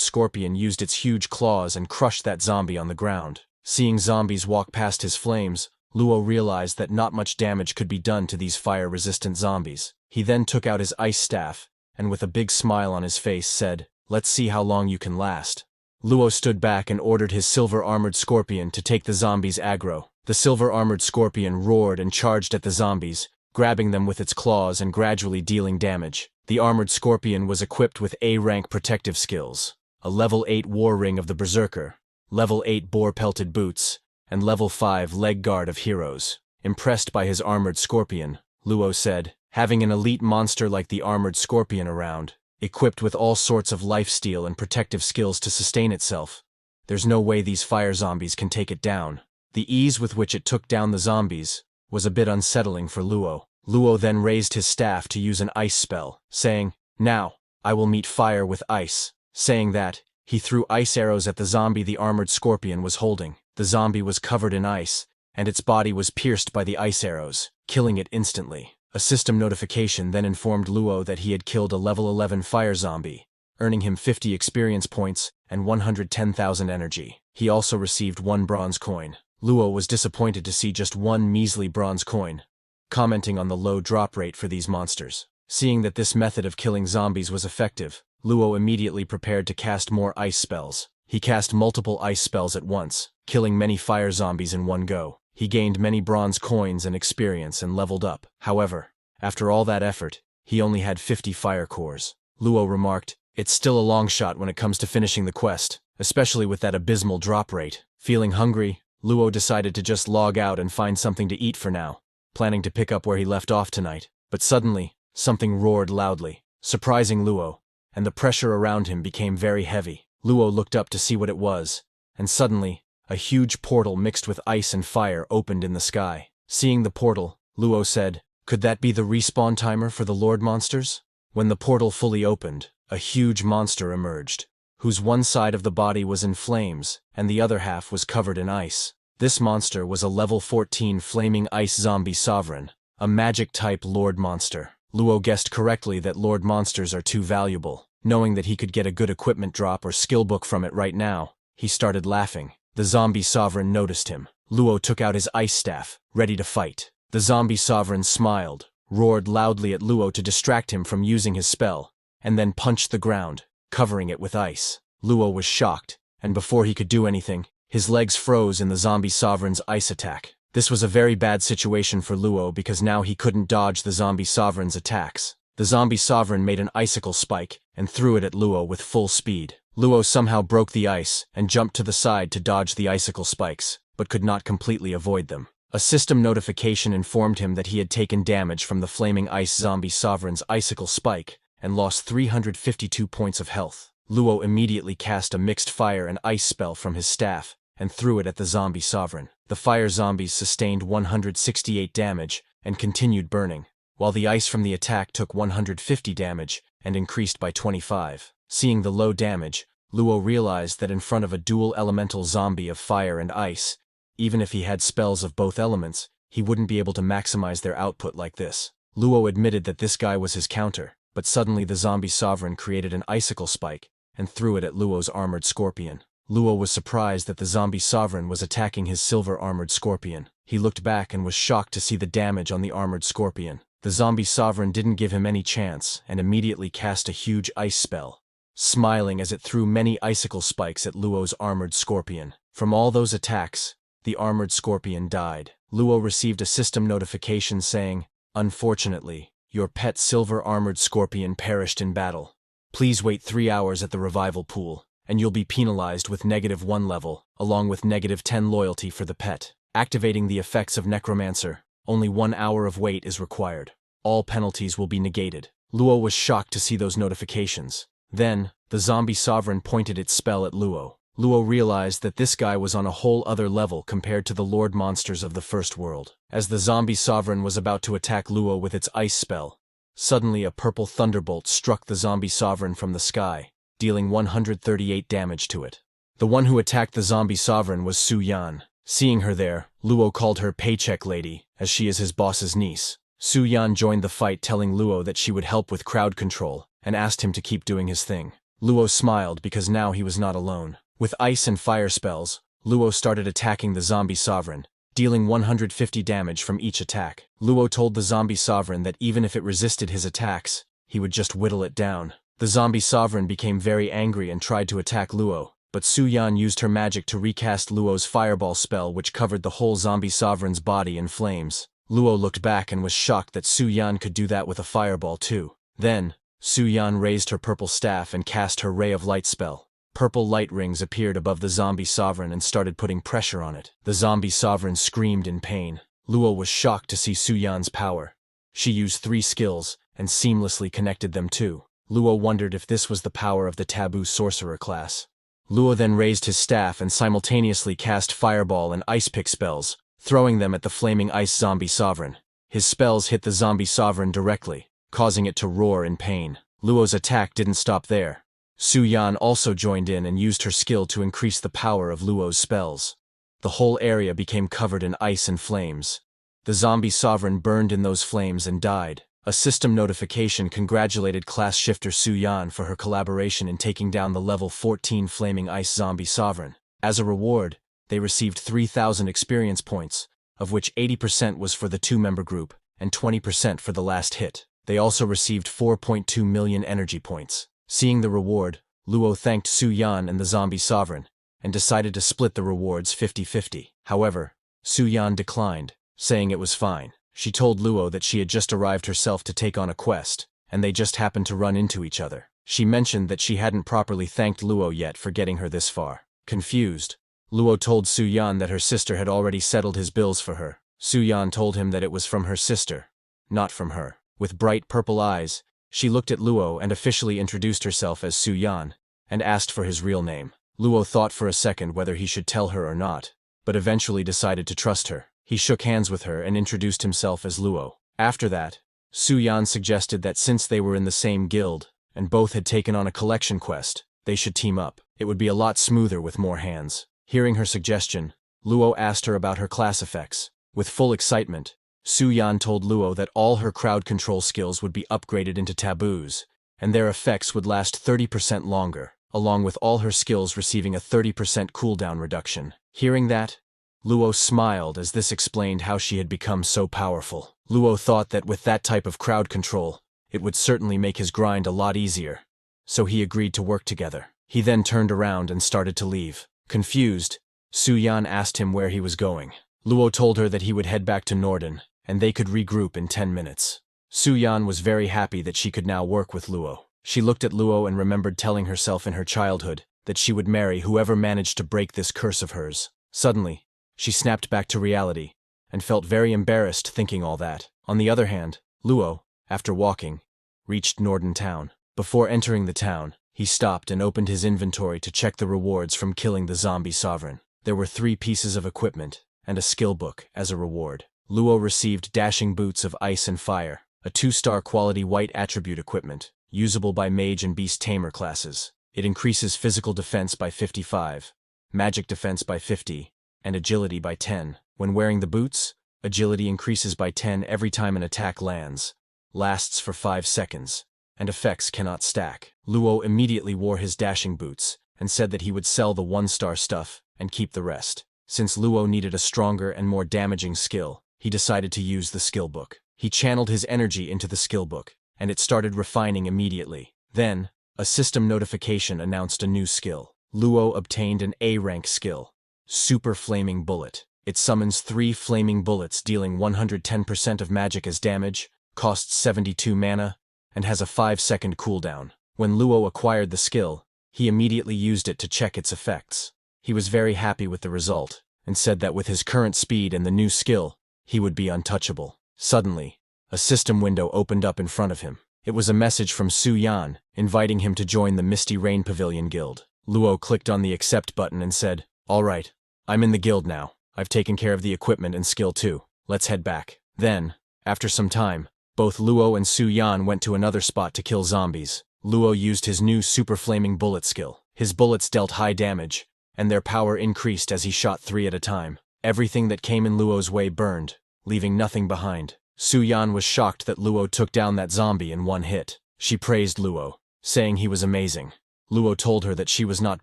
scorpion used its huge claws and crushed that zombie on the ground. Seeing zombies walk past his flames, Luo realized that not much damage could be done to these fire-resistant zombies. He then took out his ice staff, and with a big smile on his face said, "Let's see how long you can last." Luo stood back and ordered his silver-armored scorpion to take the zombies' aggro. The silver-armored scorpion roared and charged at the zombies, grabbing them with its claws and gradually dealing damage. The armored scorpion was equipped with A-rank protective skills, a level 8 war ring of the Berserker, level 8 boar-pelted boots, and level 5 leg guard of heroes. Impressed by his armored scorpion, Luo said, "Having an elite monster like the armored scorpion around, equipped with all sorts of lifesteal and protective skills to sustain itself, there's no way these fire zombies can take it down." The ease with which it took down the zombies was a bit unsettling for Luo. Luo then raised his staff to use an ice spell, saying, "Now, I will meet fire with ice." Saying that, he threw ice arrows at the zombie the armored scorpion was holding. The zombie was covered in ice, and its body was pierced by the ice arrows, killing it instantly. A system notification then informed Luo that he had killed a level 11 fire zombie, earning him 50 experience points and 110,000 energy. He also received 1 bronze coin. Luo was disappointed to see just 1 measly bronze coin, commenting on the low drop rate for these monsters. Seeing that this method of killing zombies was effective, Luo immediately prepared to cast more ice spells. He cast multiple ice spells at once, killing many fire zombies in one go. He gained many bronze coins and experience and leveled up. However, after all that effort, he only had 50 fire cores. Luo remarked, "It's still a long shot when it comes to finishing the quest, especially with that abysmal drop rate." Feeling hungry, Luo decided to just log out and find something to eat for now, planning to pick up where he left off tonight. But suddenly, something roared loudly, surprising Luo, and the pressure around him became very heavy. Luo looked up to see what it was, and suddenly, a huge portal mixed with ice and fire opened in the sky. Seeing the portal, Luo said, "Could that be the respawn timer for the Lord monsters?" When the portal fully opened, a huge monster emerged, whose one side of the body was in flames and the other half was covered in ice. This monster was a level 14 flaming ice zombie sovereign, a magic-type Lord monster. Luo guessed correctly that Lord monsters are too valuable. Knowing that he could get a good equipment drop or skill book from it right now, he started laughing. The zombie sovereign noticed him. Luo took out his ice staff, ready to fight. The zombie sovereign smiled, roared loudly at Luo to distract him from using his spell, and then punched the ground, covering it with ice. Luo was shocked, and before he could do anything, his legs froze in the zombie sovereign's ice attack. This was a very bad situation for Luo because now he couldn't dodge the zombie sovereign's attacks. The zombie sovereign made an icicle spike and threw it at Luo with full speed. Luo somehow broke the ice and jumped to the side to dodge the icicle spikes, but could not completely avoid them. A system notification informed him that he had taken damage from the flaming ice zombie sovereign's icicle spike and lost 352 points of health. Luo immediately cast a mixed fire and ice spell from his staff and threw it at the zombie sovereign. The fire zombies sustained 168 damage and continued burning, while the ice from the attack took 150 damage and increased by 25. Seeing the low damage, Luo realized that in front of a dual elemental zombie of fire and ice, even if he had spells of both elements, he wouldn't be able to maximize their output like this. Luo admitted that this guy was his counter, but suddenly the zombie sovereign created an icicle spike and threw it at Luo's armored scorpion. Luo was surprised that the zombie sovereign was attacking his silver-armored scorpion. He looked back and was shocked to see the damage on the armored scorpion. The zombie sovereign didn't give him any chance and immediately cast a huge ice spell, smiling as it threw many icicle spikes at Luo's armored scorpion. From all those attacks, the armored scorpion died. Luo received a system notification saying, "Unfortunately, your pet silver-armored scorpion perished in battle. Please wait 3 hours at the revival pool, and you'll be penalized with -1 level, along with -10 loyalty for the pet. Activating the effects of Necromancer, only 1 hour of wait is required. All penalties will be negated." Luo was shocked to see those notifications. Then, the zombie sovereign pointed its spell at Luo. Luo realized that this guy was on a whole other level compared to the Lord monsters of the first world. As the zombie sovereign was about to attack Luo with its ice spell, suddenly a purple thunderbolt struck the zombie sovereign from the sky, dealing 138 damage to it. The one who attacked the zombie sovereign was Su Yan. Seeing her there, Luo called her Paycheck Lady as she is his boss's niece. Su Yan joined the fight, telling Luo that she would help with crowd control, and asked him to keep doing his thing. Luo smiled because now he was not alone. With ice and fire spells, Luo started attacking the zombie sovereign, dealing 150 damage from each attack. Luo told the zombie sovereign that even if it resisted his attacks, he would just whittle it down. The zombie sovereign became very angry and tried to attack Luo, but Su Yan used her magic to recast Luo's fireball spell, which covered the whole zombie sovereign's body in flames. Luo looked back and was shocked that Su Yan could do that with a fireball too. Then, Su Yan raised her purple staff and cast her ray of light spell. Purple light rings appeared above the zombie sovereign and started putting pressure on it. The zombie sovereign screamed in pain. Luo was shocked to see Su Yan's power. She used 3 skills and seamlessly connected them too. Luo wondered if this was the power of the taboo sorcerer class. Luo then raised his staff and simultaneously cast fireball and ice pick spells, throwing them at the flaming ice zombie sovereign. His spells hit the zombie sovereign directly, causing it to roar in pain. Luo's attack didn't stop there. Su Yan also joined in and used her skill to increase the power of Luo's spells. The whole area became covered in ice and flames. The zombie sovereign burned in those flames and died. A system notification congratulated class shifter Su Yan for her collaboration in taking down the level 14 flaming ice zombie sovereign. As a reward, they received 3,000 experience points, of which 80% was for the 2-member group and 20% for the last hit. They also received 4.2 million energy points. Seeing the reward, Luo thanked Su Yan and the zombie sovereign, and decided to split the rewards 50-50. However, Su Yan declined, saying it was fine. She told Luo that she had just arrived herself to take on a quest, and they just happened to run into each other. She mentioned that she hadn't properly thanked Luo yet for getting her this far. Confused, Luo told Su Yan that her sister had already settled his bills for her. Su Yan told him that it was from her sister, not from her. With bright purple eyes, she looked at Luo and officially introduced herself as Su Yan, and asked for his real name. Luo thought for a second whether he should tell her or not, but eventually decided to trust her. He shook hands with her and introduced himself as Luo. After that, Su Yan suggested that since they were in the same guild, and both had taken on a collection quest, they should team up. It would be a lot smoother with more hands. Hearing her suggestion, Luo asked her about her class effects. With full excitement, Su Yan told Luo that all her crowd control skills would be upgraded into taboos, and their effects would last 30% longer, along with all her skills receiving a 30% cooldown reduction. Hearing that, Luo smiled, as this explained how she had become so powerful. Luo thought that with that type of crowd control, it would certainly make his grind a lot easier, so he agreed to work together. He then turned around and started to leave. Confused, Su Yan asked him where he was going. Luo told her that he would head back to Norden, and they could regroup in 10 minutes. Su Yan was very happy that she could now work with Luo. She looked at Luo and remembered telling herself in her childhood that she would marry whoever managed to break this curse of hers. Suddenly, she snapped back to reality, and felt very embarrassed thinking all that. On the other hand, Luo, after walking, reached Norden town. Before entering the town, he stopped and opened his inventory to check the rewards from killing the zombie sovereign. There were 3 pieces of equipment and a skill book as a reward. Luo received dashing boots of ice and fire, a 2-star quality white attribute equipment, usable by mage and beast tamer classes. It increases physical defense by 55, magic defense by 50, and agility by 10. When wearing the boots, agility increases by 10 every time an attack lands, lasts for 5 seconds, and effects cannot stack. Luo immediately wore his dashing boots and said that he would sell the 1-star stuff and keep the rest. Since Luo needed a stronger and more damaging skill, he decided to use the skill book. He channeled his energy into the skill book, and it started refining immediately. Then, a system notification announced a new skill. Luo obtained an A-rank skill, Super Flaming Bullet. It summons 3 flaming bullets dealing 110% of magic as damage, costs 72 mana, and has a 5-second cooldown. When Luo acquired the skill, he immediately used it to check its effects. He was very happy with the result, and said that with his current speed and the new skill, he would be untouchable. Suddenly, a system window opened up in front of him. It was a message from Su Yan, inviting him to join the Misty Rain Pavilion Guild. Luo clicked on the accept button and said, "All right, I'm in the guild now. I've taken care of the equipment and skill too. Let's head back." Then, after some time, both Luo and Su Yan went to another spot to kill zombies. Luo used his new Super Flaming Bullet skill. His bullets dealt high damage, and their power increased as he shot 3 at a time. Everything that came in Luo's way burned, leaving nothing behind. Su-yan was shocked that Luo took down that zombie in one hit. She praised Luo, saying he was amazing. Luo told her that she was not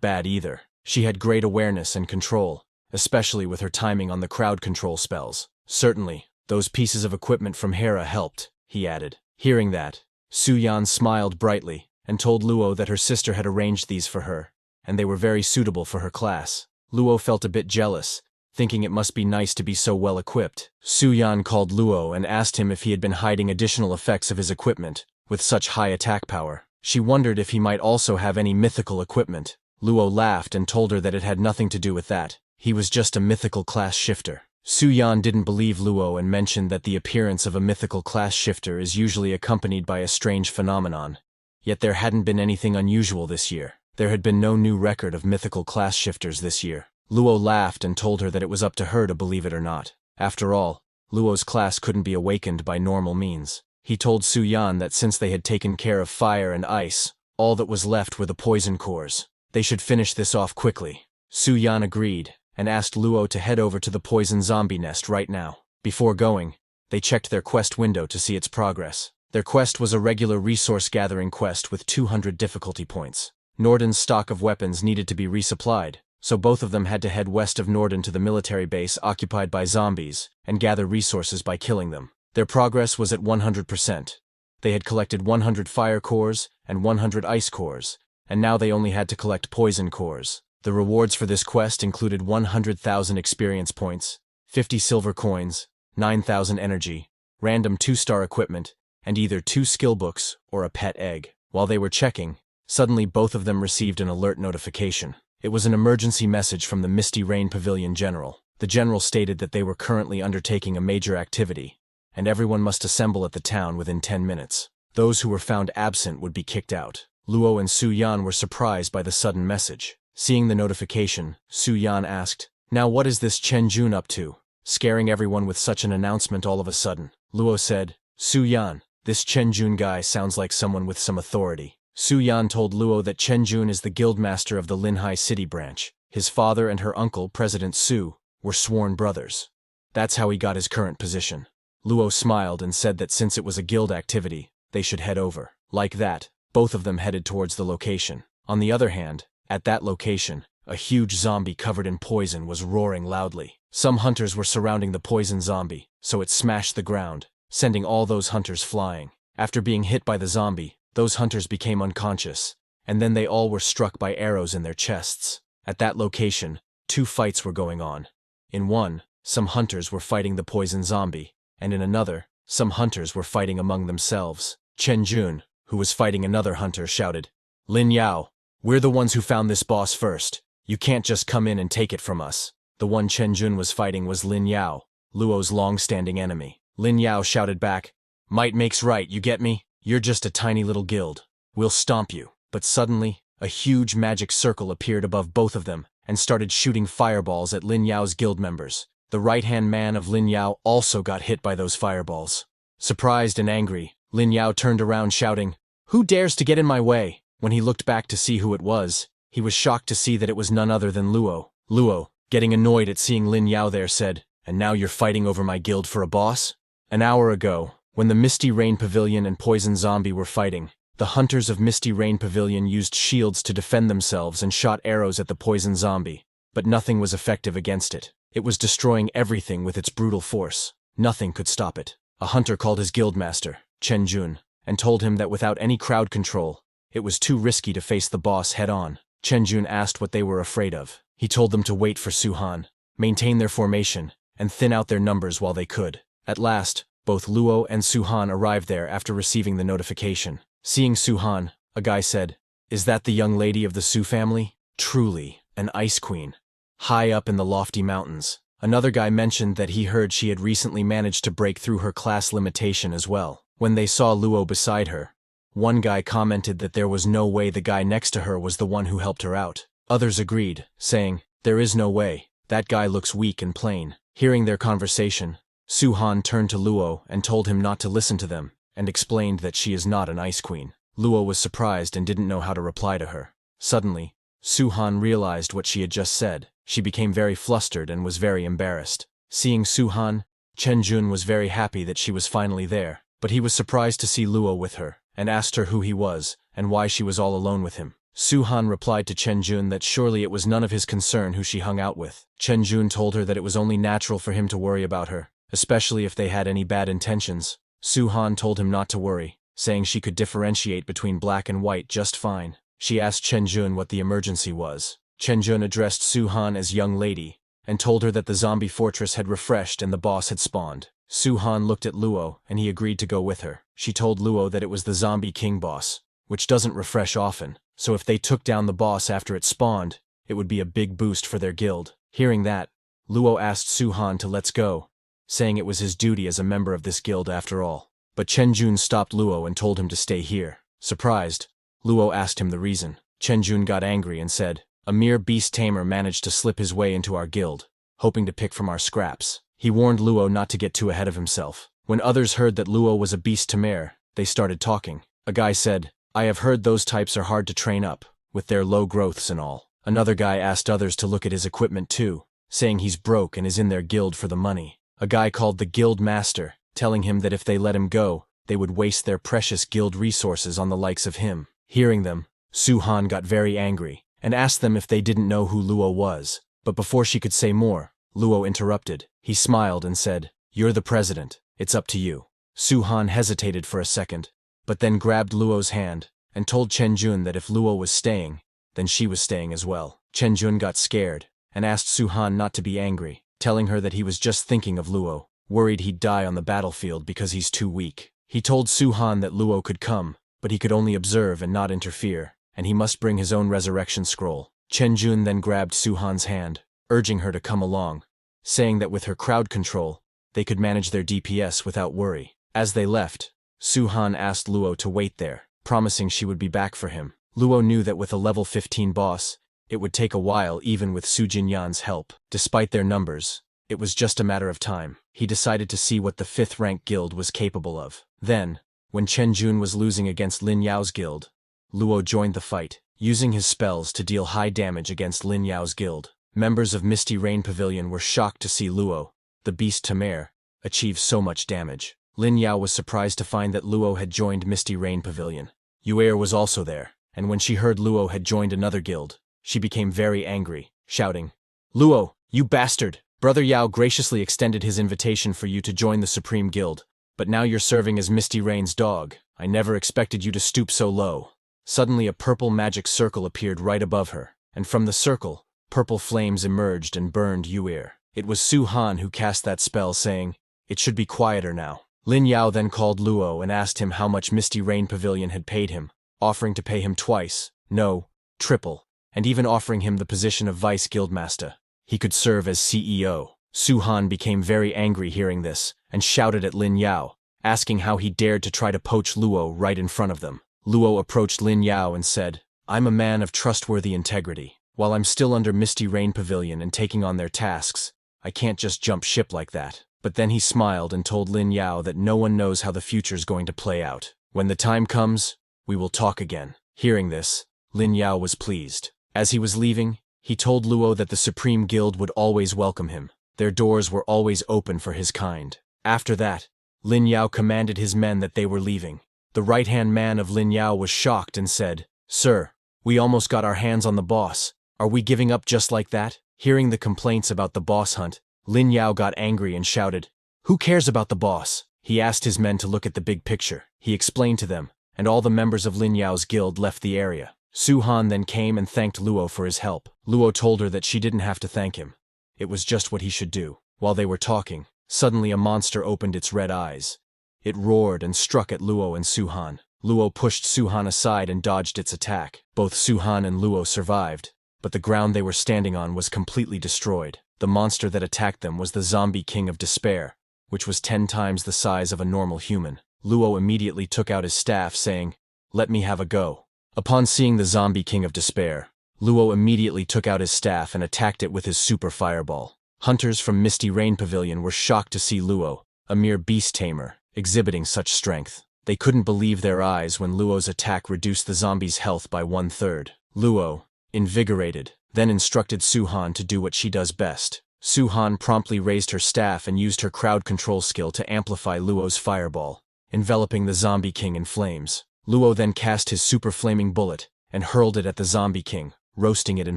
bad either. She had great awareness and control, especially with her timing on the crowd control spells. Certainly, those pieces of equipment from Hera helped, he added. Hearing that, Su-yan smiled brightly and told Luo that her sister had arranged these for her, and they were very suitable for her class. Luo felt a bit jealous, thinking it must be nice to be so well equipped. Su-yan called Luo and asked him if he had been hiding additional effects of his equipment with such high attack power. She wondered if he might also have any mythical equipment. Luo laughed and told her that it had nothing to do with that. He was just a mythical class shifter. Su-yan didn't believe Luo and mentioned that the appearance of a mythical class shifter is usually accompanied by a strange phenomenon. Yet there hadn't been anything unusual this year. There had been no new record of mythical class shifters this year. Luo laughed and told her that it was up to her to believe it or not. After all, Luo's class couldn't be awakened by normal means. He told Su-yan that since they had taken care of fire and ice, all that was left were the poison cores. They should finish this off quickly. Su-yan agreed and asked Luo to head over to the poison zombie nest right now. Before going, they checked their quest window to see its progress. Their quest was a regular resource-gathering quest with 200 difficulty points. Norden's stock of weapons needed to be resupplied, so both of them had to head west of Norden to the military base occupied by zombies and gather resources by killing them. Their progress was at 100%. They had collected 100 fire cores and 100 ice cores, and now they only had to collect poison cores. The rewards for this quest included 100,000 experience points, 50 silver coins, 9,000 energy, random 2-star equipment, and either 2 skill books or a pet egg. While they were checking, suddenly both of them received an alert notification. It was an emergency message from the Misty Rain Pavilion General. The general stated that they were currently undertaking a major activity, and everyone must assemble at the town within 10 minutes. Those who were found absent would be kicked out. Luo and Su-yan were surprised by the sudden message. Seeing the notification, Su-yan asked, "Now what is this Chen Jun up to, scaring everyone with such an announcement all of a sudden?" Luo said, "Su-yan, this Chen Jun guy sounds like someone with some authority." Su-yan told Luo that Chen Jun is the guildmaster of the Linhai City branch. His father and her uncle, President Su, were sworn brothers. That's how he got his current position. Luo smiled and said that since it was a guild activity, they should head over. Like that, both of them headed towards the location. On the other hand, at that location, a huge zombie covered in poison was roaring loudly. Some hunters were surrounding the poison zombie, so it smashed the ground, sending all those hunters flying. After being hit by the zombie, those hunters became unconscious, and then they all were struck by arrows in their chests. At that location, 2 fights were going on. In one, some hunters were fighting the poison zombie, and in another, some hunters were fighting among themselves. Chen Jun, who was fighting another hunter, shouted, "Lin Yao, we're the ones who found this boss first. You can't just come in and take it from us." The one Chen Jun was fighting was Lin Yao, Luo's long-standing enemy. Lin Yao shouted back, "Might makes right, you get me? You're just a tiny little guild. We'll stomp you." But suddenly, a huge magic circle appeared above both of them and started shooting fireballs at Lin Yao's guild members. The right-hand man of Lin Yao also got hit by those fireballs. Surprised and angry, Lin Yao turned around shouting, "Who dares to get in my way?" When he looked back to see who it was, he was shocked to see that it was none other than Luo. Luo, getting annoyed at seeing Lin Yao there, said, "And now you're fighting over my guild for a boss?" An hour ago, when the Misty Rain Pavilion and Poison Zombie were fighting, the hunters of Misty Rain Pavilion used shields to defend themselves and shot arrows at the Poison Zombie, but nothing was effective against it. It was destroying everything with its brutal force. Nothing could stop it. A hunter called his guildmaster, Chen Jun, and told him that without any crowd control, it was too risky to face the boss head-on. Chen Jun asked what they were afraid of. He told them to wait for Su-han, maintain their formation, and thin out their numbers while they could. At last, both Luo and Su-han arrived there after receiving the notification. Seeing Su-han, a guy said, "Is that the young lady of the Su family? Truly, an ice queen. High up in the lofty mountains." Another guy mentioned that he heard she had recently managed to break through her class limitation as well. When they saw Luo beside her, one guy commented that there was no way the guy next to her was the one who helped her out. Others agreed, saying, "There is no way. That guy looks weak and plain." Hearing their conversation, Su-han turned to Luo and told him not to listen to them, and explained that she is not an ice queen. Luo was surprised and didn't know how to reply to her. Suddenly, Su-han realized what she had just said. She became very flustered and was very embarrassed. Seeing Su-han, Chen Jun was very happy that she was finally there, but he was surprised to see Luo with her, and asked her who he was, and why she was all alone with him. Su-han replied to Chen Jun that surely it was none of his concern who she hung out with. Chen Jun told her that it was only natural for him to worry about her, especially if they had any bad intentions. Su-han told him not to worry, saying she could differentiate between black and white just fine. She asked Chen Jun what the emergency was. Chen Jun addressed Su-han as young lady, and told her that the zombie fortress had refreshed and the boss had spawned. Su-han looked at Luo, and he agreed to go with her. She told Luo that it was the zombie king boss, which doesn't refresh often, so if they took down the boss after it spawned, it would be a big boost for their guild. Hearing that, Luo asked Su-han to let's go, saying it was his duty as a member of this guild after all. But Chen Jun stopped Luo and told him to stay here. Surprised, Luo asked him the reason. Chen Jun got angry and said, "A mere beast tamer managed to slip his way into our guild, hoping to pick from our scraps." He warned Luo not to get too ahead of himself. When others heard that Luo was a beast tamer, they started talking. A guy said, "I have heard those types are hard to train up, with their low growths and all." Another guy asked others to look at his equipment too, saying he's broke and is in their guild for the money. A guy called the guild master, telling him that if they let him go, they would waste their precious guild resources on the likes of him. Hearing them, Su-han got very angry, and asked them if they didn't know who Luo was. But before she could say more, Luo interrupted. He smiled and said, "You're the president, it's up to you." Su-han hesitated for a second, but then grabbed Luo's hand, and told Chen Jun that if Luo was staying, then she was staying as well. Chen Jun got scared, and asked Su-han not to be angry, telling her that he was just thinking of Luo, worried he'd die on the battlefield because he's too weak. He told Su-han that Luo could come, but he could only observe and not interfere, and he must bring his own resurrection scroll. Chen Jun then grabbed Su-han's hand, urging her to come along, saying that with her crowd control, they could manage their DPS without worry. As they left, Su-han asked Luo to wait there, promising she would be back for him. Luo knew that with a level 15 boss, it would take a while even with Su Jinyan's help. Despite their numbers, it was just a matter of time. He decided to see what the 5th rank guild was capable of. Then, when Chen Jun was losing against Lin Yao's guild, Luo joined the fight, using his spells to deal high damage against Lin Yao's guild. Members of Misty Rain Pavilion were shocked to see Luo, the beast tamer, achieve so much damage. Lin Yao was surprised to find that Luo had joined Misty Rain Pavilion. Yuer was also there, and when she heard Luo had joined another guild, she became very angry, shouting, "Luo, you bastard! Brother Yao graciously extended his invitation for you to join the Supreme Guild, but now you're serving as Misty Rain's dog. I never expected you to stoop so low." Suddenly a purple magic circle appeared right above her, and from the circle, purple flames emerged and burned Yuer. It was Su-han who cast that spell, saying, "It should be quieter now." Lin Yao then called Luo and asked him how much Misty Rain Pavilion had paid him, offering to pay him twice, no, triple, and even offering him the position of Vice Guildmaster. He could serve as CEO. Su-han became very angry hearing this, and shouted at Lin Yao, asking how he dared to try to poach Luo right in front of them. Luo approached Lin Yao and said, "I'm a man of trustworthy integrity. While I'm still under Misty Rain Pavilion and taking on their tasks, I can't just jump ship like that." But then he smiled and told Lin Yao that no one knows how the future's going to play out. "When the time comes, we will talk again." Hearing this, Lin Yao was pleased. As he was leaving, he told Luo that the Supreme Guild would always welcome him. Their doors were always open for his kind. After that, Lin Yao commanded his men that they were leaving. The right-hand man of Lin Yao was shocked and said, "Sir, we almost got our hands on the boss. Are we giving up just like that?" Hearing the complaints about the boss hunt, Lin Yao got angry and shouted, "Who cares about the boss?" He asked his men to look at the big picture. He explained to them, and all the members of Lin Yao's guild left the area. Su-han then came and thanked Luo for his help. Luo told her that she didn't have to thank him. It was just what he should do. While they were talking, suddenly a monster opened its red eyes. It roared and struck at Luo and Su-han. Luo pushed Su-han aside and dodged its attack. Both Su-han and Luo survived, but the ground they were standing on was completely destroyed. The monster that attacked them was the Zombie King of Despair, which was 10 times the size of a normal human. Luo immediately took out his staff, saying, "Let me have a go." Upon seeing the Zombie King of Despair, Luo immediately took out his staff and attacked it with his super fireball. Hunters from Misty Rain Pavilion were shocked to see Luo, a mere beast tamer, exhibiting such strength. They couldn't believe their eyes when Luo's attack reduced the zombie's health by 1/3. Luo, invigorated, then instructed Su-han to do what she does best, Su-Han promptly raised her staff and used her crowd control skill to amplify Luo's fireball, enveloping the Zombie King in flames. Luo then cast his super flaming bullet and hurled it at the Zombie King, roasting it in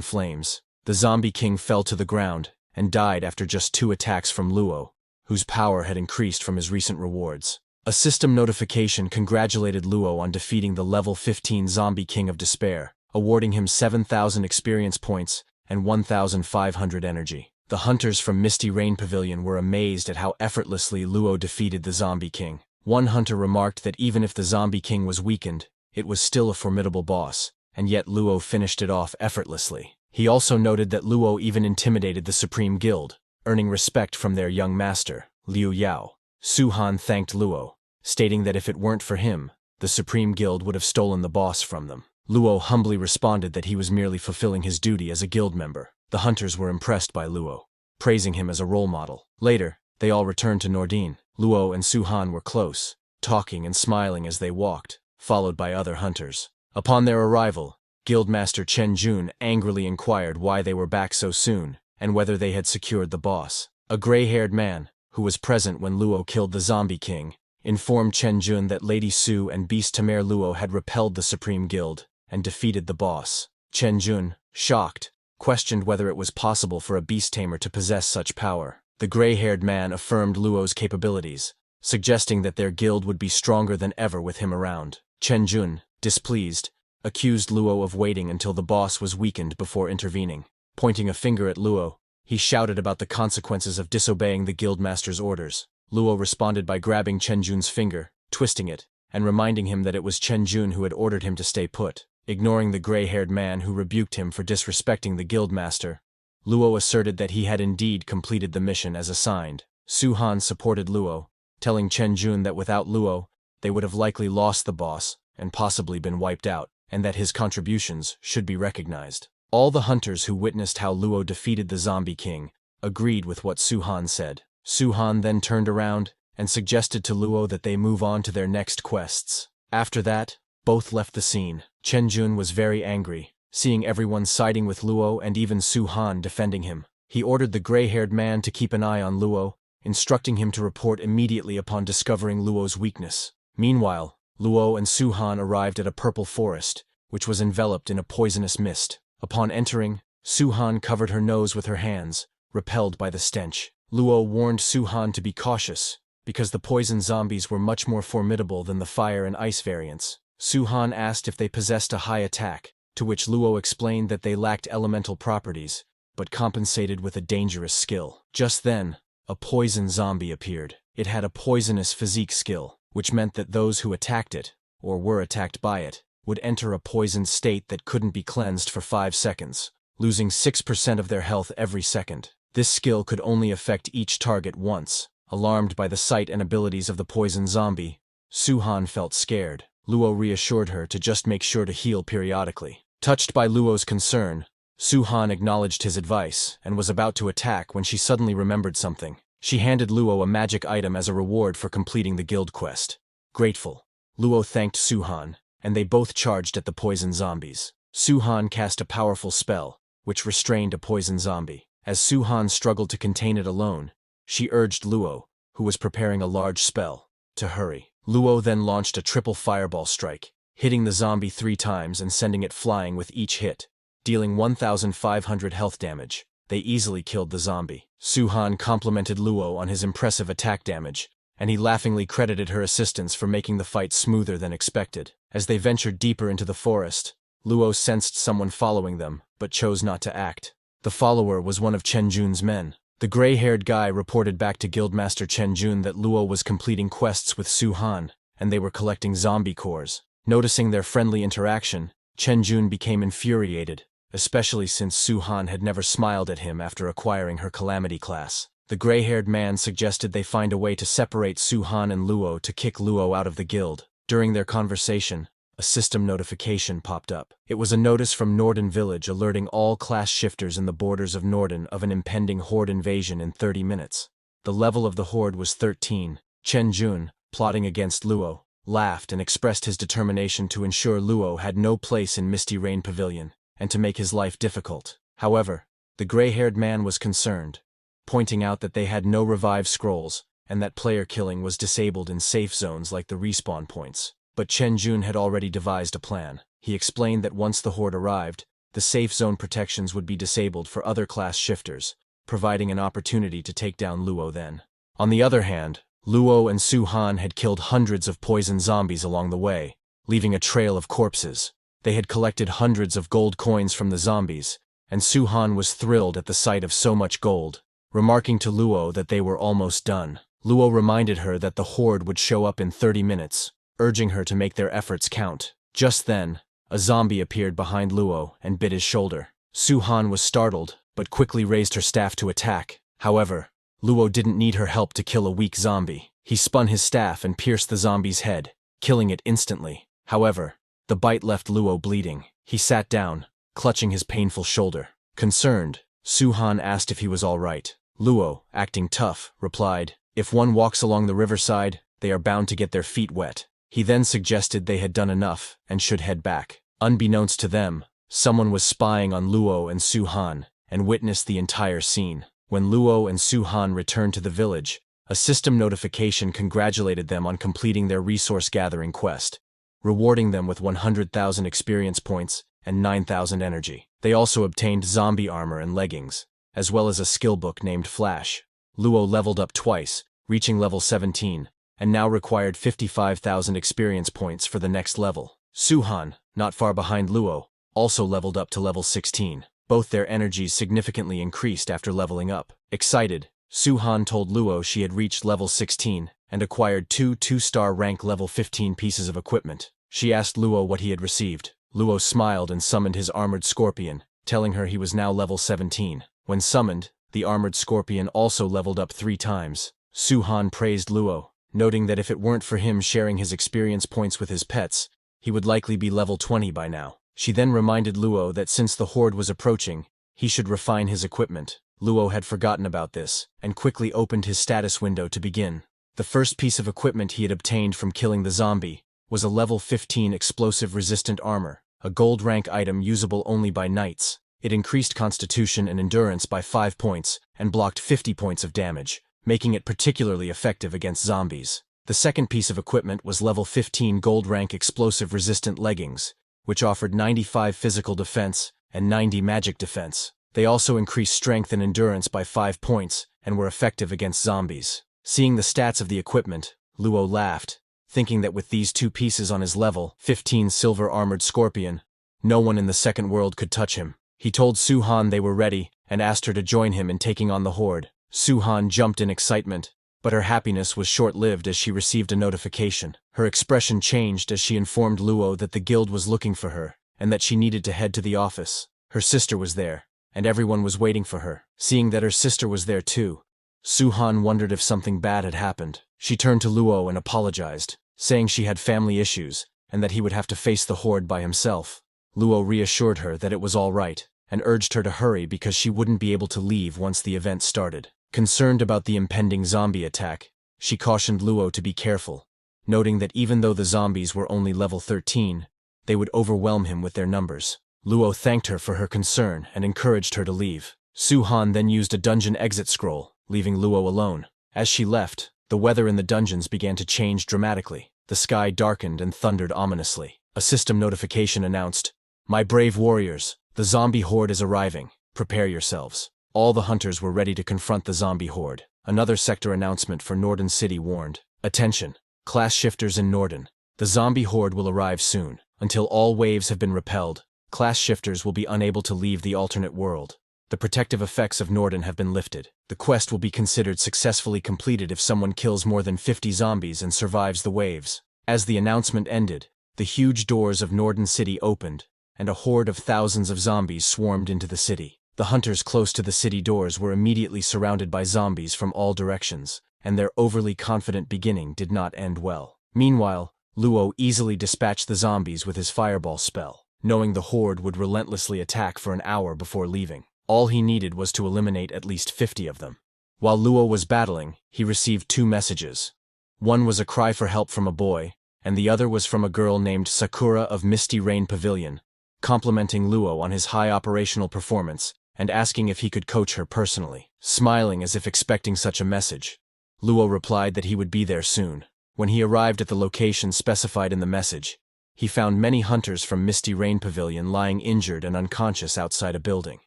flames. The Zombie King fell to the ground and died after just 2 attacks from Luo, whose power had increased from his recent rewards. A system notification congratulated Luo on defeating the level 15 Zombie King of Despair, awarding him 7,000 experience points and 1,500 energy. The hunters from Misty Rain Pavilion were amazed at how effortlessly Luo defeated the Zombie King. One hunter remarked that even if the Zombie King was weakened, it was still a formidable boss, and yet Luo finished it off effortlessly. He also noted that Luo even intimidated the Supreme Guild, earning respect from their young master, Liu Yao. Su-Han thanked Luo, stating that if it weren't for him, the Supreme Guild would have stolen the boss from them. Luo humbly responded that he was merely fulfilling his duty as a guild member. The hunters were impressed by Luo, praising him as a role model. Later, they all returned to Nordine. Luo and Su-Han were close, talking and smiling as they walked, followed by other hunters. Upon their arrival, Guildmaster Chen Jun angrily inquired why they were back so soon, and whether they had secured the boss. A gray-haired man, who was present when Luo killed the Zombie King, informed Chen Jun that Lady Su and Beast Tamer Luo had repelled the Supreme Guild and defeated the boss. Chen Jun, shocked, questioned whether it was possible for a beast tamer to possess such power. The gray-haired man affirmed Luo's capabilities, suggesting that their guild would be stronger than ever with him around. Chen Jun, displeased, accused Luo of waiting until the boss was weakened before intervening. Pointing a finger at Luo, he shouted about the consequences of disobeying the guildmaster's orders. Luo responded by grabbing Chen Jun's finger, twisting it, and reminding him that it was Chen Jun who had ordered him to stay put. Ignoring the gray-haired man who rebuked him for disrespecting the guildmaster, Luo asserted that he had indeed completed the mission as assigned. Su-Han supported Luo, telling Chen Jun that without Luo, they would have likely lost the boss and possibly been wiped out, and that his contributions should be recognized. All the hunters who witnessed how Luo defeated the Zombie King agreed with what Su-Han said. Su-Han then turned around and suggested to Luo that they move on to their next quests. After that, both left the scene. Chen Jun was very angry, seeing everyone siding with Luo and even Su-Han defending him. He ordered the gray-haired man to keep an eye on Luo, instructing him to report immediately upon discovering Luo's weakness. Meanwhile, Luo and Su-Han arrived at a purple forest, which was enveloped in a poisonous mist. Upon entering, Su-Han covered her nose with her hands, repelled by the stench. Luo warned Su-Han to be cautious, because the poison zombies were much more formidable than the fire and ice variants. Su-Han asked if they possessed a high attack, to which Luo explained that they lacked elemental properties, but compensated with a dangerous skill. Just then, a poison zombie appeared. It had a poisonous physique skill, which meant that those who attacked it, or were attacked by it, would enter a poisoned state that couldn't be cleansed for 5 seconds, losing 6% of their health every second. This skill could only affect each target once. Alarmed by the sight and abilities of the poison zombie, Su-Han felt scared. Luo reassured her to just make sure to heal periodically. Touched by Luo's concern, Su-Han acknowledged his advice and was about to attack when she suddenly remembered something. She handed Luo a magic item as a reward for completing the guild quest. Grateful, Luo thanked Su-Han, and they both charged at the poison zombies. Su-Han cast a powerful spell, which restrained a poison zombie. As Su-Han struggled to contain it alone, she urged Luo, who was preparing a large spell, to hurry. Luo then launched a triple fireball strike, hitting the zombie 3 times and sending it flying with each hit, dealing 1,500 health damage. They easily killed the zombie. Su-Han complimented Luo on his impressive attack damage, and he laughingly credited her assistance for making the fight smoother than expected. As they ventured deeper into the forest, Luo sensed someone following them, but chose not to act. The follower was one of Chen Jun's men. The gray-haired guy reported back to Guildmaster Chen Jun that Luo was completing quests with Su-Han, and they were collecting zombie cores. Noticing their friendly interaction, Chen Jun became infuriated, especially since Su-Han had never smiled at him after acquiring her Calamity class. The gray-haired man suggested they find a way to separate Su-Han and Luo to kick Luo out of the guild. During their conversation, a system notification popped up. It was a notice from Norden Village alerting all class shifters in the borders of Norden of an impending horde invasion in 30 minutes. The level of the horde was 13. Chen Jun, plotting against Luo, laughed and expressed his determination to ensure Luo had no place in Misty Rain Pavilion, and to make his life difficult. However, the gray-haired man was concerned, pointing out that they had no revive scrolls and that player killing was disabled in safe zones like the respawn points. But Chen Jun had already devised a plan. He explained that once the horde arrived, the safe zone protections would be disabled for other class shifters, providing an opportunity to take down Luo then. On the other hand, Luo and Su Han had killed hundreds of poison zombies along the way, leaving a trail of corpses. They had collected hundreds of gold coins from the zombies, and Su Han was thrilled at the sight of so much gold, remarking to Luo that they were almost done. Luo reminded her that the horde would show up in 30 minutes, urging her to make their efforts count. Just then, a zombie appeared behind Luo and bit his shoulder. Su Han was startled, but quickly raised her staff to attack. However, Luo didn't need her help to kill a weak zombie. He spun his staff and pierced the zombie's head, killing it instantly. However, the bite left Luo bleeding. He sat down, clutching his painful shoulder. Concerned, Su Han asked if he was all right. Luo, acting tough, replied, "If one walks along the riverside, they are bound to get their feet wet." He then suggested they had done enough and should head back. Unbeknownst to them, someone was spying on Luo and Su Han and witnessed the entire scene. When Luo and Su Han returned to the village, a system notification congratulated them on completing their resource-gathering quest, rewarding them with 100,000 experience points and 9,000 energy. They also obtained zombie armor and leggings, as well as a skill book named Flash. Luo leveled up twice, reaching level 17, and now required 55,000 experience points for the next level. Su Han, not far behind Luo, also leveled up to level 16. Both their energies significantly increased after leveling up. Excited, Su Han told Luo she had reached level 16 and acquired two 2-star rank level 15 pieces of equipment. She asked Luo what he had received. Luo smiled and summoned his armored scorpion, telling her he was now level 17. When summoned, the armored scorpion also leveled up 3 times. Su Han praised Luo, noting that if it weren't for him sharing his experience points with his pets, he would likely be level 20 by now. She then reminded Luo that since the horde was approaching, he should refine his equipment. Luo had forgotten about this, and quickly opened his status window to begin. The first piece of equipment he had obtained from killing the zombie was a level 15 explosive-resistant armor, a gold rank item usable only by knights. It increased constitution and endurance by 5 points, and blocked 50 points of damage, making it particularly effective against zombies. The second piece of equipment was level 15 gold rank explosive-resistant leggings, which offered 95 physical defense and 90 magic defense. They also increased strength and endurance by 5 points and were effective against zombies. Seeing the stats of the equipment, Luo laughed, thinking that with these 2 pieces on his level 15 silver armored scorpion, no one in the second world could touch him. He told Su Han they were ready and asked her to join him in taking on the horde. Su Han jumped in excitement, but her happiness was short-lived as she received a notification. Her expression changed as she informed Luo that the guild was looking for her, and that she needed to head to the office. Her sister was there, and everyone was waiting for her. Seeing that her sister was there too, Su Han wondered if something bad had happened. She turned to Luo and apologized, saying she had family issues, and that he would have to face the horde by himself. Luo reassured her that it was all right, and urged her to hurry because she wouldn't be able to leave once the event started. Concerned about the impending zombie attack, she cautioned Luo to be careful, noting that even though the zombies were only level 13, they would overwhelm him with their numbers. Luo thanked her for her concern and encouraged her to leave. Su Han then used a dungeon exit scroll, leaving Luo alone. As she left, the weather in the dungeons began to change dramatically. The sky darkened and thundered ominously. A system notification announced, "My brave warriors, the zombie horde is arriving. Prepare yourselves." All the hunters were ready to confront the zombie horde. Another sector announcement for Norden City warned, "Attention, class shifters in Norden. The zombie horde will arrive soon. Until all waves have been repelled, class shifters will be unable to leave the alternate world. The protective effects of Norden have been lifted. The quest will be considered successfully completed if someone kills more than 50 zombies and survives the waves." As the announcement ended, the huge doors of Norden City opened, and a horde of thousands of zombies swarmed into the city. The hunters close to the city doors were immediately surrounded by zombies from all directions, and their overly confident beginning did not end well. Meanwhile, Luo easily dispatched the zombies with his fireball spell, knowing the horde would relentlessly attack for an hour before leaving. All he needed was to eliminate at least 50 of them. While Luo was battling, he received 2 messages. One was a cry for help from a boy, and the other was from a girl named Sakura of Misty Rain Pavilion, complimenting Luo on his high operational performance and asking if he could coach her personally. Smiling as if expecting such a message, Luo replied that he would be there soon. When he arrived at the location specified in the message, he found many hunters from Misty Rain Pavilion lying injured and unconscious outside a building.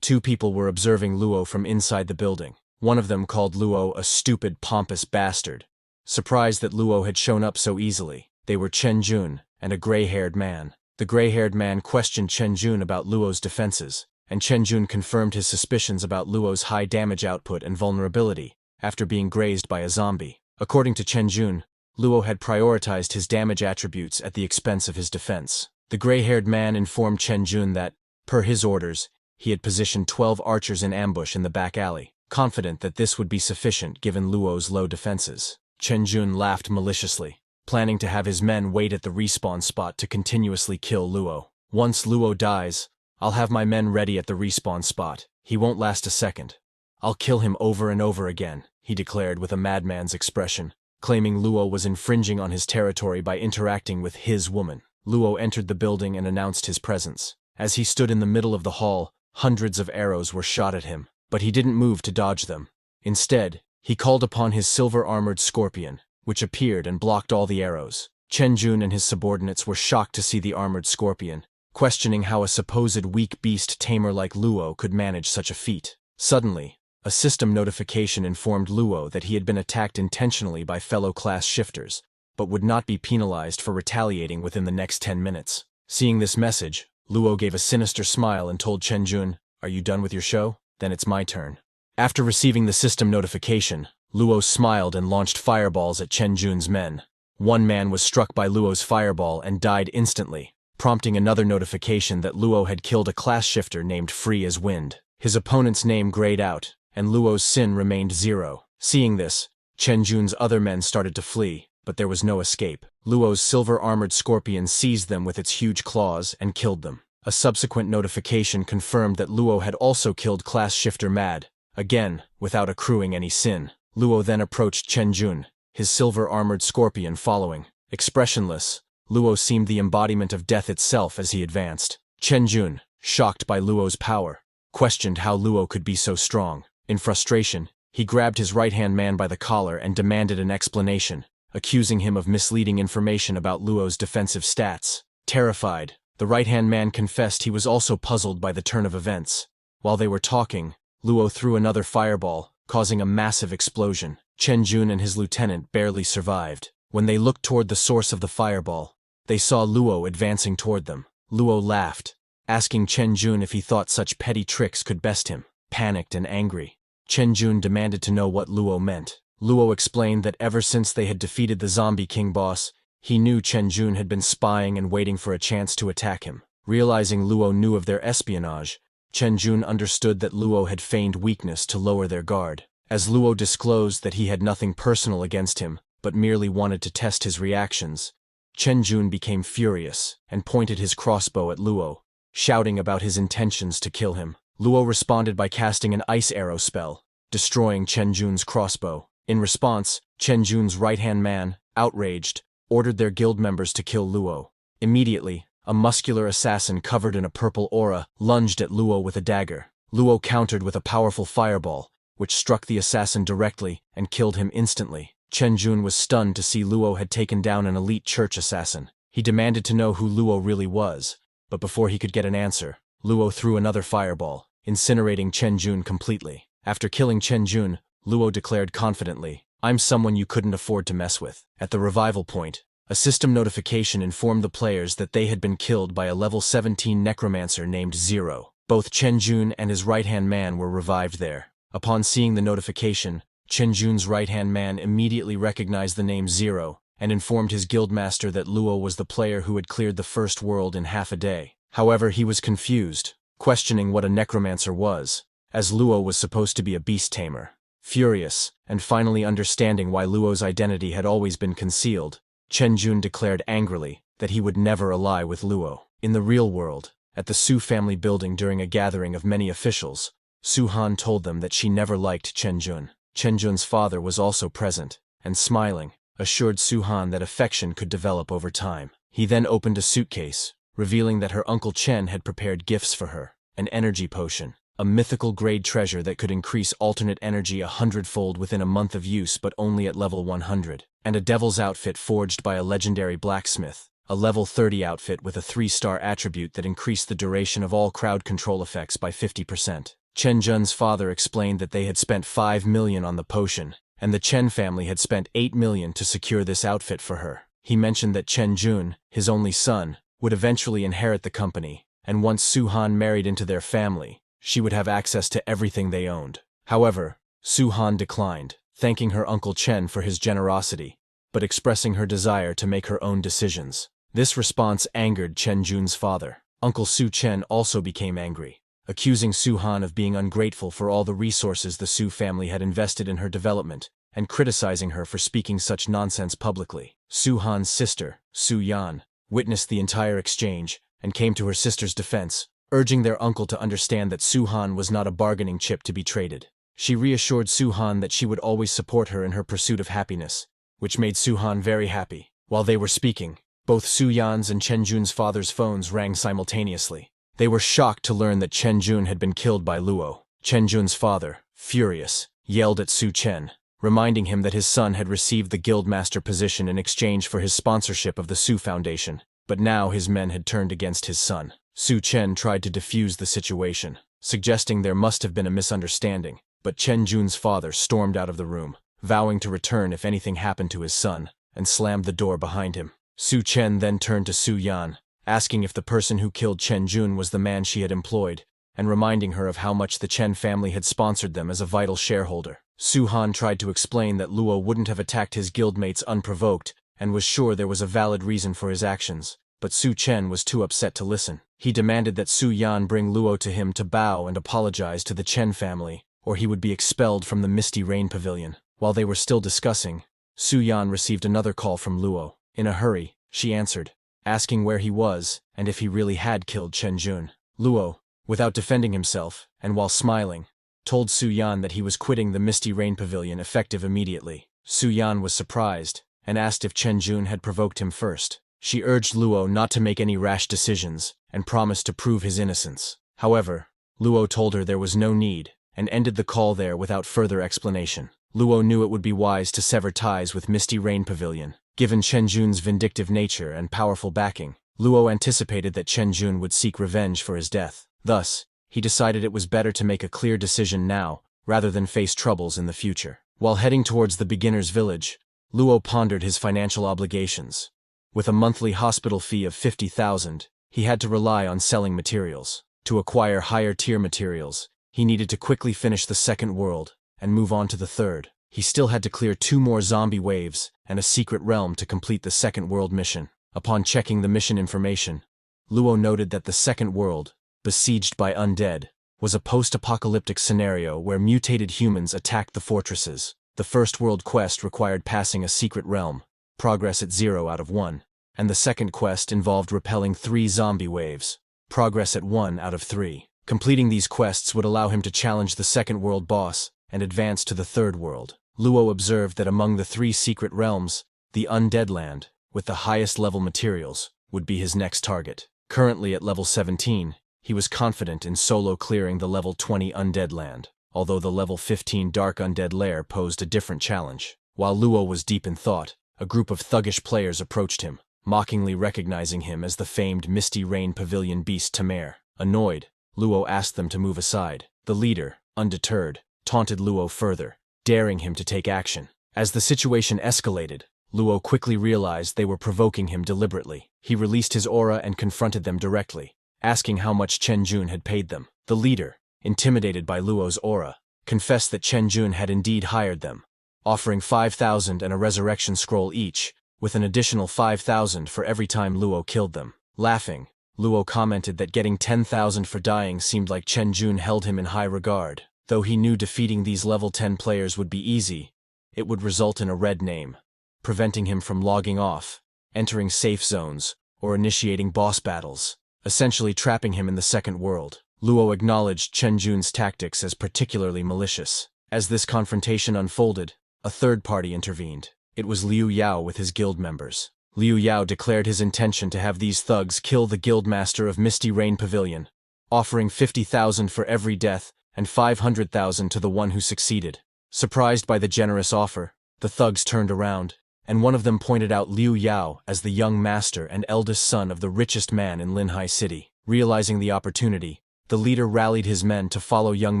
2 people were observing Luo from inside the building. One of them called Luo a stupid, pompous bastard. Surprised that Luo had shown up so easily, they were Chen Jun and a gray-haired man. The gray-haired man questioned Chen Jun about Luo's defenses, and Chen Jun confirmed his suspicions about Luo's high damage output and vulnerability after being grazed by a zombie. According to Chen Jun, Luo had prioritized his damage attributes at the expense of his defense. The gray-haired man informed Chen Jun that, per his orders, he had positioned 12 archers in ambush in the back alley, confident that this would be sufficient given Luo's low defenses. Chen Jun laughed maliciously, planning to have his men wait at the respawn spot to continuously kill Luo. Once Luo dies, I'll have my men ready at the respawn spot. He won't last a second. I'll kill him over and over again, he declared with a madman's expression, claiming Luo was infringing on his territory by interacting with his woman. Luo entered the building and announced his presence. As he stood in the middle of the hall, hundreds of arrows were shot at him, but he didn't move to dodge them. Instead, he called upon his silver-armored scorpion, which appeared and blocked all the arrows. Chen Jun and his subordinates were shocked to see the armored scorpion, questioning how a supposed weak beast tamer like Luo could manage such a feat. Suddenly, a system notification informed Luo that he had been attacked intentionally by fellow class shifters, but would not be penalized for retaliating within the next 10 minutes. Seeing this message, Luo gave a sinister smile and told Chen Jun, "Are you done with your show? Then it's my turn." After receiving the system notification, Luo smiled and launched fireballs at Chen Jun's men. One man was struck by Luo's fireball and died instantly, prompting another notification that Luo had killed a class shifter named Free as Wind. His opponent's name grayed out, and Luo's sin remained 0. Seeing this, Chen Jun's other men started to flee, but there was no escape. Luo's silver-armored scorpion seized them with its huge claws and killed them. A subsequent notification confirmed that Luo had also killed class shifter Mad, again, without accruing any sin. Luo then approached Chen Jun, his silver-armored scorpion following. Expressionless, Luo seemed the embodiment of death itself as he advanced. Chen Jun, shocked by Luo's power, questioned how Luo could be so strong. In frustration, he grabbed his right-hand man by the collar and demanded an explanation, accusing him of misleading information about Luo's defensive stats. Terrified, the right-hand man confessed he was also puzzled by the turn of events. While they were talking, Luo threw another fireball, causing a massive explosion. Chen Jun and his lieutenant barely survived. When they looked toward the source of the fireball, they saw Luo advancing toward them. Luo laughed, asking Chen Jun if he thought such petty tricks could best him. Panicked and angry, Chen Jun demanded to know what Luo meant. Luo explained that ever since they had defeated the Zombie King boss, he knew Chen Jun had been spying and waiting for a chance to attack him. Realizing Luo knew of their espionage, Chen Jun understood that Luo had feigned weakness to lower their guard. As Luo disclosed that he had nothing personal against him, but merely wanted to test his reactions, Chen Jun became furious and pointed his crossbow at Luo, shouting about his intentions to kill him. Luo responded by casting an ice arrow spell, destroying Chen Jun's crossbow. In response, Chen Jun's right-hand man, outraged, ordered their guild members to kill Luo. Immediately, a muscular assassin covered in a purple aura lunged at Luo with a dagger. Luo countered with a powerful fireball, which struck the assassin directly and killed him instantly. Chen Jun was stunned to see Luo had taken down an elite church assassin. He demanded to know who Luo really was, but before he could get an answer, Luo threw another fireball, incinerating Chen Jun completely. After killing Chen Jun, Luo declared confidently, "I'm someone you couldn't afford to mess with." At the revival point, a system notification informed the players that they had been killed by a level 17 Necromancer named Zero. Both Chen Jun and his right-hand man were revived there. Upon seeing the notification, Chen Jun's right-hand man immediately recognized the name Zero and informed his guildmaster that Luo was the player who had cleared the first world in half a day. However, he was confused, questioning what a Necromancer was, as Luo was supposed to be a beast tamer. Furious, and finally understanding why Luo's identity had always been concealed, Chen Jun declared angrily that he would never ally with Luo. In the real world, at the Su family building during a gathering of many officials, Su Han told them that she never liked Chen Jun. Chen Jun's father was also present, and smiling, assured Su Han that affection could develop over time. He then opened a suitcase, revealing that her Uncle Chen had prepared gifts for her, an energy potion, a mythical-grade treasure that could increase alternate energy 100-fold within a month of use but only at level 100, and a devil's outfit forged by a legendary blacksmith, a level 30 outfit with a 3-star attribute that increased the duration of all crowd control effects by 50%. Chen Jun's father explained that they had spent 5 million on the potion, and the Chen family had spent 8 million to secure this outfit for her. He mentioned that Chen Jun, his only son, would eventually inherit the company, and once Su Han married into their family, she would have access to everything they owned. However, Su Han declined, thanking her uncle Chen for his generosity, but expressing her desire to make her own decisions. This response angered Chen Jun's father. Uncle Su Chen also became angry, accusing Su Han of being ungrateful for all the resources the Su family had invested in her development, and criticizing her for speaking such nonsense publicly. Su Han's sister, Su Yan, witnessed the entire exchange and came to her sister's defense, urging their uncle to understand that Su Han was not a bargaining chip to be traded. She reassured Su Han that she would always support her in her pursuit of happiness, which made Su Han very happy. While they were speaking, both Su Yan's and Chen Jun's father's phones rang simultaneously. They were shocked to learn that Chen Jun had been killed by Luo. Chen Jun's father, furious, yelled at Su Chen, reminding him that his son had received the guildmaster position in exchange for his sponsorship of the Su Foundation, but now his men had turned against his son. Su Chen tried to defuse the situation, suggesting there must have been a misunderstanding, but Chen Jun's father stormed out of the room, vowing to return if anything happened to his son, and slammed the door behind him. Su Chen then turned to Su Yan, asking if the person who killed Chen Jun was the man she had employed, and reminding her of how much the Chen family had sponsored them as a vital shareholder. Su Han tried to explain that Luo wouldn't have attacked his guildmates unprovoked, and was sure there was a valid reason for his actions, but Su Chen was too upset to listen. He demanded that Su Yan bring Luo to him to bow and apologize to the Chen family, or he would be expelled from the Misty Rain Pavilion. While they were still discussing, Su Yan received another call from Luo. In a hurry, she answered, asking where he was and if he really had killed Chen Jun. Luo, without defending himself, and while smiling, told Su Yan that he was quitting the Misty Rain Pavilion effective immediately. Su Yan was surprised, and asked if Chen Jun had provoked him first. She urged Luo not to make any rash decisions, and promised to prove his innocence. However, Luo told her there was no need, and ended the call there without further explanation. Luo knew it would be wise to sever ties with Misty Rain Pavilion. Given Chen Jun's vindictive nature and powerful backing, Luo anticipated that Chen Jun would seek revenge for his death. Thus, he decided it was better to make a clear decision now, rather than face troubles in the future. While heading towards the beginner's village, Luo pondered his financial obligations. With a monthly hospital fee of 50,000, he had to rely on selling materials. To acquire higher-tier materials, he needed to quickly finish the second world and move on to the third. He still had to clear 2 more zombie waves and a secret realm to complete the second world mission. Upon checking the mission information, Luo noted that the second world, besieged by undead, was a post-apocalyptic scenario where mutated humans attacked the fortresses. The first world quest required passing a secret realm, progress at 0 out of 1, and the second quest involved repelling 3 zombie waves, progress at 1 out of 3. Completing these quests would allow him to challenge the second world boss and advance to the third world. Luo observed that among the 3 secret realms, the Undead Land, with the highest level materials, would be his next target. Currently at level 17, he was confident in solo clearing the level 20 Undead Land, although the level 15 Dark Undead Lair posed a different challenge. While Luo was deep in thought, a group of thuggish players approached him, mockingly recognizing him as the famed Misty Rain Pavilion beast Tamer. Annoyed, Luo asked them to move aside. The leader, undeterred, taunted Luo further, daring him to take action. As the situation escalated, Luo quickly realized they were provoking him deliberately. He released his aura and confronted them directly, asking how much Chen Jun had paid them. The leader, intimidated by Luo's aura, confessed that Chen Jun had indeed hired them, offering 5,000 and a resurrection scroll each, with an additional 5,000 for every time Luo killed them. Laughing, Luo commented that getting 10,000 for dying seemed like Chen Jun held him in high regard. Though he knew defeating these level 10 players would be easy, it would result in a red name, preventing him from logging off, entering safe zones, or initiating boss battles, essentially trapping him in the second world. Luo acknowledged Chen Jun's tactics as particularly malicious. As this confrontation unfolded, a third party intervened. It was Liu Yao with his guild members. Liu Yao declared his intention to have these thugs kill the guildmaster of Misty Rain Pavilion, offering 50,000 for every death and 500,000 to the one who succeeded. Surprised by the generous offer, the thugs turned around, and one of them pointed out Liu Yao as the young master and eldest son of the richest man in Linhai City. Realizing the opportunity, the leader rallied his men to follow young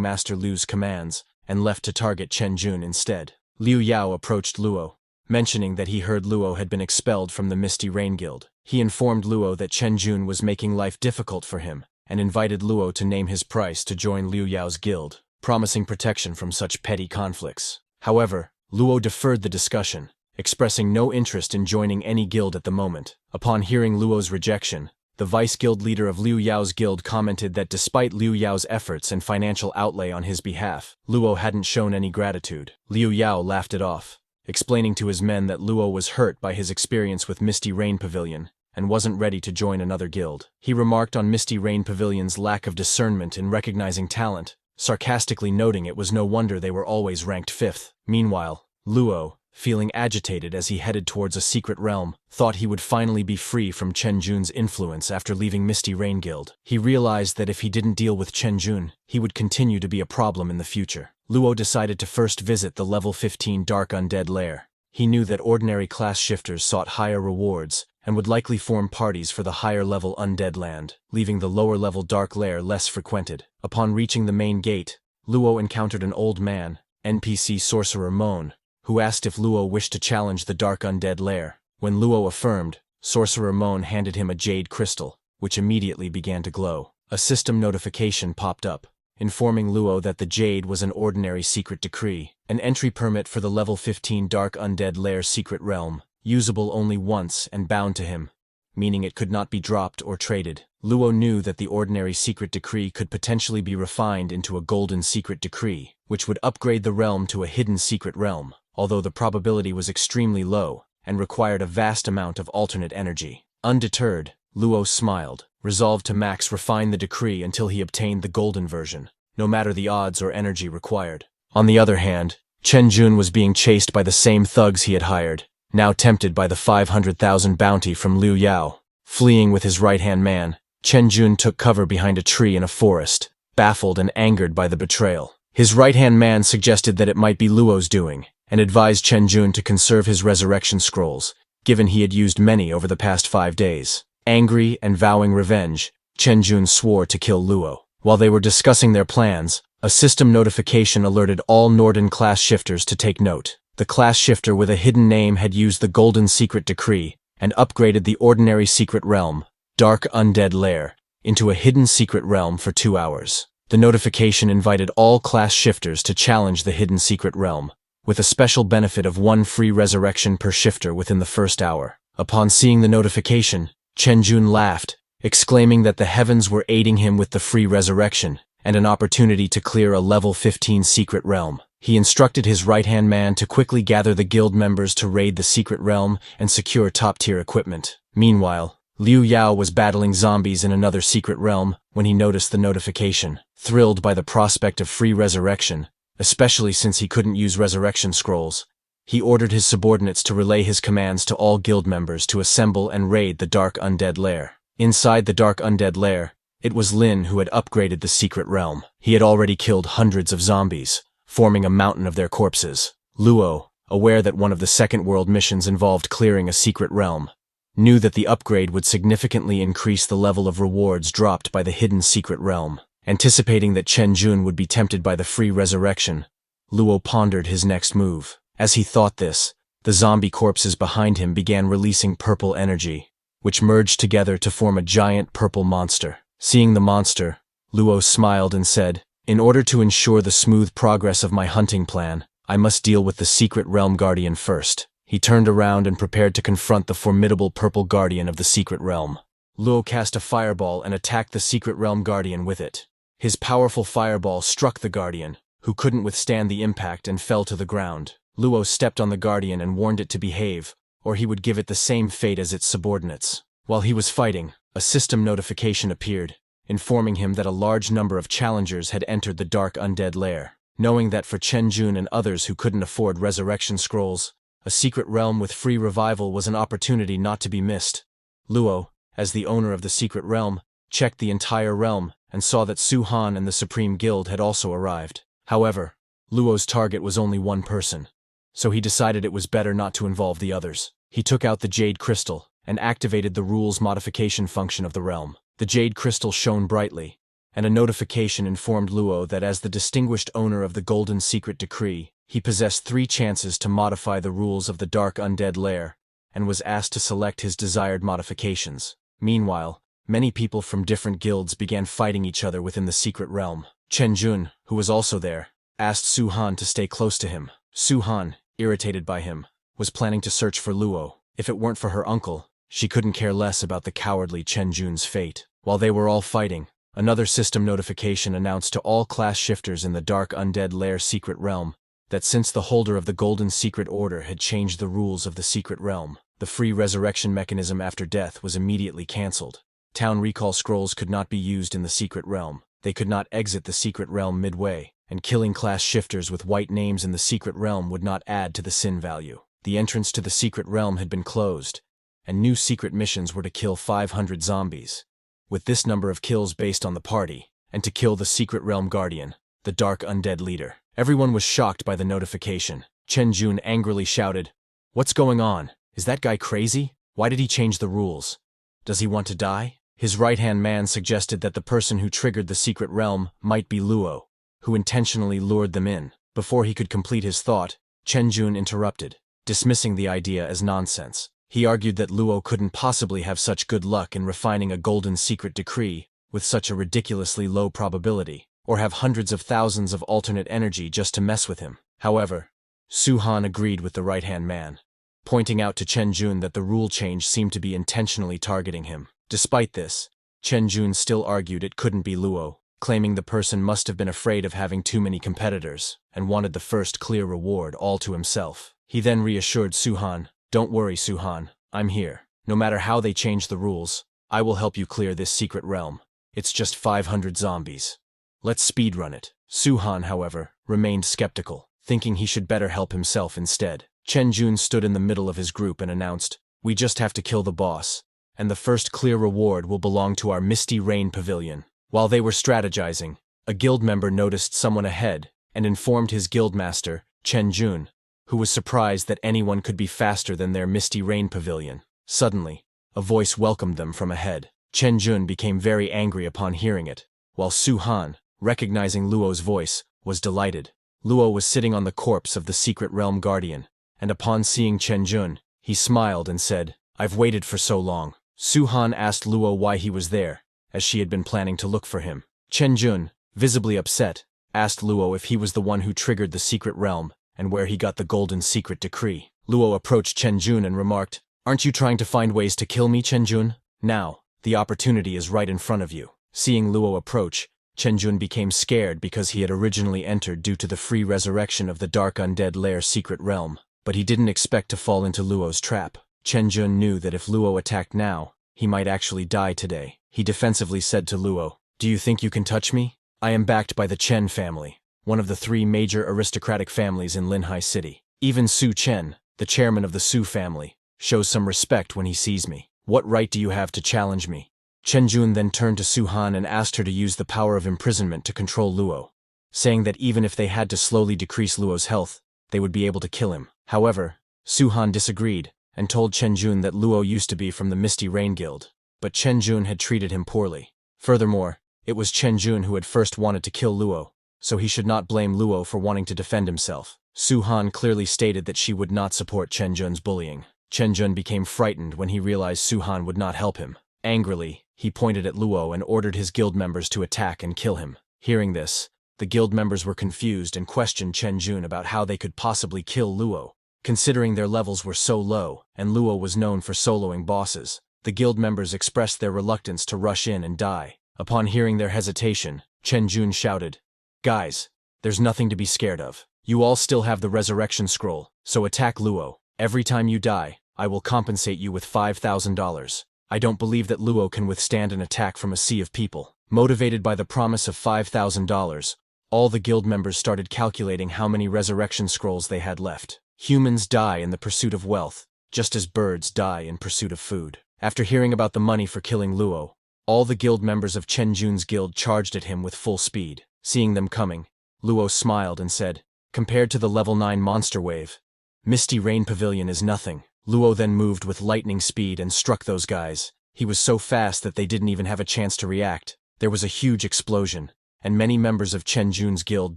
Master Liu's commands and left to target Chen Jun instead. Liu Yao approached Luo, mentioning that he heard Luo had been expelled from the Misty Rain Guild. He informed Luo that Chen Jun was making life difficult for him and invited Luo to name his price to join Liu Yao's guild, promising protection from such petty conflicts. However, Luo deferred the discussion, expressing no interest in joining any guild at the moment. Upon hearing Luo's rejection, the vice-guild leader of Liu Yao's guild commented that despite Liu Yao's efforts and financial outlay on his behalf, Luo hadn't shown any gratitude. Liu Yao laughed it off, explaining to his men that Luo was hurt by his experience with Misty Rain Pavilion and wasn't ready to join another guild. He remarked on Misty Rain Pavilion's lack of discernment in recognizing talent, sarcastically noting it was no wonder they were always ranked 5th. Meanwhile, Luo, feeling agitated as he headed towards a secret realm, thought he would finally be free from Chen Jun's influence after leaving Misty Rain Guild. He realized that if he didn't deal with Chen Jun, he would continue to be a problem in the future. Luo decided to first visit the level 15 Dark Undead Lair. He knew that ordinary class shifters sought higher rewards and would likely form parties for the higher level Undead Land, leaving the lower level Dark Lair less frequented. Upon reaching the main gate, Luo encountered an old man, NPC Sorcerer Moan, who asked if Luo wished to challenge the Dark Undead Lair. When Luo affirmed, Sorcerer Moan handed him a jade crystal, which immediately began to glow. A system notification popped up, informing Luo that the jade was an ordinary secret decree, an entry permit for the level 15 Dark Undead Lair secret realm, usable only once and bound to him, meaning it could not be dropped or traded. Luo knew that the ordinary secret decree could potentially be refined into a golden secret decree, which would upgrade the realm to a hidden secret realm, although the probability was extremely low and required a vast amount of alternate energy. Undeterred, Luo smiled, resolved to max refine the decree until he obtained the golden version, no matter the odds or energy required. On the other hand, Chen Jun was being chased by the same thugs he had hired, now tempted by the 500,000 bounty from Liu Yao. Fleeing with his right-hand man, Chen Jun took cover behind a tree in a forest, baffled and angered by the betrayal. His right-hand man suggested that it might be Luo's doing, and advised Chen Jun to conserve his resurrection scrolls, given he had used many over the past 5 days. Angry and vowing revenge, Chen Jun swore to kill Luo. While they were discussing their plans, a system notification alerted all Norden class shifters to take note. The class shifter with a hidden name had used the Golden Secret Decree and upgraded the ordinary secret realm, Dark Undead Lair, into a hidden secret realm for 2 hours. The notification invited all class shifters to challenge the hidden secret realm, with a special benefit of 1 free resurrection per shifter within the first hour. Upon seeing the notification, Chen Jun laughed, exclaiming that the heavens were aiding him with the free resurrection and an opportunity to clear a level 15 secret realm. He instructed his right-hand man to quickly gather the guild members to raid the secret realm and secure top-tier equipment. Meanwhile, Liu Yao was battling zombies in another secret realm when he noticed the notification. Thrilled by the prospect of free resurrection, especially since he couldn't use resurrection scrolls, he ordered his subordinates to relay his commands to all guild members to assemble and raid the Dark Undead Lair. Inside the Dark Undead Lair, it was Lin who had upgraded the secret realm. He had already killed hundreds of zombies, forming a mountain of their corpses. Luo, aware that one of the Second World missions involved clearing a secret realm, knew that the upgrade would significantly increase the level of rewards dropped by the hidden secret realm. Anticipating that Chen Jun would be tempted by the free resurrection, Luo pondered his next move. As he thought this, the zombie corpses behind him began releasing purple energy, which merged together to form a giant purple monster. Seeing the monster, Luo smiled and said, "In order to ensure the smooth progress of my hunting plan, I must deal with the secret realm guardian first." He turned around and prepared to confront the formidable purple guardian of the secret realm. Luo cast a fireball and attacked the secret realm guardian with it. His powerful fireball struck the guardian, who couldn't withstand the impact and fell to the ground. Luo stepped on the guardian and warned it to behave, or he would give it the same fate as its subordinates. While he was fighting, a system notification appeared, informing him that a large number of challengers had entered the Dark Undead Lair. Knowing that for Chen Jun and others who couldn't afford resurrection scrolls, a secret realm with free revival was an opportunity not to be missed, Luo, as the owner of the secret realm, checked the entire realm and saw that Su Han and the Supreme Guild had also arrived. However, Luo's target was only one person, so he decided it was better not to involve the others. He took out the Jade Crystal and activated the rules modification function of the realm. The Jade Crystal shone brightly, and a notification informed Luo that as the distinguished owner of the Golden Secret Decree, he possessed 3 chances to modify the rules of the Dark Undead Lair, and was asked to select his desired modifications. Meanwhile, many people from different guilds began fighting each other within the secret realm. Chen Jun, who was also there, asked Su Han to stay close to him. Su Han, irritated by him, was planning to search for Luo. If it weren't for her uncle, she couldn't care less about the cowardly Chen Jun's fate. While they were all fighting, another system notification announced to all class shifters in the Dark Undead Lair secret realm that since the holder of the Golden Secret Order had changed the rules of the secret realm, the free resurrection mechanism after death was immediately cancelled. Town recall scrolls could not be used in the secret realm. They could not exit the secret realm midway, and killing class shifters with white names in the secret realm would not add to the sin value. The entrance to the secret realm had been closed, and new secret missions were to kill 500 zombies, with this number of kills based on the party, and to kill the secret realm guardian, the Dark Undead leader. Everyone was shocked by the notification. Chen Jun angrily shouted, "What's going on? Is that guy crazy? Why did he change the rules? Does he want to die?" His right-hand man suggested that the person who triggered the secret realm might be Luo, who intentionally lured them in. Before he could complete his thought, Chen Jun interrupted, dismissing the idea as nonsense. He argued that Luo couldn't possibly have such good luck in refining a golden secret decree with such a ridiculously low probability, or have hundreds of thousands of alternate energy just to mess with him. However, Su Han agreed with the right-hand man, pointing out to Chen Jun that the rule change seemed to be intentionally targeting him. Despite this, Chen Jun still argued it couldn't be Luo, claiming the person must have been afraid of having too many competitors and wanted the first clear reward all to himself. He then reassured Su Han, "Don't worry, Su Han, I'm here. No matter how they change the rules, I will help you clear this secret realm. It's just 500 zombies. Let's speedrun it." Su Han, however, remained skeptical, thinking he should better help himself instead. Chen Jun stood in the middle of his group and announced, "We just have to kill the boss, and the first clear reward will belong to our Misty Rain Pavilion." While they were strategizing, a guild member noticed someone ahead and informed his guildmaster, Chen Jun, who was surprised that anyone could be faster than their Misty Rain Pavilion. Suddenly, a voice welcomed them from ahead. Chen Jun became very angry upon hearing it, while Su Han, recognizing Luo's voice, was delighted. Luo was sitting on the corpse of the secret realm guardian, and upon seeing Chen Jun, he smiled and said, "I've waited for so long." Su Han asked Luo why he was there, as she had been planning to look for him. Chen Jun, visibly upset, asked Luo if he was the one who triggered the secret realm and where he got the Golden Secret Decree. Luo approached Chen Jun and remarked, "Aren't you trying to find ways to kill me, Chen Jun? Now, the opportunity is right in front of you." Seeing Luo approach, Chen Jun became scared because he had originally entered due to the free resurrection of the Dark Undead Lair secret realm, but he didn't expect to fall into Luo's trap. Chen Jun knew that if Luo attacked now, he might actually die today. He defensively said to Luo, "Do you think you can touch me? I am backed by the Chen family, one of the 3 major aristocratic families in Linhai City. Even Su Chen, the chairman of the Su family, shows some respect when he sees me. What right do you have to challenge me?" Chen Jun then turned to Su Han and asked her to use the power of imprisonment to control Luo, saying that even if they had to slowly decrease Luo's health, they would be able to kill him. However, Su Han disagreed and told Chen Jun that Luo used to be from the Misty Rain Guild, but Chen Jun had treated him poorly. Furthermore, it was Chen Jun who had first wanted to kill Luo, so he should not blame Luo for wanting to defend himself. Su Han clearly stated that she would not support Chen Jun's bullying. Chen Jun became frightened when he realized Su Han would not help him. Angrily, he pointed at Luo and ordered his guild members to attack and kill him. Hearing this, the guild members were confused and questioned Chen Jun about how they could possibly kill Luo, considering their levels were so low, and Luo was known for soloing bosses. The guild members expressed their reluctance to rush in and die. Upon hearing their hesitation, Chen Jun shouted, "Guys, there's nothing to be scared of. You all still have the resurrection scroll, so attack Luo. Every time you die, I will compensate you with $5,000. I don't believe that Luo can withstand an attack from a sea of people." Motivated by the promise of $5,000, all the guild members started calculating how many resurrection scrolls they had left. Humans die in the pursuit of wealth, just as birds die in pursuit of food. After hearing about the money for killing Luo, All the guild members of Chen Jun's guild charged at him with full speed. Seeing them coming, Luo smiled and said, "Compared to the level 9 monster wave, Misty Rain Pavilion is nothing." Luo then moved with lightning speed and struck those guys. He was so fast that they didn't even have a chance to react. There was a huge explosion, and many members of Chen Jun's guild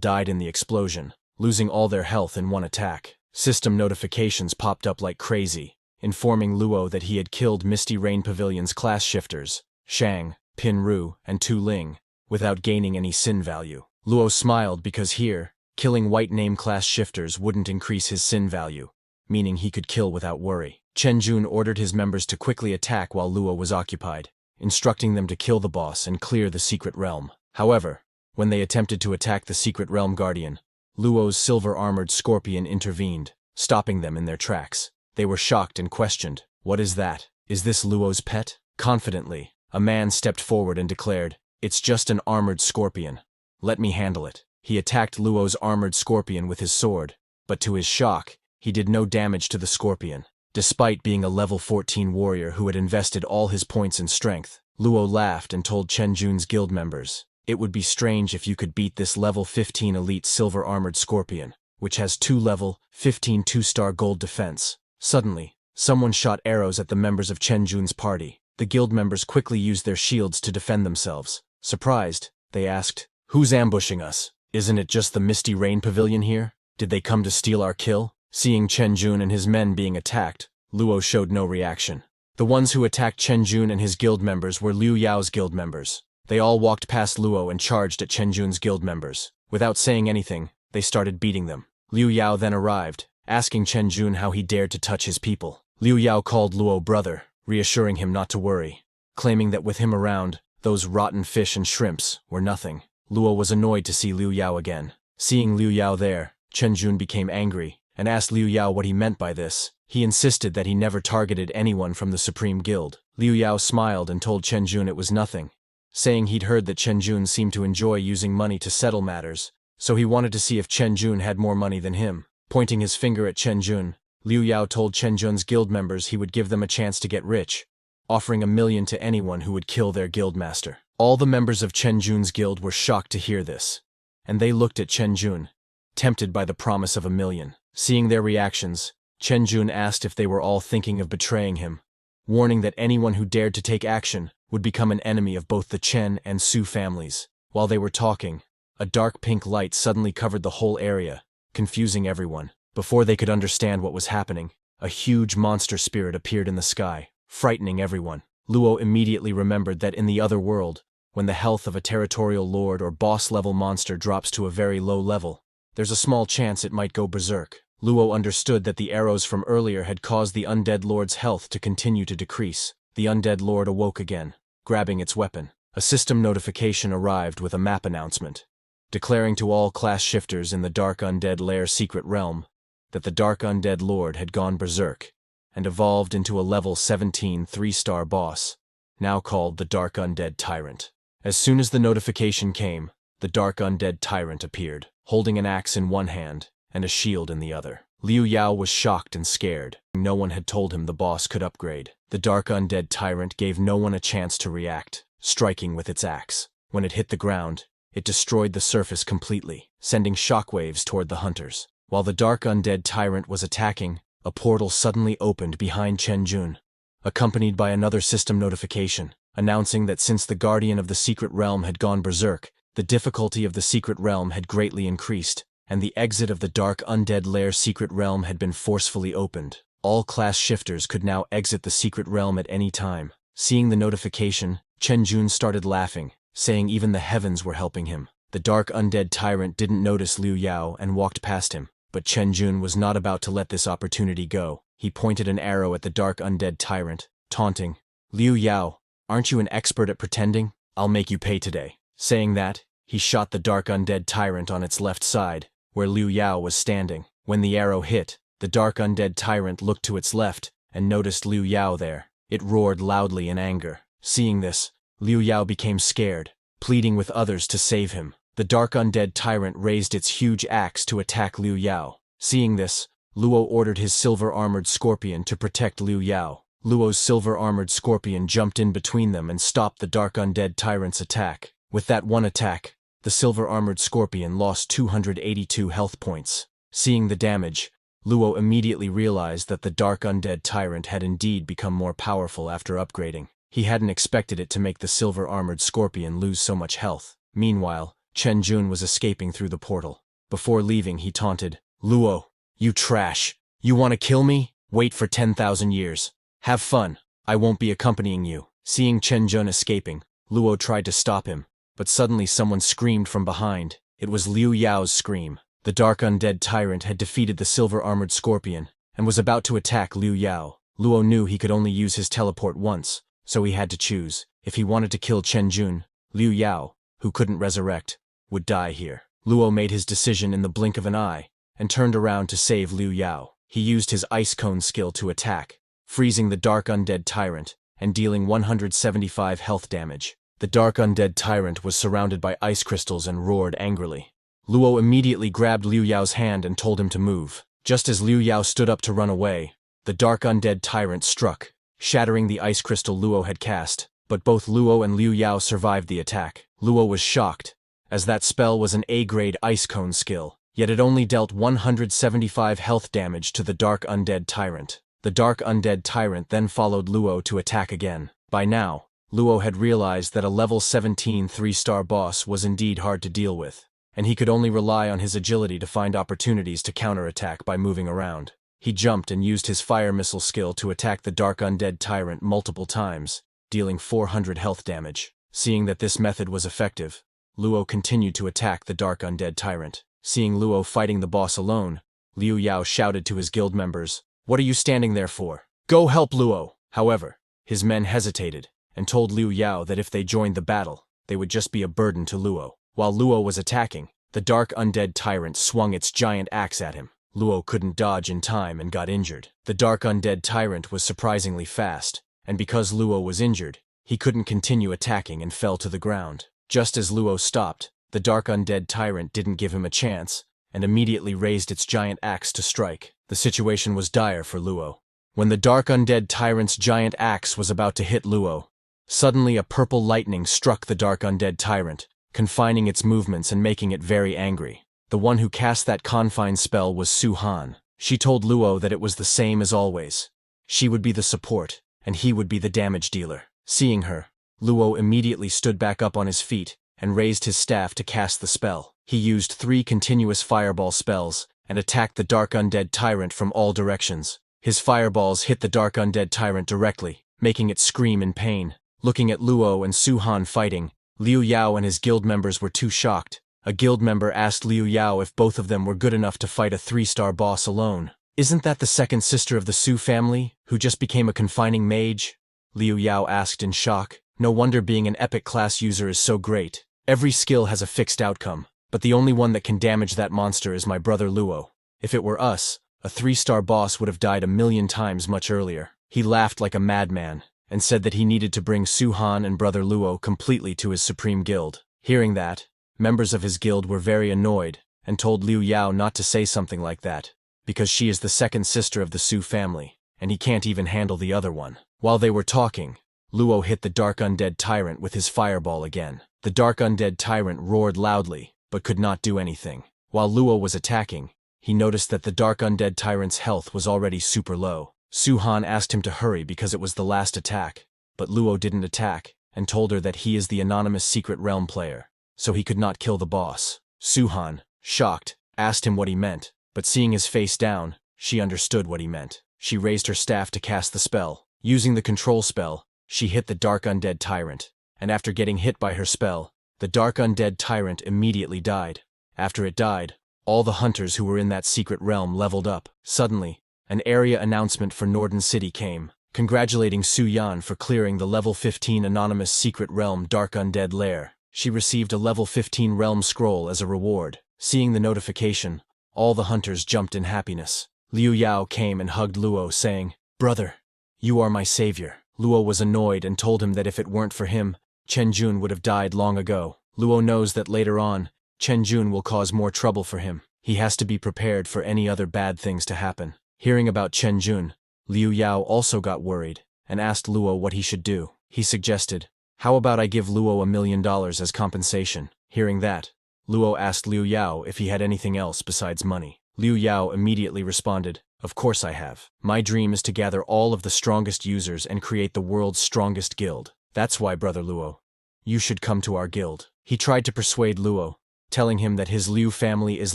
died in the explosion, losing all their health in one attack. System notifications popped up like crazy, informing Luo that he had killed Misty Rain Pavilion's class shifters, Shang, Pin Ru, and Tu Ling, without gaining any sin value. Luo smiled because here, killing white name class shifters wouldn't increase his sin value, meaning he could kill without worry. Chen Jun ordered his members to quickly attack while Luo was occupied, instructing them to kill the boss and clear the secret realm. However, when they attempted to attack the secret realm guardian, Luo's silver-armored scorpion intervened, stopping them in their tracks. They were shocked and questioned, "What is that? Is this Luo's pet?" Confidently, a man stepped forward and declared, "It's just an armored scorpion. Let me handle it." He attacked Luo's armored scorpion with his sword, but to his shock, he did no damage to the scorpion. Despite being a level 14 warrior who had invested all his points in strength, Luo laughed and told Chen Jun's guild members, "It would be strange if you could beat this level 15 elite silver-armored scorpion, which has 2 level 15 2-star gold defense." Suddenly, someone shot arrows at the members of Chen Jun's party. The guild members quickly used their shields to defend themselves. Surprised, they asked, "Who's ambushing us? Isn't it just the Misty Rain Pavilion here? Did they come to steal our kill?" Seeing Chen Jun and his men being attacked, Luo showed no reaction. The ones who attacked Chen Jun and his guild members were Liu Yao's guild members. They all walked past Luo and charged at Chen Jun's guild members. Without saying anything, they started beating them. Liu Yao then arrived, asking Chen Jun how he dared to touch his people. Liu Yao called Luo brother, reassuring him not to worry, claiming that with him around, those rotten fish and shrimps were nothing. Luo was annoyed to see Liu Yao again. Seeing Liu Yao there, Chen Jun became angry and asked Liu Yao what he meant by this. He insisted that he never targeted anyone from the Supreme Guild. Liu Yao smiled and told Chen Jun it was nothing, saying he'd heard that Chen Jun seemed to enjoy using money to settle matters, so he wanted to see if Chen Jun had more money than him. Pointing his finger at Chen Jun, Liu Yao told Chen Jun's guild members he would give them a chance to get rich, offering $1 million to anyone who would kill their guild master. All the members of Chen Jun's guild were shocked to hear this, and they looked at Chen Jun, tempted by the promise of $1 million. Seeing their reactions, Chen Jun asked if they were all thinking of betraying him, warning that anyone who dared to take action would become an enemy of both the Chen and Su families. While they were talking, a dark pink light suddenly covered the whole area, confusing everyone. Before they could understand what was happening, a huge monster spirit appeared in the sky, frightening everyone. Luo immediately remembered that in the other world, when the health of a territorial lord or boss-level monster drops to a very low level, there's a small chance it might go berserk. Luo understood that the arrows from earlier had caused the undead lord's health to continue to decrease. The undead lord awoke again, grabbing its weapon. A system notification arrived with a map announcement, declaring to all class shifters in the Dark Undead Lair secret realm that the Dark Undead Lord had gone berserk and evolved into a level 17 3-star boss, now called the Dark Undead Tyrant. As soon as the notification came, the Dark Undead Tyrant appeared, holding an axe in one hand and a shield in the other. Liu Yao was shocked and scared. No one had told him the boss could upgrade. The Dark Undead Tyrant gave no one a chance to react, striking with its axe. When it hit the ground, it destroyed the surface completely, sending shockwaves toward the hunters. While the Dark Undead Tyrant was attacking, a portal suddenly opened behind Chen Jun, accompanied by another system notification, announcing that since the Guardian of the Secret Realm had gone berserk, the difficulty of the Secret Realm had greatly increased, and the exit of the Dark Undead Lair secret realm had been forcefully opened. All class shifters could now exit the secret realm at any time. Seeing the notification, Chen Jun started laughing, saying even the heavens were helping him. The Dark Undead Tyrant didn't notice Liu Yao and walked past him, but Chen Jun was not about to let this opportunity go. He pointed an arrow at the Dark Undead Tyrant, taunting, "Liu Yao, aren't you an expert at pretending? I'll make you pay today." Saying that, he shot the Dark Undead Tyrant on its left side, where Liu Yao was standing. When the arrow hit, the Dark Undead Tyrant looked to its left and noticed Liu Yao there. It roared loudly in anger. Seeing this, Liu Yao became scared, pleading with others to save him. The Dark Undead Tyrant raised its huge axe to attack Liu Yao. Seeing this, Luo ordered his silver-armored scorpion to protect Liu Yao. Luo's silver-armored scorpion jumped in between them and stopped the dark undead tyrant's attack. With that one attack, the silver-armored scorpion lost 282 health points. Seeing the damage, Luo immediately realized that the dark undead tyrant had indeed become more powerful after upgrading. He hadn't expected it to make the silver-armored scorpion lose so much health. Meanwhile, Chen Jun was escaping through the portal. Before leaving, he taunted, "Luo, you trash. You want to kill me? Wait for 10,000 years. Have fun. I won't be accompanying you." Seeing Chen Jun escaping, Luo tried to stop him, but suddenly someone screamed from behind. It was Liu Yao's scream. The dark undead tyrant had defeated the silver-armored scorpion and was about to attack Liu Yao. Luo knew he could only use his teleport once, so he had to choose. If he wanted to kill Chen Jun, Liu Yao, who couldn't resurrect, would die here. Luo made his decision in the blink of an eye and turned around to save Liu Yao. He used his ice cone skill to attack, freezing the dark undead tyrant and dealing 175 health damage. The dark undead tyrant was surrounded by ice crystals and roared angrily. Luo immediately grabbed Liu Yao's hand and told him to move. Just as Liu Yao stood up to run away, the dark undead tyrant struck, shattering the ice crystal Luo had cast, but both Luo and Liu Yao survived the attack. Luo was shocked, as that spell was an A-grade ice cone skill, yet it only dealt 175 health damage to the dark undead tyrant. The dark undead tyrant then followed Luo to attack again. By now, Luo had realized that a level 17 3-star boss was indeed hard to deal with, and he could only rely on his agility to find opportunities to counterattack by moving around. He jumped and used his fire missile skill to attack the dark undead tyrant multiple times, dealing 400 health damage. Seeing that this method was effective, Luo continued to attack the dark undead tyrant. Seeing Luo fighting the boss alone, Liu Yao shouted to his guild members, "What are you standing there for? Go help Luo!" However, his men hesitated and told Liu Yao that if they joined the battle, they would just be a burden to Luo. While Luo was attacking, the dark undead tyrant swung its giant axe at him. Luo couldn't dodge in time and got injured. The dark undead tyrant was surprisingly fast, and because Luo was injured, he couldn't continue attacking and fell to the ground. Just as Luo stopped, the dark undead tyrant didn't give him a chance, and immediately raised its giant axe to strike. The situation was dire for Luo. When the dark undead tyrant's giant axe was about to hit Luo, suddenly a purple lightning struck the dark undead tyrant, confining its movements and making it very angry. The one who cast that confine spell was Su Han. She told Luo that it was the same as always. She would be the support, and he would be the damage dealer. Seeing her, Luo immediately stood back up on his feet and raised his staff to cast the spell. He used 3 continuous fireball spells and attacked the dark undead tyrant from all directions. His fireballs hit the dark undead tyrant directly, making it scream in pain. Looking at Luo and Su Han fighting, Liu Yao and his guild members were too shocked. A guild member asked Liu Yao if both of them were good enough to fight a 3-star boss alone. "Isn't that the second sister of the Su family, who just became a confining mage?" Liu Yao asked in shock. No wonder being an epic class user is so great. Every skill has a fixed outcome, but the only one that can damage that monster is my brother Luo. If it were us, a 3-star boss would have died 1,000,000 times much earlier. He laughed like a madman, and said that he needed to bring Su Han and brother Luo completely to his supreme guild. Hearing that, members of his guild were very annoyed and told Liu Yao not to say something like that, because she is the second sister of the Su family, and he can't even handle the other one. While they were talking, Luo hit the dark undead tyrant with his fireball again. The dark undead tyrant roared loudly, but could not do anything. While Luo was attacking, he noticed that the dark undead tyrant's health was already super low. Su Han asked him to hurry because it was the last attack, but Luo didn't attack and told her that he is the anonymous secret realm player, so he could not kill the boss. Su Han, shocked, asked him what he meant, but seeing his face down, she understood what he meant. She raised her staff to cast the spell. Using the control spell, she hit the dark undead tyrant, and after getting hit by her spell, the dark undead tyrant immediately died. After it died, all the hunters who were in that secret realm leveled up. Suddenly, an area announcement for Norden City came, congratulating Su Yan for clearing the level 15 anonymous secret realm dark undead lair. She received a level 15 realm scroll as a reward. Seeing the notification, all the hunters jumped in happiness. Liu Yao came and hugged Luo, saying, "Brother, you are my savior." Luo was annoyed and told him that if it weren't for him, Chen Jun would have died long ago. Luo knows that later on, Chen Jun will cause more trouble for him. He has to be prepared for any other bad things to happen. Hearing about Chen Jun, Liu Yao also got worried and asked Luo what he should do. He suggested, "How about I give Luo $1 million as compensation?" Hearing that, Luo asked Liu Yao if he had anything else besides money. Liu Yao immediately responded, "Of course I have. My dream is to gather all of the strongest users and create the world's strongest guild. That's why, brother Luo, you should come to our guild." He tried to persuade Luo, telling him that his Liu family is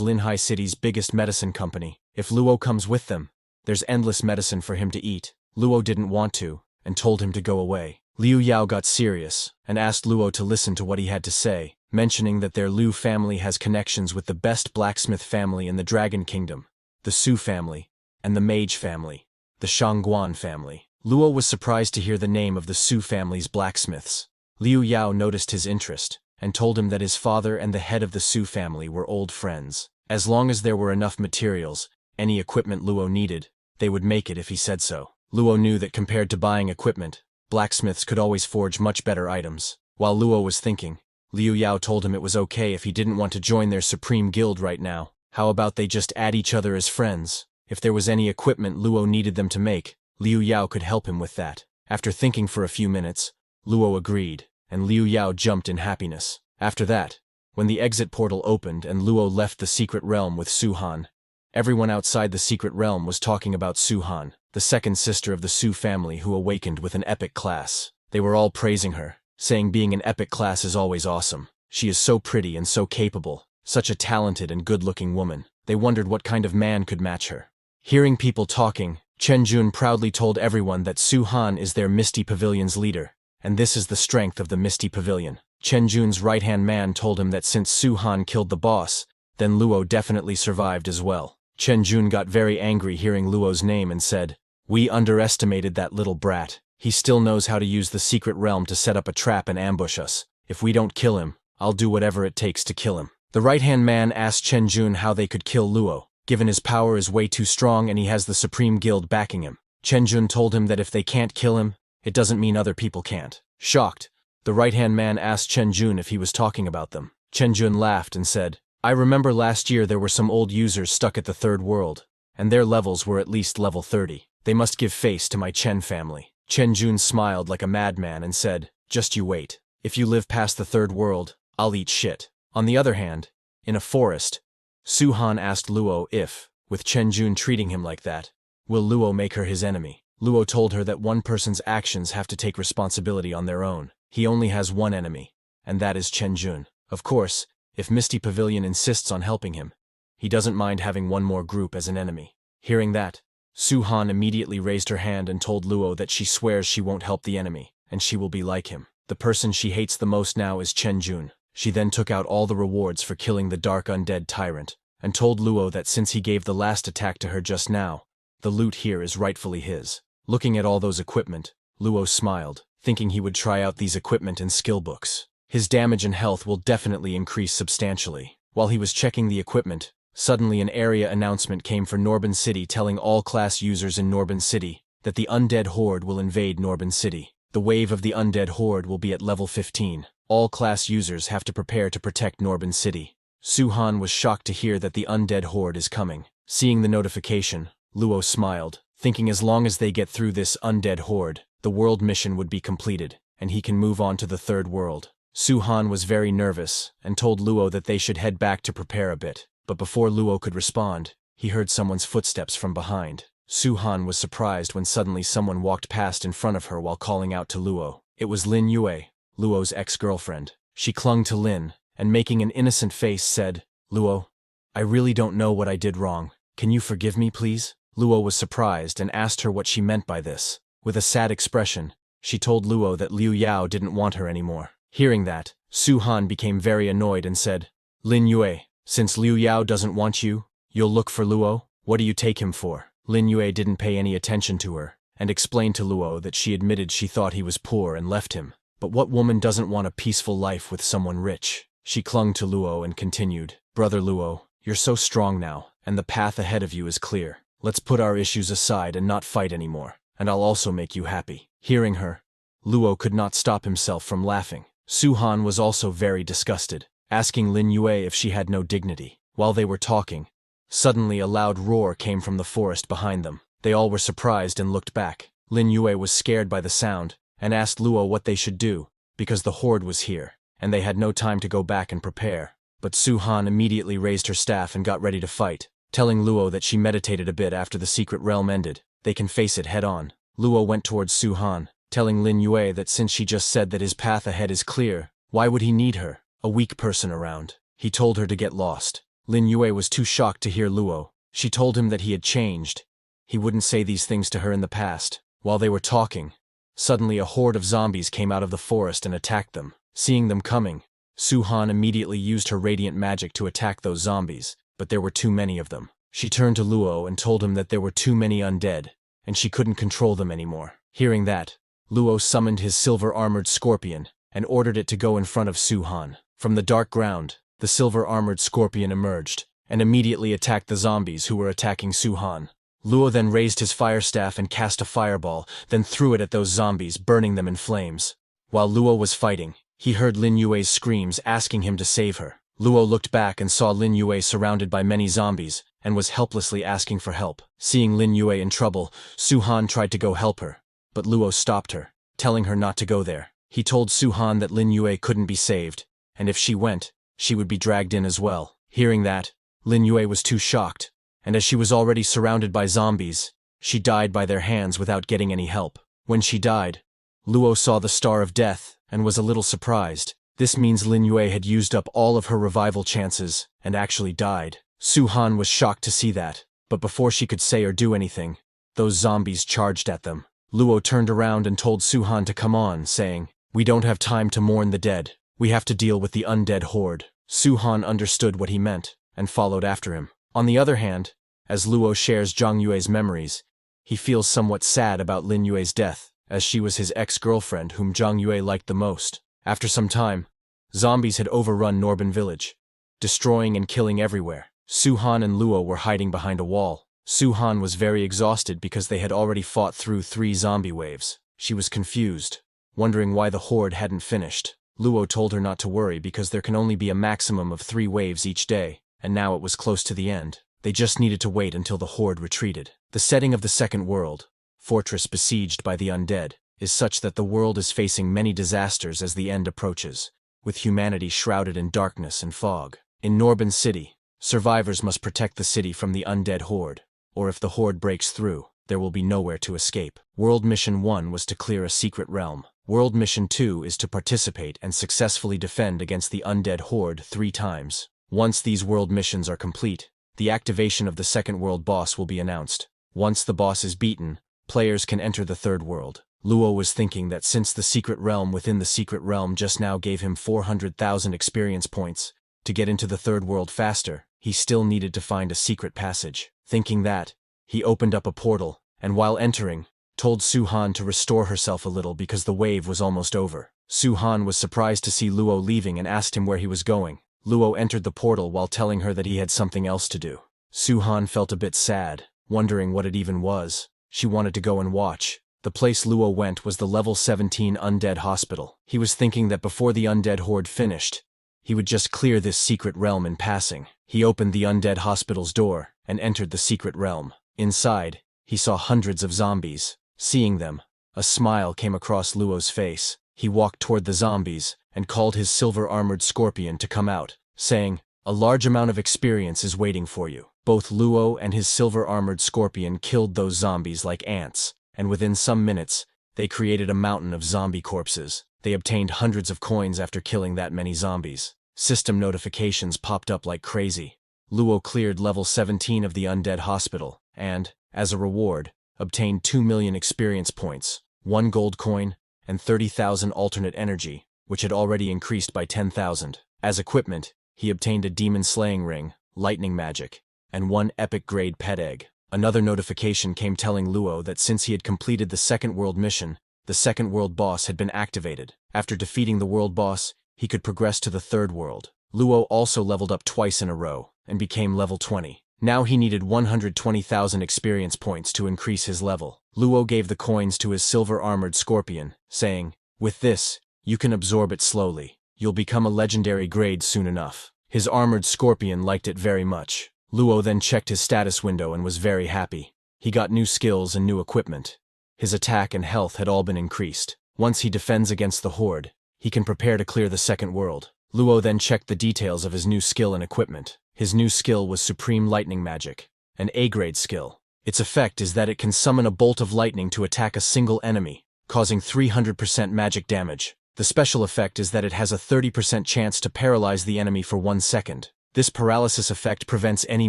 Linhai City's biggest medicine company. If Luo comes with them, there's endless medicine for him to eat. Luo didn't want to, and told him to go away. Liu Yao got serious, and asked Luo to listen to what he had to say, mentioning that their Liu family has connections with the best blacksmith family in the Dragon Kingdom, the Su family, and the Mage family, the Shangguan family. Luo was surprised to hear the name of the Su family's blacksmiths. Liu Yao noticed his interest, and told him that his father and the head of the Su family were old friends. As long as there were enough materials, any equipment Luo needed, they would make it if he said so. Luo knew that compared to buying equipment, blacksmiths could always forge much better items. While Luo was thinking, Liu Yao told him it was okay if he didn't want to join their supreme guild right now. How about they just add each other as friends? If there was any equipment Luo needed them to make, Liu Yao could help him with that. After thinking for a few minutes, Luo agreed, and Liu Yao jumped in happiness. After that, when the exit portal opened and Luo left the secret realm with Su Han, everyone outside the secret realm was talking about Su Han, the second sister of the Su family who awakened with an epic class. They were all praising her, saying being an epic class is always awesome. She is so pretty and so capable, such a talented and good-looking woman. They wondered what kind of man could match her. Hearing people talking, Chen Jun proudly told everyone that Su Han is their Misty Pavilion's leader, and this is the strength of the Misty Pavilion. Chen Jun's right-hand man told him that since Su Han killed the boss, then Luo definitely survived as well. Chen Jun got very angry hearing Luo's name and said, "We underestimated that little brat. He still knows how to use the secret realm to set up a trap and ambush us. If we don't kill him, I'll do whatever it takes to kill him." The right-hand man asked Chen Jun how they could kill Luo, given his power is way too strong and he has the Supreme Guild backing him. Chen Jun told him that if they can't kill him, it doesn't mean other people can't. Shocked, the right-hand man asked Chen Jun if he was talking about them. Chen Jun laughed and said, "I remember last year there were some old users stuck at the third world, and their levels were at least level 30. They must give face to my Chen family." Chen Jun smiled like a madman and said, "Just you wait. If you live past the third world, I'll eat shit." On the other hand, in a forest, Su Han asked Luo if, with Chen Jun treating him like that, will Luo make her his enemy. Luo told her that one person's actions have to take responsibility on their own. He only has one enemy, and that is Chen Jun. Of course, if Misty Pavilion insists on helping him, he doesn't mind having one more group as an enemy. Hearing that, Su Han immediately raised her hand and told Luo that she swears she won't help the enemy, and she will be like him. The person she hates the most now is Chen Jun. She then took out all the rewards for killing the dark undead tyrant, and told Luo that since he gave the last attack to her just now, the loot here is rightfully his. Looking at all those equipment, Luo smiled, thinking he would try out these equipment and skill books. His damage and health will definitely increase substantially. While he was checking the equipment, suddenly an area announcement came for Norban City telling all class users in Norban City that the undead horde will invade Norban City. The wave of the undead horde will be at level 15. All class users have to prepare to protect Norban City. Su Han was shocked to hear that the undead horde is coming. Seeing the notification, Luo smiled, thinking as long as they get through this undead horde, the world mission would be completed, and he can move on to the third world. Su Han was very nervous, and told Luo that they should head back to prepare a bit. But before Luo could respond, he heard someone's footsteps from behind. Su Han was surprised when suddenly someone walked past in front of her while calling out to Luo. It was Lin Yue, Luo's ex-girlfriend. She clung to Lin, and making an innocent face said, "Luo, I really don't know what I did wrong. Can you forgive me, please?" Luo was surprised and asked her what she meant by this. With a sad expression, she told Luo that Liu Yao didn't want her anymore. Hearing that, Su Han became very annoyed and said, "Lin Yue, since Liu Yao doesn't want you, you'll look for Luo? What do you take him for?" Lin Yue didn't pay any attention to her, and explained to Luo that she admitted she thought he was poor and left him. But what woman doesn't want a peaceful life with someone rich? She clung to Luo and continued, "Brother Luo, you're so strong now, and the path ahead of you is clear. Let's put our issues aside and not fight anymore, and I'll also make you happy." Hearing her, Luo could not stop himself from laughing. Su Han was also very disgusted, asking Lin Yue if she had no dignity. While they were talking, suddenly a loud roar came from the forest behind them. They all were surprised and looked back. Lin Yue was scared by the sound, and asked Luo what they should do, because the horde was here, and they had no time to go back and prepare. But Su Han immediately raised her staff and got ready to fight, telling Luo that she meditated a bit after the secret realm ended. They can face it head-on. Luo went towards Su Han, telling Lin Yue that since she just said that his path ahead is clear, why would he need her, a weak person around? He told her to get lost. Lin Yue was too shocked to hear Luo. She told him that he had changed. He wouldn't say these things to her in the past. While they were talking, suddenly a horde of zombies came out of the forest and attacked them. Seeing them coming, Su Han immediately used her radiant magic to attack those zombies, but there were too many of them. She turned to Luo and told him that there were too many undead, and she couldn't control them anymore. Hearing that, Luo summoned his silver-armored scorpion and ordered it to go in front of Su Han. From the dark ground, the silver-armored scorpion emerged and immediately attacked the zombies who were attacking Su Han. Luo then raised his fire staff and cast a fireball, then threw it at those zombies, burning them in flames. While Luo was fighting, he heard Lin Yue's screams asking him to save her. Luo looked back and saw Lin Yue surrounded by many zombies and was helplessly asking for help. Seeing Lin Yue in trouble, Su Han tried to go help her, but Luo stopped her, telling her not to go there. He told Su Han that Lin Yue couldn't be saved, and if she went, she would be dragged in as well. Hearing that, Lin Yue was too shocked, and as she was already surrounded by zombies, she died by their hands without getting any help. When she died, Luo saw the Star of Death and was a little surprised. This means Lin Yue had used up all of her revival chances and actually died. Su Han was shocked to see that, but before she could say or do anything, those zombies charged at them. Luo turned around and told Su Han to come on, saying, "We don't have time to mourn the dead. We have to deal with the undead horde." Su Han understood what he meant and followed after him. On the other hand, as Luo shares Zhang Yue's memories, he feels somewhat sad about Lin Yue's death, as she was his ex-girlfriend whom Zhang Yue liked the most. After some time, zombies had overrun Norban village, destroying and killing everywhere. Su Han and Luo were hiding behind a wall. Su Han was very exhausted because they had already fought through 3 zombie waves. She was confused, wondering why the horde hadn't finished. Luo told her not to worry because there can only be a maximum of 3 waves each day, and now it was close to the end. They just needed to wait until the horde retreated. The setting of the second world, fortress besieged by the undead, is such that the world is facing many disasters as the end approaches, with humanity shrouded in darkness and fog. In Norban City, survivors must protect the city from the undead horde, or if the horde breaks through, there will be nowhere to escape. World Mission 1 was to clear a secret realm. World Mission 2 is to participate and successfully defend against the undead horde 3 times. Once these world missions are complete, the activation of the second world boss will be announced. Once the boss is beaten, players can enter the third world. Luo was thinking that since the secret realm within the secret realm just now gave him 400,000 experience points to get into the third world faster, he still needed to find a secret passage. Thinking that, he opened up a portal, and while entering, told Su Han to restore herself a little because the wave was almost over. Su Han was surprised to see Luo leaving and asked him where he was going. Luo entered the portal while telling her that he had something else to do. Su Han felt a bit sad, wondering what it even was. She wanted to go and watch. The place Luo went was the level 17 undead hospital. He was thinking that before the undead horde finished, he would just clear this secret realm in passing. He opened the undead hospital's door and entered the secret realm. Inside, he saw hundreds of zombies. Seeing them, a smile came across Luo's face. He walked toward the zombies and called his silver-armored scorpion to come out, saying, "A large amount of experience is waiting for you." Both Luo and his silver-armored scorpion killed those zombies like ants, and within some minutes, they created a mountain of zombie corpses. They obtained hundreds of coins after killing that many zombies. System notifications popped up like crazy. Luo cleared level 17 of the undead hospital, and, as a reward, obtained 2 million experience points, 1 gold coin, and 30,000 alternate energy, which had already increased by 10,000. As equipment, he obtained a demon slaying ring, lightning magic, and 1 epic grade pet egg. Another notification came telling Luo that since he had completed the second world mission, the second world boss had been activated. After defeating the world boss, he could progress to the third world. Luo also leveled up twice in a row and became level 20. Now he needed 120,000 experience points to increase his level. Luo gave the coins to his silver-armored scorpion, saying, "With this, you can absorb it slowly. You'll become a legendary grade soon enough." His armored scorpion liked it very much. Luo then checked his status window and was very happy. He got new skills and new equipment. His attack and health had all been increased. Once he defends against the horde, he can prepare to clear the second world. Luo then checked the details of his new skill and equipment. His new skill was Supreme Lightning Magic, an A-grade skill. Its effect is that it can summon a bolt of lightning to attack a single enemy, causing 300% magic damage. The special effect is that it has a 30% chance to paralyze the enemy for 1 second. This paralysis effect prevents any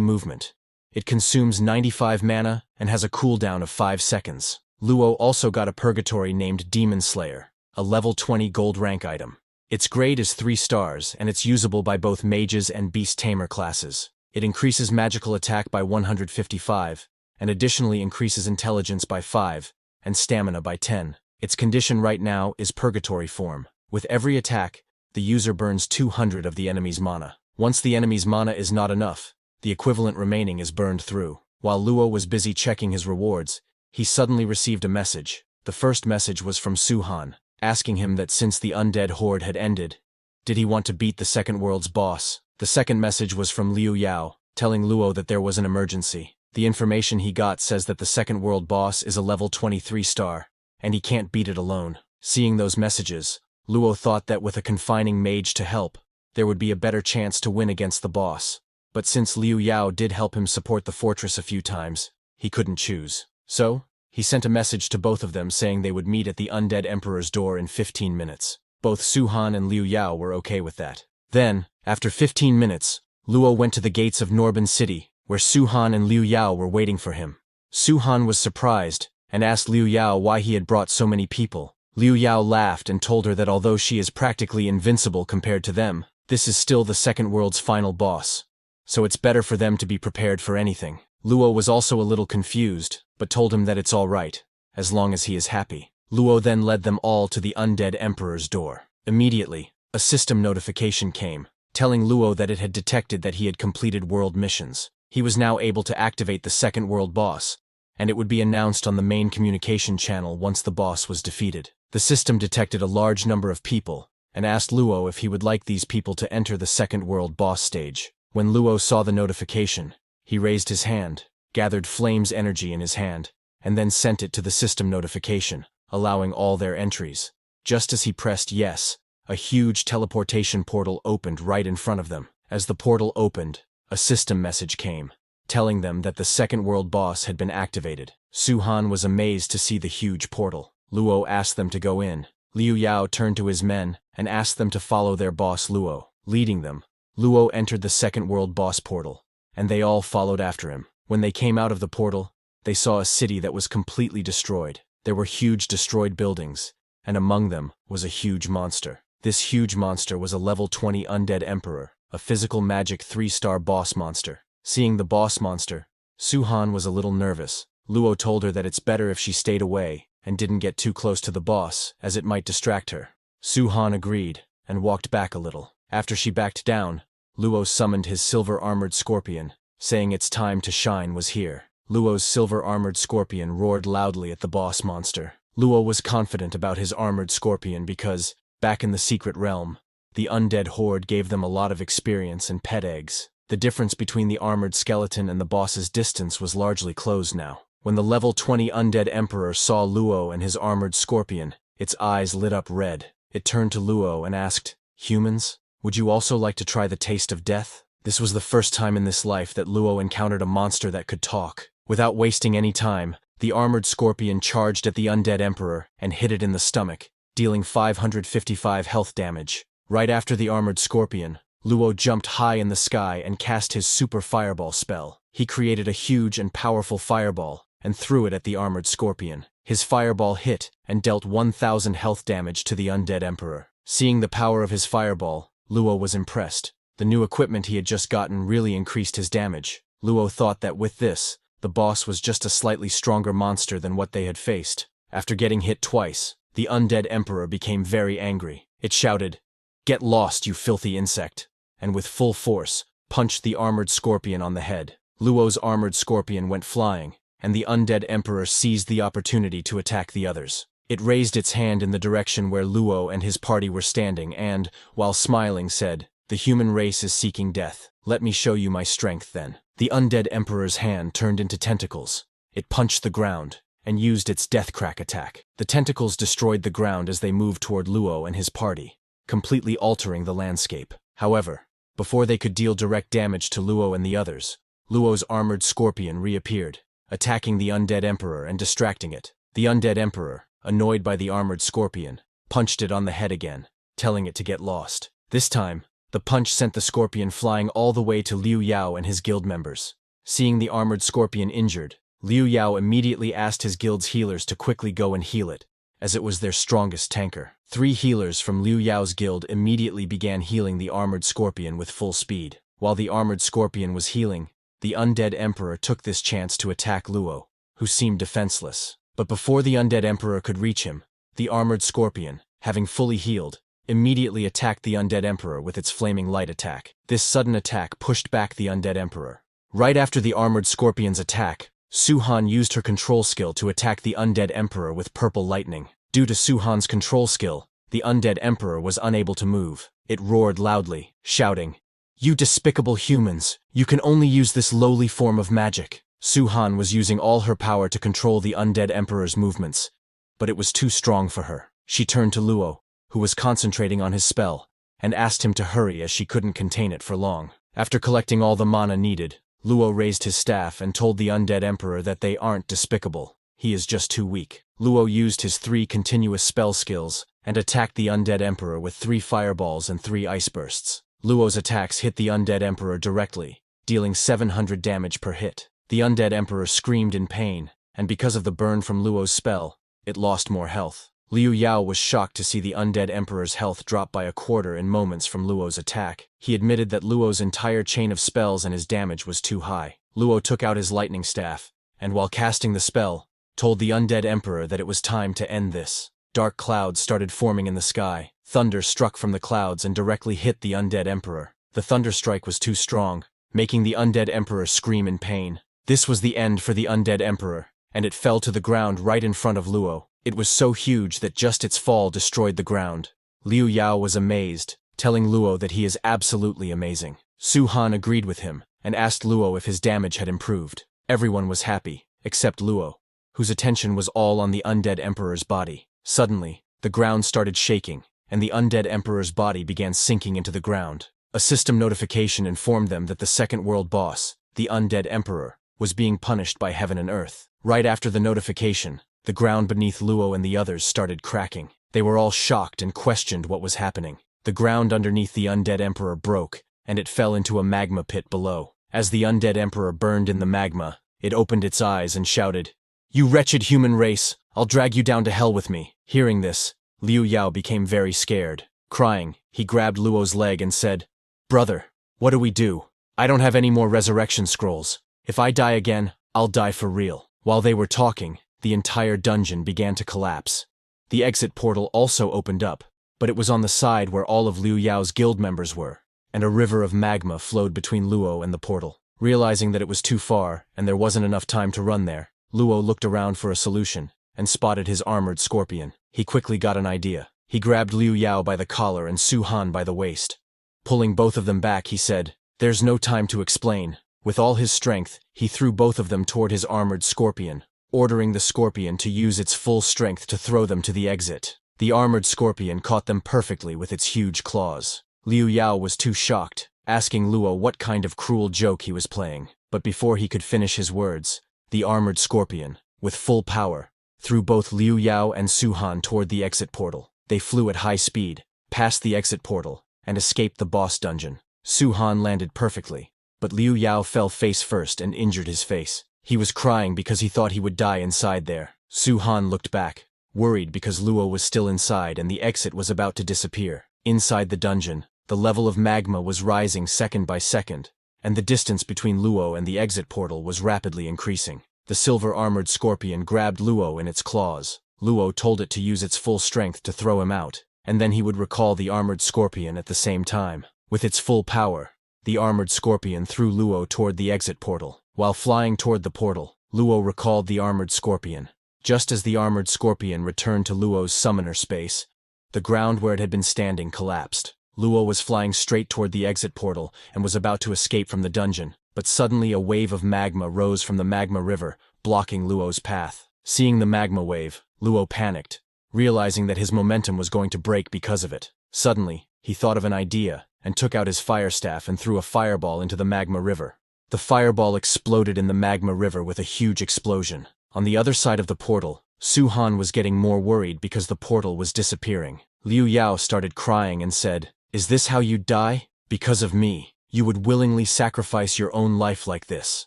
movement. It consumes 95 mana and has a cooldown of 5 seconds. Luo also got a purgatory named Demon Slayer, a level 20 gold rank item. Its grade is 3 stars and it's usable by both mages and beast tamer classes. It increases magical attack by 155, and additionally increases intelligence by 5, and stamina by 10. Its condition right now is purgatory form. With every attack, the user burns 200 of the enemy's mana. Once the enemy's mana is not enough, the equivalent remaining is burned through. While Luo was busy checking his rewards, he suddenly received a message. The first message was from Suhan, asking him that since the undead horde had ended, did he want to beat the second world's boss? The second message was from Liu Yao, telling Luo that there was an emergency. The information he got says that the second world boss is a level 23 star, and he can't beat it alone. Seeing those messages, Luo thought that with a confining mage to help, there would be a better chance to win against the boss. But since Liu Yao did help him support the fortress a few times, he couldn't choose. So, he sent a message to both of them saying they would meet at the Undead Emperor's door in 15 minutes. Both Suhan and Liu Yao were okay with that. Then, after 15 minutes, Luo went to the gates of Norban City, where Suhan and Liu Yao were waiting for him. Suhan was surprised, and asked Liu Yao why he had brought so many people. Liu Yao laughed and told her that although she is practically invincible compared to them, this is still the second world's final boss. So it's better for them to be prepared for anything. Luo was also a little confused, but told him that it's all right, as long as he is happy. Luo then led them all to the Undead Emperor's door. Immediately, a system notification came, telling Luo that it had detected that he had completed world missions. He was now able to activate the second world boss, and it would be announced on the main communication channel once the boss was defeated. The system detected a large number of people, and asked Luo if he would like these people to enter the second world boss stage. When Luo saw the notification, he raised his hand, gathered Flame's energy in his hand, and then sent it to the system notification, allowing all their entries. Just as he pressed yes, a huge teleportation portal opened right in front of them. As the portal opened, a system message came, telling them that the second world boss had been activated. Suhan was amazed to see the huge portal. Luo asked them to go in. Liu Yao turned to his men and asked them to follow their boss Luo. Leading them, Luo entered the second world boss portal, and they all followed after him. When they came out of the portal, they saw a city that was completely destroyed. There were huge destroyed buildings, and among them was a huge monster. This huge monster was a level 20 undead emperor, a physical magic 3-star boss monster. Seeing the boss monster, Suhan was a little nervous. Luo told her that it's better if she stayed away and didn't get too close to the boss, as it might distract her. Suhan agreed and walked back a little. After she backed down, Luo summoned his silver-armored scorpion, saying its time to shine was here. Luo's silver-armored scorpion roared loudly at the boss monster. Luo was confident about his armored scorpion because, back in the secret realm, the undead horde gave them a lot of experience and pet eggs. The difference between the armored skeleton and the boss's distance was largely closed now. When the level 20 undead emperor saw Luo and his armored scorpion, its eyes lit up red. It turned to Luo and asked, "Humans, would you also like to try the taste of death?" This was the first time in this life that Luo encountered a monster that could talk. Without wasting any time, the armored scorpion charged at the undead emperor and hit it in the stomach, dealing 555 health damage. Right after the armored scorpion, Luo jumped high in the sky and cast his super fireball spell. He created a huge and powerful fireball and threw it at the armored scorpion. His fireball hit and dealt 1,000 health damage to the undead emperor. Seeing the power of his fireball, Luo was impressed. The new equipment he had just gotten really increased his damage. Luo thought that with this, the boss was just a slightly stronger monster than what they had faced. After getting hit twice, the undead emperor became very angry. It shouted, "Get lost, you filthy insect," and with full force, punched the armored scorpion on the head. Luo's armored scorpion went flying, and the undead emperor seized the opportunity to attack the others. It raised its hand in the direction where Luo and his party were standing and, while smiling, said, "The human race is seeking death. Let me show you my strength then." The undead emperor's hand turned into tentacles. It punched the ground, and used its death crack attack. The tentacles destroyed the ground as they moved toward Luo and his party, completely altering the landscape. However, before they could deal direct damage to Luo and the others, Luo's armored scorpion reappeared, attacking the undead emperor and distracting it. The undead emperor, annoyed by the armored scorpion, punched it on the head again, telling it to get lost. This time, the punch sent the scorpion flying all the way to Liu Yao and his guild members. Seeing the armored scorpion injured, Liu Yao immediately asked his guild's healers to quickly go and heal it, as it was their strongest tanker. 3 healers from Liu Yao's guild immediately began healing the armored scorpion with full speed. While the armored scorpion was healing, the undead emperor took this chance to attack Luo, who seemed defenseless. But before the undead emperor could reach him, the armored scorpion, having fully healed, immediately attacked the undead emperor with its flaming light attack. This sudden attack pushed back the undead emperor. Right after the armored scorpion's attack, Su-Han used her control skill to attack the undead emperor with purple lightning. Due to Su-Han's control skill, the undead emperor was unable to move. It roared loudly, shouting, "You despicable humans! You can only use this lowly form of magic." Su-Han was using all her power to control the undead emperor's movements, but it was too strong for her. She turned to Luo, who was concentrating on his spell, and asked him to hurry as she couldn't contain it for long. After collecting all the mana needed, Luo raised his staff and told the undead emperor that they aren't despicable. He is just too weak. Luo used his 3 continuous spell skills and attacked the undead emperor with 3 fireballs and 3 ice bursts. Luo's attacks hit the undead emperor directly, dealing 700 damage per hit. The undead emperor screamed in pain, and because of the burn from Luo's spell, it lost more health. Liu Yao was shocked to see the undead emperor's health drop by a quarter in moments from Luo's attack. He admitted that Luo's entire chain of spells and his damage was too high. Luo took out his lightning staff, and while casting the spell, told the undead emperor that it was time to end this. Dark clouds started forming in the sky. Thunder struck from the clouds and directly hit the undead emperor. The thunder strike was too strong, making the undead emperor scream in pain. This was the end for the undead emperor, and it fell to the ground right in front of Luo. It was so huge that just its fall destroyed the ground. Liu Yao was amazed, telling Luo that he is absolutely amazing. Su-Han agreed with him, and asked Luo if his damage had improved. Everyone was happy, except Luo, whose attention was all on the undead emperor's body. Suddenly, the ground started shaking, and the undead emperor's body began sinking into the ground. A system notification informed them that the second world boss, the undead emperor, was being punished by heaven and earth. Right after the notification, the ground beneath Luo and the others started cracking. They were all shocked and questioned what was happening. The ground underneath the undead emperor broke, and it fell into a magma pit below. As the undead emperor burned in the magma, it opened its eyes and shouted, "You wretched human race, I'll drag you down to hell with me." Hearing this, Liu Yao became very scared. Crying, he grabbed Luo's leg and said, "Brother, what do we do? I don't have any more resurrection scrolls. If I die again, I'll die for real." While they were talking, the entire dungeon began to collapse. The exit portal also opened up, but it was on the side where all of Liu Yao's guild members were, and a river of magma flowed between Luo and the portal. Realizing that it was too far and there wasn't enough time to run there, Luo looked around for a solution and spotted his armored scorpion. He quickly got an idea. He grabbed Liu Yao by the collar and Su-Han by the waist. Pulling both of them back, he said, "There's no time to explain." With all his strength, he threw both of them toward his armored scorpion, ordering the scorpion to use its full strength to throw them to the exit. The armored scorpion caught them perfectly with its huge claws. Liu Yao was too shocked, asking Luo what kind of cruel joke he was playing. But before he could finish his words, the armored scorpion, with full power, threw both Liu Yao and Su-Han toward the exit portal. They flew at high speed, past the exit portal, and escaped the boss dungeon. Su-Han landed perfectly, but Liu Yao fell face first and injured his face. He was crying because he thought he would die inside there. Su-Han looked back, worried because Luo was still inside and the exit was about to disappear. Inside the dungeon, the level of magma was rising second by second, and the distance between Luo and the exit portal was rapidly increasing. The silver-armored scorpion grabbed Luo in its claws. Luo told it to use its full strength to throw him out, and then he would recall the armored scorpion at the same time. With its full power, the armored scorpion threw Luo toward the exit portal. While flying toward the portal, Luo recalled the armored scorpion. Just as the armored scorpion returned to Luo's summoner space, the ground where it had been standing collapsed. Luo was flying straight toward the exit portal and was about to escape from the dungeon, but suddenly a wave of magma rose from the magma river, blocking Luo's path. Seeing the magma wave, Luo panicked, realizing that his momentum was going to break because of it. Suddenly, he thought of an idea and took out his fire staff and threw a fireball into the magma river. The fireball exploded in the magma river with a huge explosion. On the other side of the portal, Su Han was getting more worried because the portal was disappearing. Liu Yao started crying and said, "Is this how you'd die? Because of me. You would willingly sacrifice your own life like this."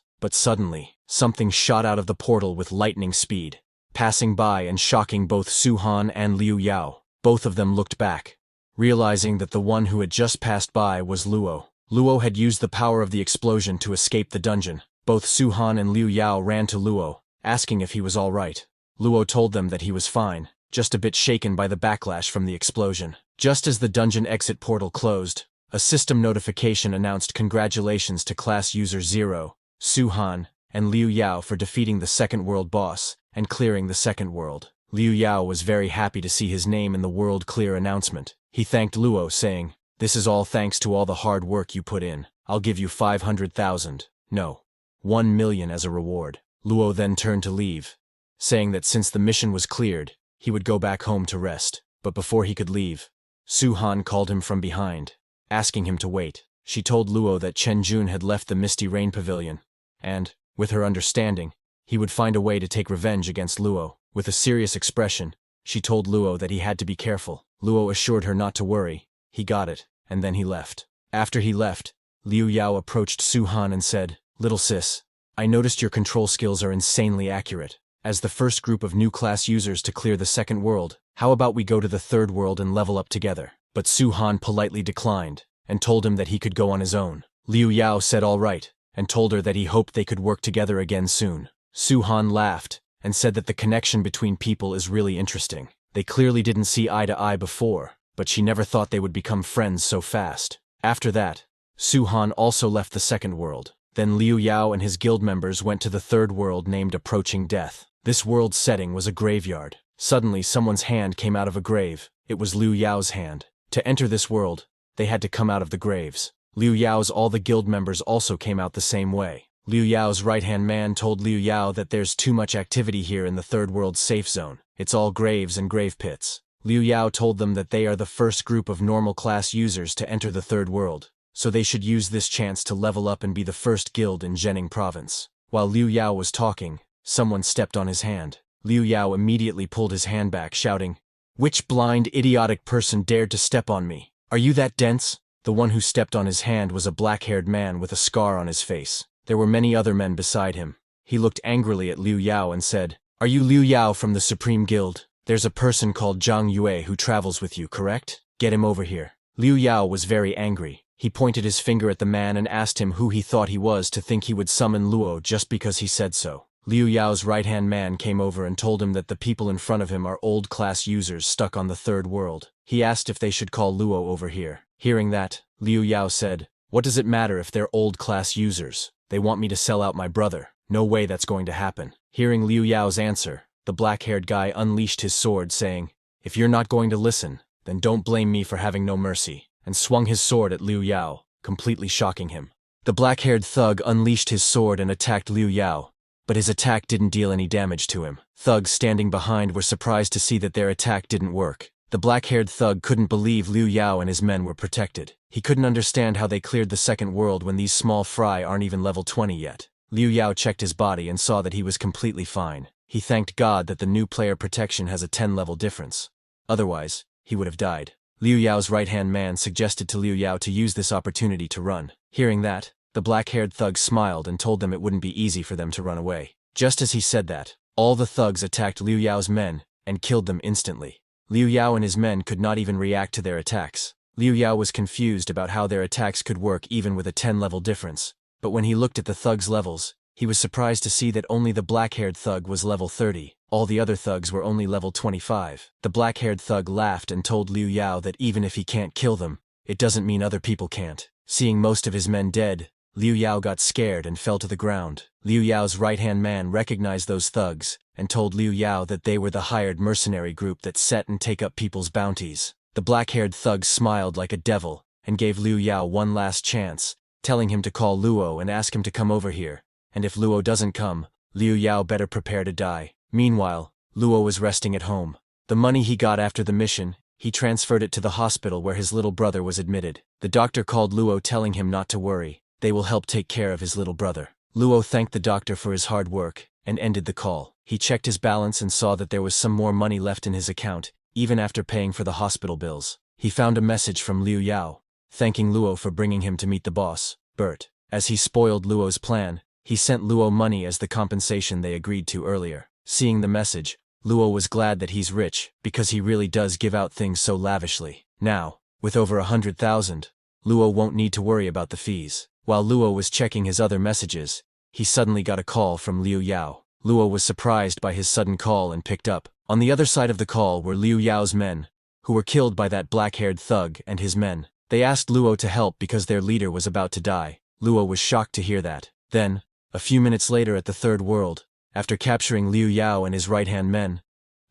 But suddenly, something shot out of the portal with lightning speed, passing by and shocking both Su Han and Liu Yao. Both of them looked back, realizing that the one who had just passed by was Luo. Luo had used the power of the explosion to escape the dungeon. Both Su Han and Liu Yao ran to Luo, asking if he was all right. Luo told them that he was fine, just a bit shaken by the backlash from the explosion. Just as the dungeon exit portal closed, a system notification announced congratulations to Class User 0, Su Han, and Liu Yao for defeating the second world boss and clearing the second world. Liu Yao was very happy to see his name in the world clear announcement. He thanked Luo, saying, "This is all thanks to all the hard work you put in. I'll give you 500,000, no, 1 million as a reward." Luo then turned to leave, saying that since the mission was cleared, he would go back home to rest. But before he could leave, Su Han called him from behind, asking him to wait. She told Luo that Chen Jun had left the Misty Rain Pavilion, and, with her understanding, he would find a way to take revenge against Luo. With a serious expression, she told Luo that he had to be careful. Luo assured her not to worry, he got it, and then he left. After he left, Liu Yao approached Su Han and said, "Little sis, I noticed your control skills are insanely accurate. As the first group of new class users to clear the second world, how about we go to the third world and level up together?" But Su Han politely declined, and told him that he could go on his own. Liu Yao said all right, and told her that he hoped they could work together again soon. Su Han laughed, and said that the connection between people is really interesting. They clearly didn't see eye to eye before, but she never thought they would become friends so fast. After that, Su Han also left the second world. Then Liu Yao and his guild members went to the third world named Approaching Death. This world's setting was a graveyard. Suddenly someone's hand came out of a grave. It was Liu Yao's hand. To enter this world, they had to come out of the graves. Liu Yao's all the guild members also came out the same way. Liu Yao's right-hand man told Liu Yao that there's too much activity here in the third world's safe zone. It's all graves and grave pits. Liu Yao told them that they are the first group of normal class users to enter the third world, so they should use this chance to level up and be the first guild in Zhening province. While Liu Yao was talking, someone stepped on his hand. Liu Yao immediately pulled his hand back, shouting, "Which blind, idiotic person dared to step on me? Are you that dense?" The one who stepped on his hand was a black-haired man with a scar on his face. There were many other men beside him. He looked angrily at Liu Yao and said, "Are you Liu Yao from the Supreme Guild? There's a person called Zhang Yue who travels with you, correct? Get him over here." Liu Yao was very angry. He pointed his finger at the man and asked him who he thought he was to think he would summon Luo just because he said so. Liu Yao's right-hand man came over and told him that the people in front of him are old-class users stuck on the third world. He asked if they should call Luo over here. Hearing that, Liu Yao said, "What does it matter if they're old-class users? They want me to sell out my brother. No way that's going to happen." Hearing Liu Yao's answer, the black-haired guy unleashed his sword, saying, "If you're not going to listen, then don't blame me for having no mercy," and swung his sword at Liu Yao, completely shocking him. The black-haired thug unleashed his sword and attacked Liu Yao, but his attack didn't deal any damage to him. Thugs standing behind were surprised to see that their attack didn't work. The black-haired thug couldn't believe Liu Yao and his men were protected. He couldn't understand how they cleared the second world when these small fry aren't even level 20 yet. Liu Yao checked his body and saw that he was completely fine. He thanked God that the new player protection has a 10-level difference. Otherwise, he would have died. Liu Yao's right-hand man suggested to Liu Yao to use this opportunity to run. Hearing that, the black-haired thug smiled and told them it wouldn't be easy for them to run away. Just as he said that, all the thugs attacked Liu Yao's men and killed them instantly. Liu Yao and his men could not even react to their attacks. Liu Yao was confused about how their attacks could work even with a 10-level difference, but when he looked at the thugs' levels, he was surprised to see that only the black-haired thug was level 30. All the other thugs were only level 25. The black-haired thug laughed and told Liu Yao that even if he can't kill them, it doesn't mean other people can't. Seeing most of his men dead, Liu Yao got scared and fell to the ground. Liu Yao's right-hand man recognized those thugs and told Liu Yao that they were the hired mercenary group that set and take up people's bounties. The black-haired thug smiled like a devil and gave Liu Yao one last chance, telling him to call Luo and ask him to come over here, and if Luo doesn't come, Liu Yao better prepare to die. Meanwhile, Luo was resting at home. The money he got after the mission, he transferred it to the hospital where his little brother was admitted. The doctor called Luo telling him not to worry, they will help take care of his little brother. Luo thanked the doctor for his hard work, and ended the call. He checked his balance and saw that there was some more money left in his account, even after paying for the hospital bills. He found a message from Liu Yao, thanking Luo for bringing him to meet the boss, Bert. As he spoiled Luo's plan, he sent Luo money as the compensation they agreed to earlier. Seeing the message, Luo was glad that he's rich, because he really does give out things so lavishly. Now, with over 100,000, Luo won't need to worry about the fees. While Luo was checking his other messages, he suddenly got a call from Liu Yao. Luo was surprised by his sudden call and picked up. On the other side of the call were Liu Yao's men, who were killed by that black-haired thug and his men. They asked Luo to help because their leader was about to die. Luo was shocked to hear that. Then, a few minutes later at the Third World, after capturing Liu Yao and his right-hand men,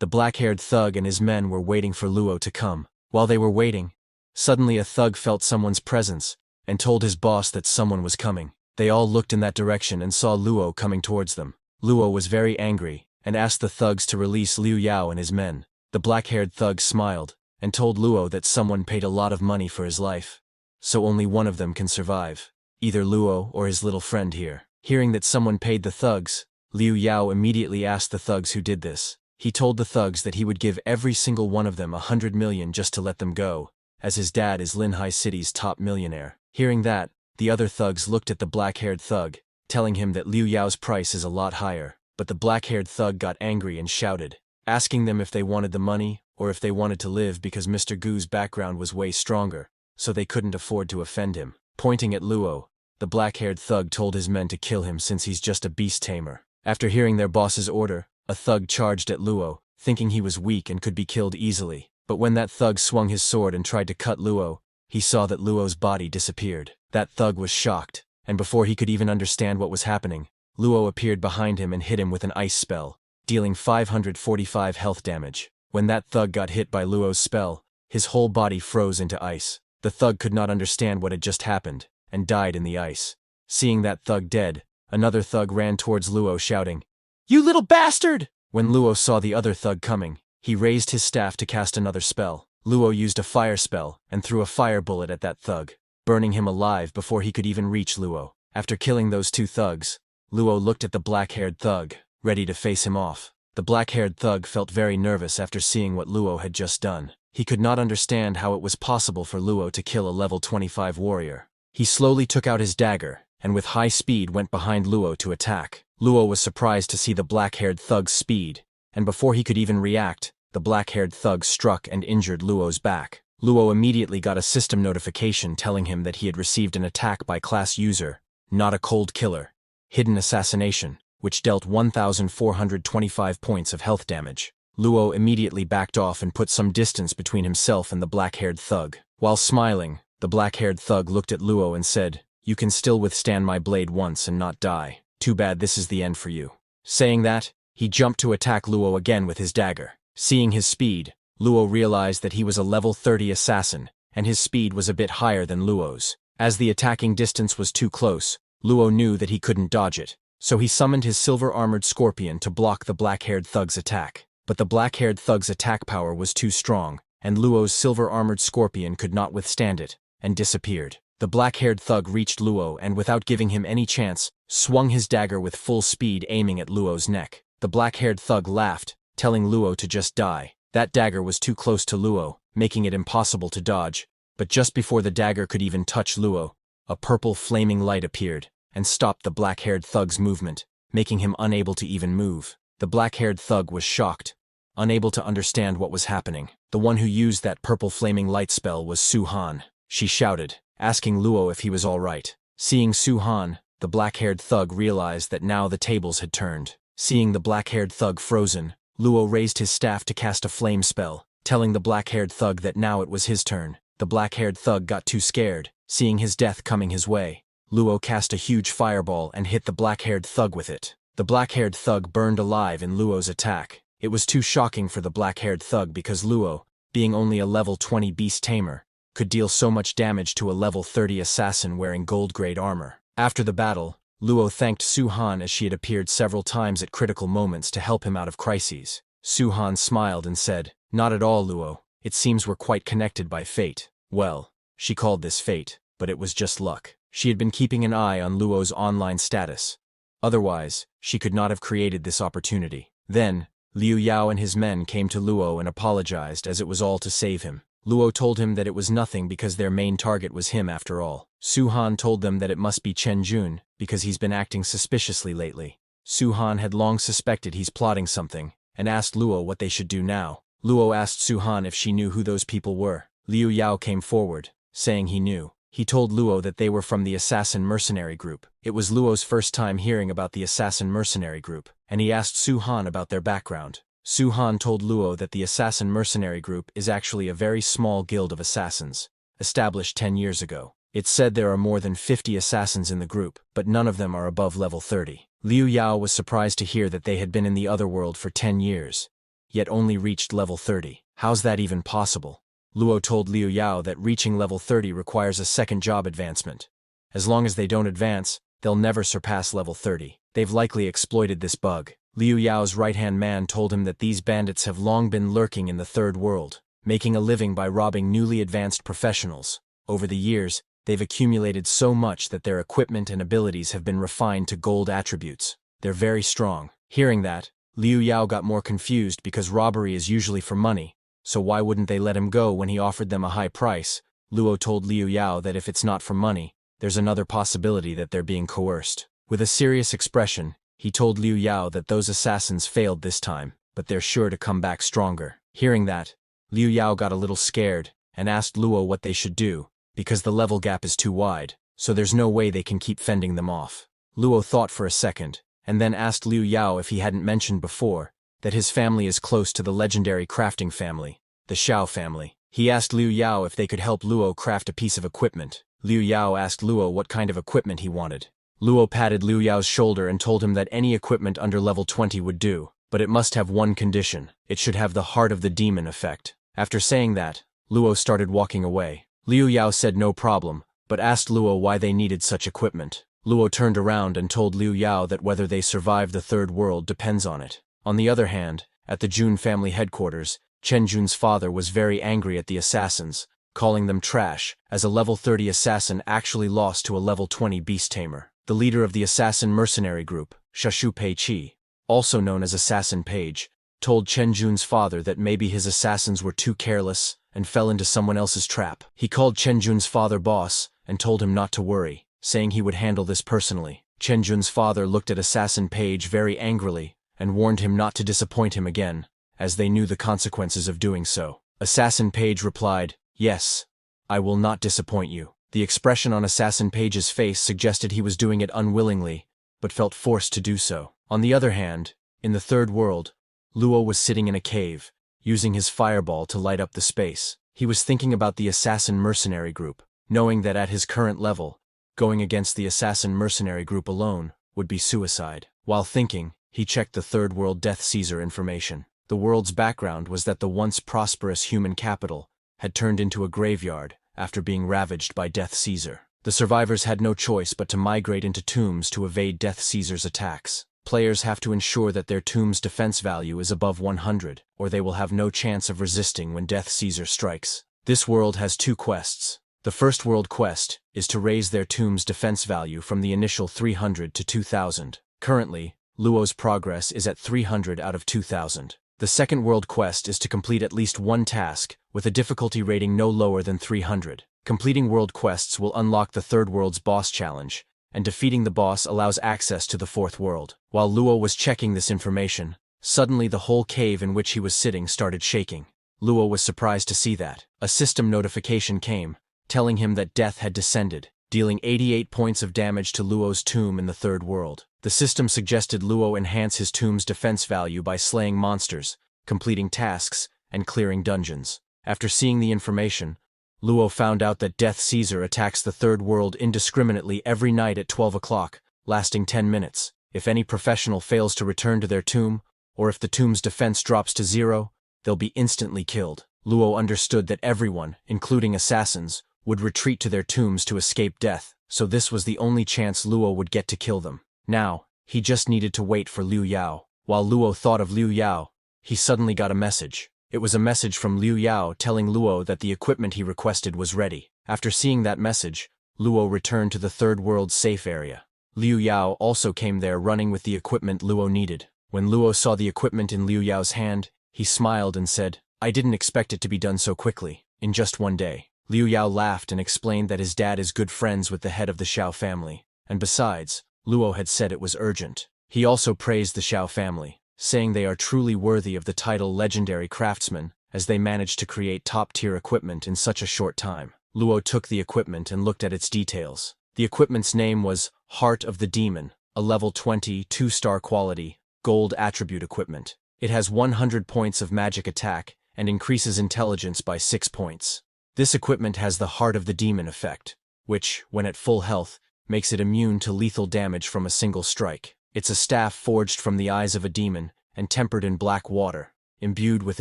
the black-haired thug and his men were waiting for Luo to come. While they were waiting, suddenly a thug felt someone's presence and told his boss that someone was coming. They all looked in that direction and saw Luo coming towards them. Luo was very angry and asked the thugs to release Liu Yao and his men. The black-haired thug smiled and told Luo that someone paid a lot of money for his life, so only one of them can survive, either Luo or his little friend here. Hearing that someone paid the thugs, Liu Yao immediately asked the thugs who did this. He told the thugs that he would give every single one of them 100 million just to let them go, as his dad is Linhai City's top millionaire. Hearing that, the other thugs looked at the black-haired thug, telling him that Liu Yao's price is a lot higher. But the black-haired thug got angry and shouted, asking them if they wanted the money or if they wanted to live, because Mr. Gu's background was way stronger, so they couldn't afford to offend him. Pointing at Luo, the black-haired thug told his men to kill him since he's just a beast tamer. After hearing their boss's order, a thug charged at Luo, thinking he was weak and could be killed easily. But when that thug swung his sword and tried to cut Luo, he saw that Luo's body disappeared. That thug was shocked, and before he could even understand what was happening, Luo appeared behind him and hit him with an ice spell, dealing 545 health damage. When that thug got hit by Luo's spell, his whole body froze into ice. The thug could not understand what had just happened, and died in the ice. Seeing that thug dead, another thug ran towards Luo shouting, "You little bastard!" When Luo saw the other thug coming, he raised his staff to cast another spell. Luo used a fire spell and threw a fire bullet at that thug, burning him alive before he could even reach Luo. After killing those two thugs, Luo looked at the black-haired thug, ready to face him off. The black-haired thug felt very nervous after seeing what Luo had just done. He could not understand how it was possible for Luo to kill a level 25 warrior. He slowly took out his dagger, and with high speed went behind Luo to attack. Luo was surprised to see the black-haired thug's speed, and before he could even react, the black-haired thug struck and injured Luo's back. Luo immediately got a system notification telling him that he had received an attack by class user, not a cold killer, hidden assassination, which dealt 1,425 points of health damage. Luo immediately backed off and put some distance between himself and the black-haired thug. While smiling, the black-haired thug looked at Luo and said, "You can still withstand my blade once and not die. Too bad this is the end for you." Saying that, he jumped to attack Luo again with his dagger. Seeing his speed, Luo realized that he was a level 30 assassin, and his speed was a bit higher than Luo's. As the attacking distance was too close, Luo knew that he couldn't dodge it, so he summoned his silver-armored scorpion to block the black-haired thug's attack. But the black-haired thug's attack power was too strong, and Luo's silver-armored scorpion could not withstand it, and disappeared. The black-haired thug reached Luo and, without giving him any chance, swung his dagger with full speed aiming at Luo's neck. The black-haired thug laughed, telling Luo to just die. That dagger was too close to Luo, making it impossible to dodge, but just before the dagger could even touch Luo, a purple flaming light appeared and stopped the black-haired thug's movement, making him unable to even move. The black-haired thug was shocked, unable to understand what was happening. The one who used that purple flaming light spell was Su Han. She shouted, asking Luo if he was all right. Seeing Su Han, the black-haired thug realized that now the tables had turned. Seeing the black-haired thug frozen, Luo raised his staff to cast a flame spell, telling the black-haired thug that now it was his turn. The black-haired thug got too scared, seeing his death coming his way. Luo cast a huge fireball and hit the black-haired thug with it. The black-haired thug burned alive in Luo's attack. It was too shocking for the black-haired thug because Luo, being only a level 20 beast tamer, could deal so much damage to a level 30 assassin wearing gold-grade armor. After the battle, Luo thanked Su-han as she had appeared several times at critical moments to help him out of crises. Su-han smiled and said, "Not at all, Luo. It seems we're quite connected by fate." Well, she called this fate, but it was just luck. She had been keeping an eye on Luo's online status. Otherwise, she could not have created this opportunity. Then, Liu Yao and his men came to Luo and apologized as it was all to save him. Luo told him that it was nothing because their main target was him after all. Su-han told them that it must be Chen Jun because he's been acting suspiciously lately. Su-han had long suspected he's plotting something and asked Luo what they should do now. Luo asked Su-han if she knew who those people were. Liu Yao came forward, saying he knew. He told Luo that they were from the assassin mercenary group. It was Luo's first time hearing about the assassin mercenary group, and he asked Su-han about their background. Su-han told Luo that the assassin mercenary group is actually a very small guild of assassins, established 10 years ago. It's said there are more than 50 assassins in the group, but none of them are above level 30. Liu Yao was surprised to hear that they had been in the other world for 10 years, yet only reached level 30. How's that even possible? Luo told Liu Yao that reaching level 30 requires a second job advancement. As long as they don't advance, they'll never surpass level 30. They've likely exploited this bug. Liu Yao's right-hand man told him that these bandits have long been lurking in the third world, making a living by robbing newly advanced professionals. Over the years, they've accumulated so much that their equipment and abilities have been refined to gold attributes. They're very strong. Hearing that, Liu Yao got more confused because robbery is usually for money. So why wouldn't they let him go when he offered them a high price? Luo told Liu Yao that if it's not for money, there's another possibility that they're being coerced. With a serious expression, he told Liu Yao that those assassins failed this time, but they're sure to come back stronger. Hearing that, Liu Yao got a little scared and asked Luo what they should do, because the level gap is too wide, so there's no way they can keep fending them off. Luo thought for a second, and then asked Liu Yao if he hadn't mentioned before that his family is close to the legendary crafting family, the Xiao family. He asked Liu Yao if they could help Luo craft a piece of equipment. Liu Yao asked Luo what kind of equipment he wanted. Luo patted Liu Yao's shoulder and told him that any equipment under level 20 would do, but it must have one condition. It should have the Heart of the Demon effect. After saying that, Luo started walking away. Liu Yao said no problem, but asked Luo why they needed such equipment. Luo turned around and told Liu Yao that whether they survive the third world depends on it. On the other hand, at the Jun family headquarters, Chen Jun's father was very angry at the assassins, calling them trash, as a level 30 assassin actually lost to a level 20 beast tamer. The leader of the assassin mercenary group, Shashu Pei-chi, also known as Assassin Page, told Chen Jun's father that maybe his assassins were too careless and fell into someone else's trap. He called Chen Jun's father boss and told him not to worry, saying he would handle this personally. Chen Jun's father looked at Assassin Page very angrily and warned him not to disappoint him again, as they knew the consequences of doing so. Assassin Page replied, "Yes, I will not disappoint you." The expression on Assassin Page's face suggested he was doing it unwillingly, but felt forced to do so. On the other hand, in the third world, Luo was sitting in a cave, using his fireball to light up the space. He was thinking about the assassin mercenary group, knowing that at his current level, going against the assassin mercenary group alone would be suicide. While thinking, he checked the third world Death Caesar information. The world's background was that the once prosperous human capital had turned into a graveyard after being ravaged by Death Caesar. The survivors had no choice but to migrate into tombs to evade Death Caesar's attacks. Players have to ensure that their tomb's defense value is above 100, or they will have no chance of resisting when Death Caesar strikes. This world has two quests. The first world quest is to raise their tomb's defense value from the initial 300 to 2000. Currently, Luo's progress is at 300 out of 2000. The second world quest is to complete at least one task with a difficulty rating no lower than 300. Completing world quests will unlock the third world's boss challenge, and defeating the boss allows access to the fourth world. While Luo was checking this information, suddenly the whole cave in which he was sitting started shaking. Luo was surprised to see that. A system notification came, telling him that death had descended, dealing 88 points of damage to Luo's tomb in the third world. The system suggested Luo enhance his tomb's defense value by slaying monsters, completing tasks, and clearing dungeons. After seeing the information, Luo found out that Death Caesar attacks the third world indiscriminately every night at 12 o'clock, lasting 10 minutes. If any professional fails to return to their tomb, or if the tomb's defense drops to 0, they'll be instantly killed. Luo understood that everyone, including assassins, would retreat to their tombs to escape death, so this was the only chance Luo would get to kill them. Now, he just needed to wait for Liu Yao. While Luo thought of Liu Yao, he suddenly got a message. It was a message from Liu Yao telling Luo that the equipment he requested was ready. After seeing that message, Luo returned to the Third World's safe area. Liu Yao also came there running with the equipment Luo needed. When Luo saw the equipment in Liu Yao's hand, he smiled and said, "I didn't expect it to be done so quickly, in just one day." Liu Yao laughed and explained that his dad is good friends with the head of the Xiao family, and besides, Luo had said it was urgent. He also praised the Xiao family, saying they are truly worthy of the title legendary craftsman, as they managed to create top-tier equipment in such a short time. Luo took the equipment and looked at its details. The equipment's name was Heart of the Demon, a level 20, 2-star quality, gold attribute equipment. It has 100 points of magic attack and increases intelligence by 6 points. This equipment has the Heart of the Demon effect, which, when at full health, makes it immune to lethal damage from a single strike. It's a staff forged from the eyes of a demon and tempered in black water, imbued with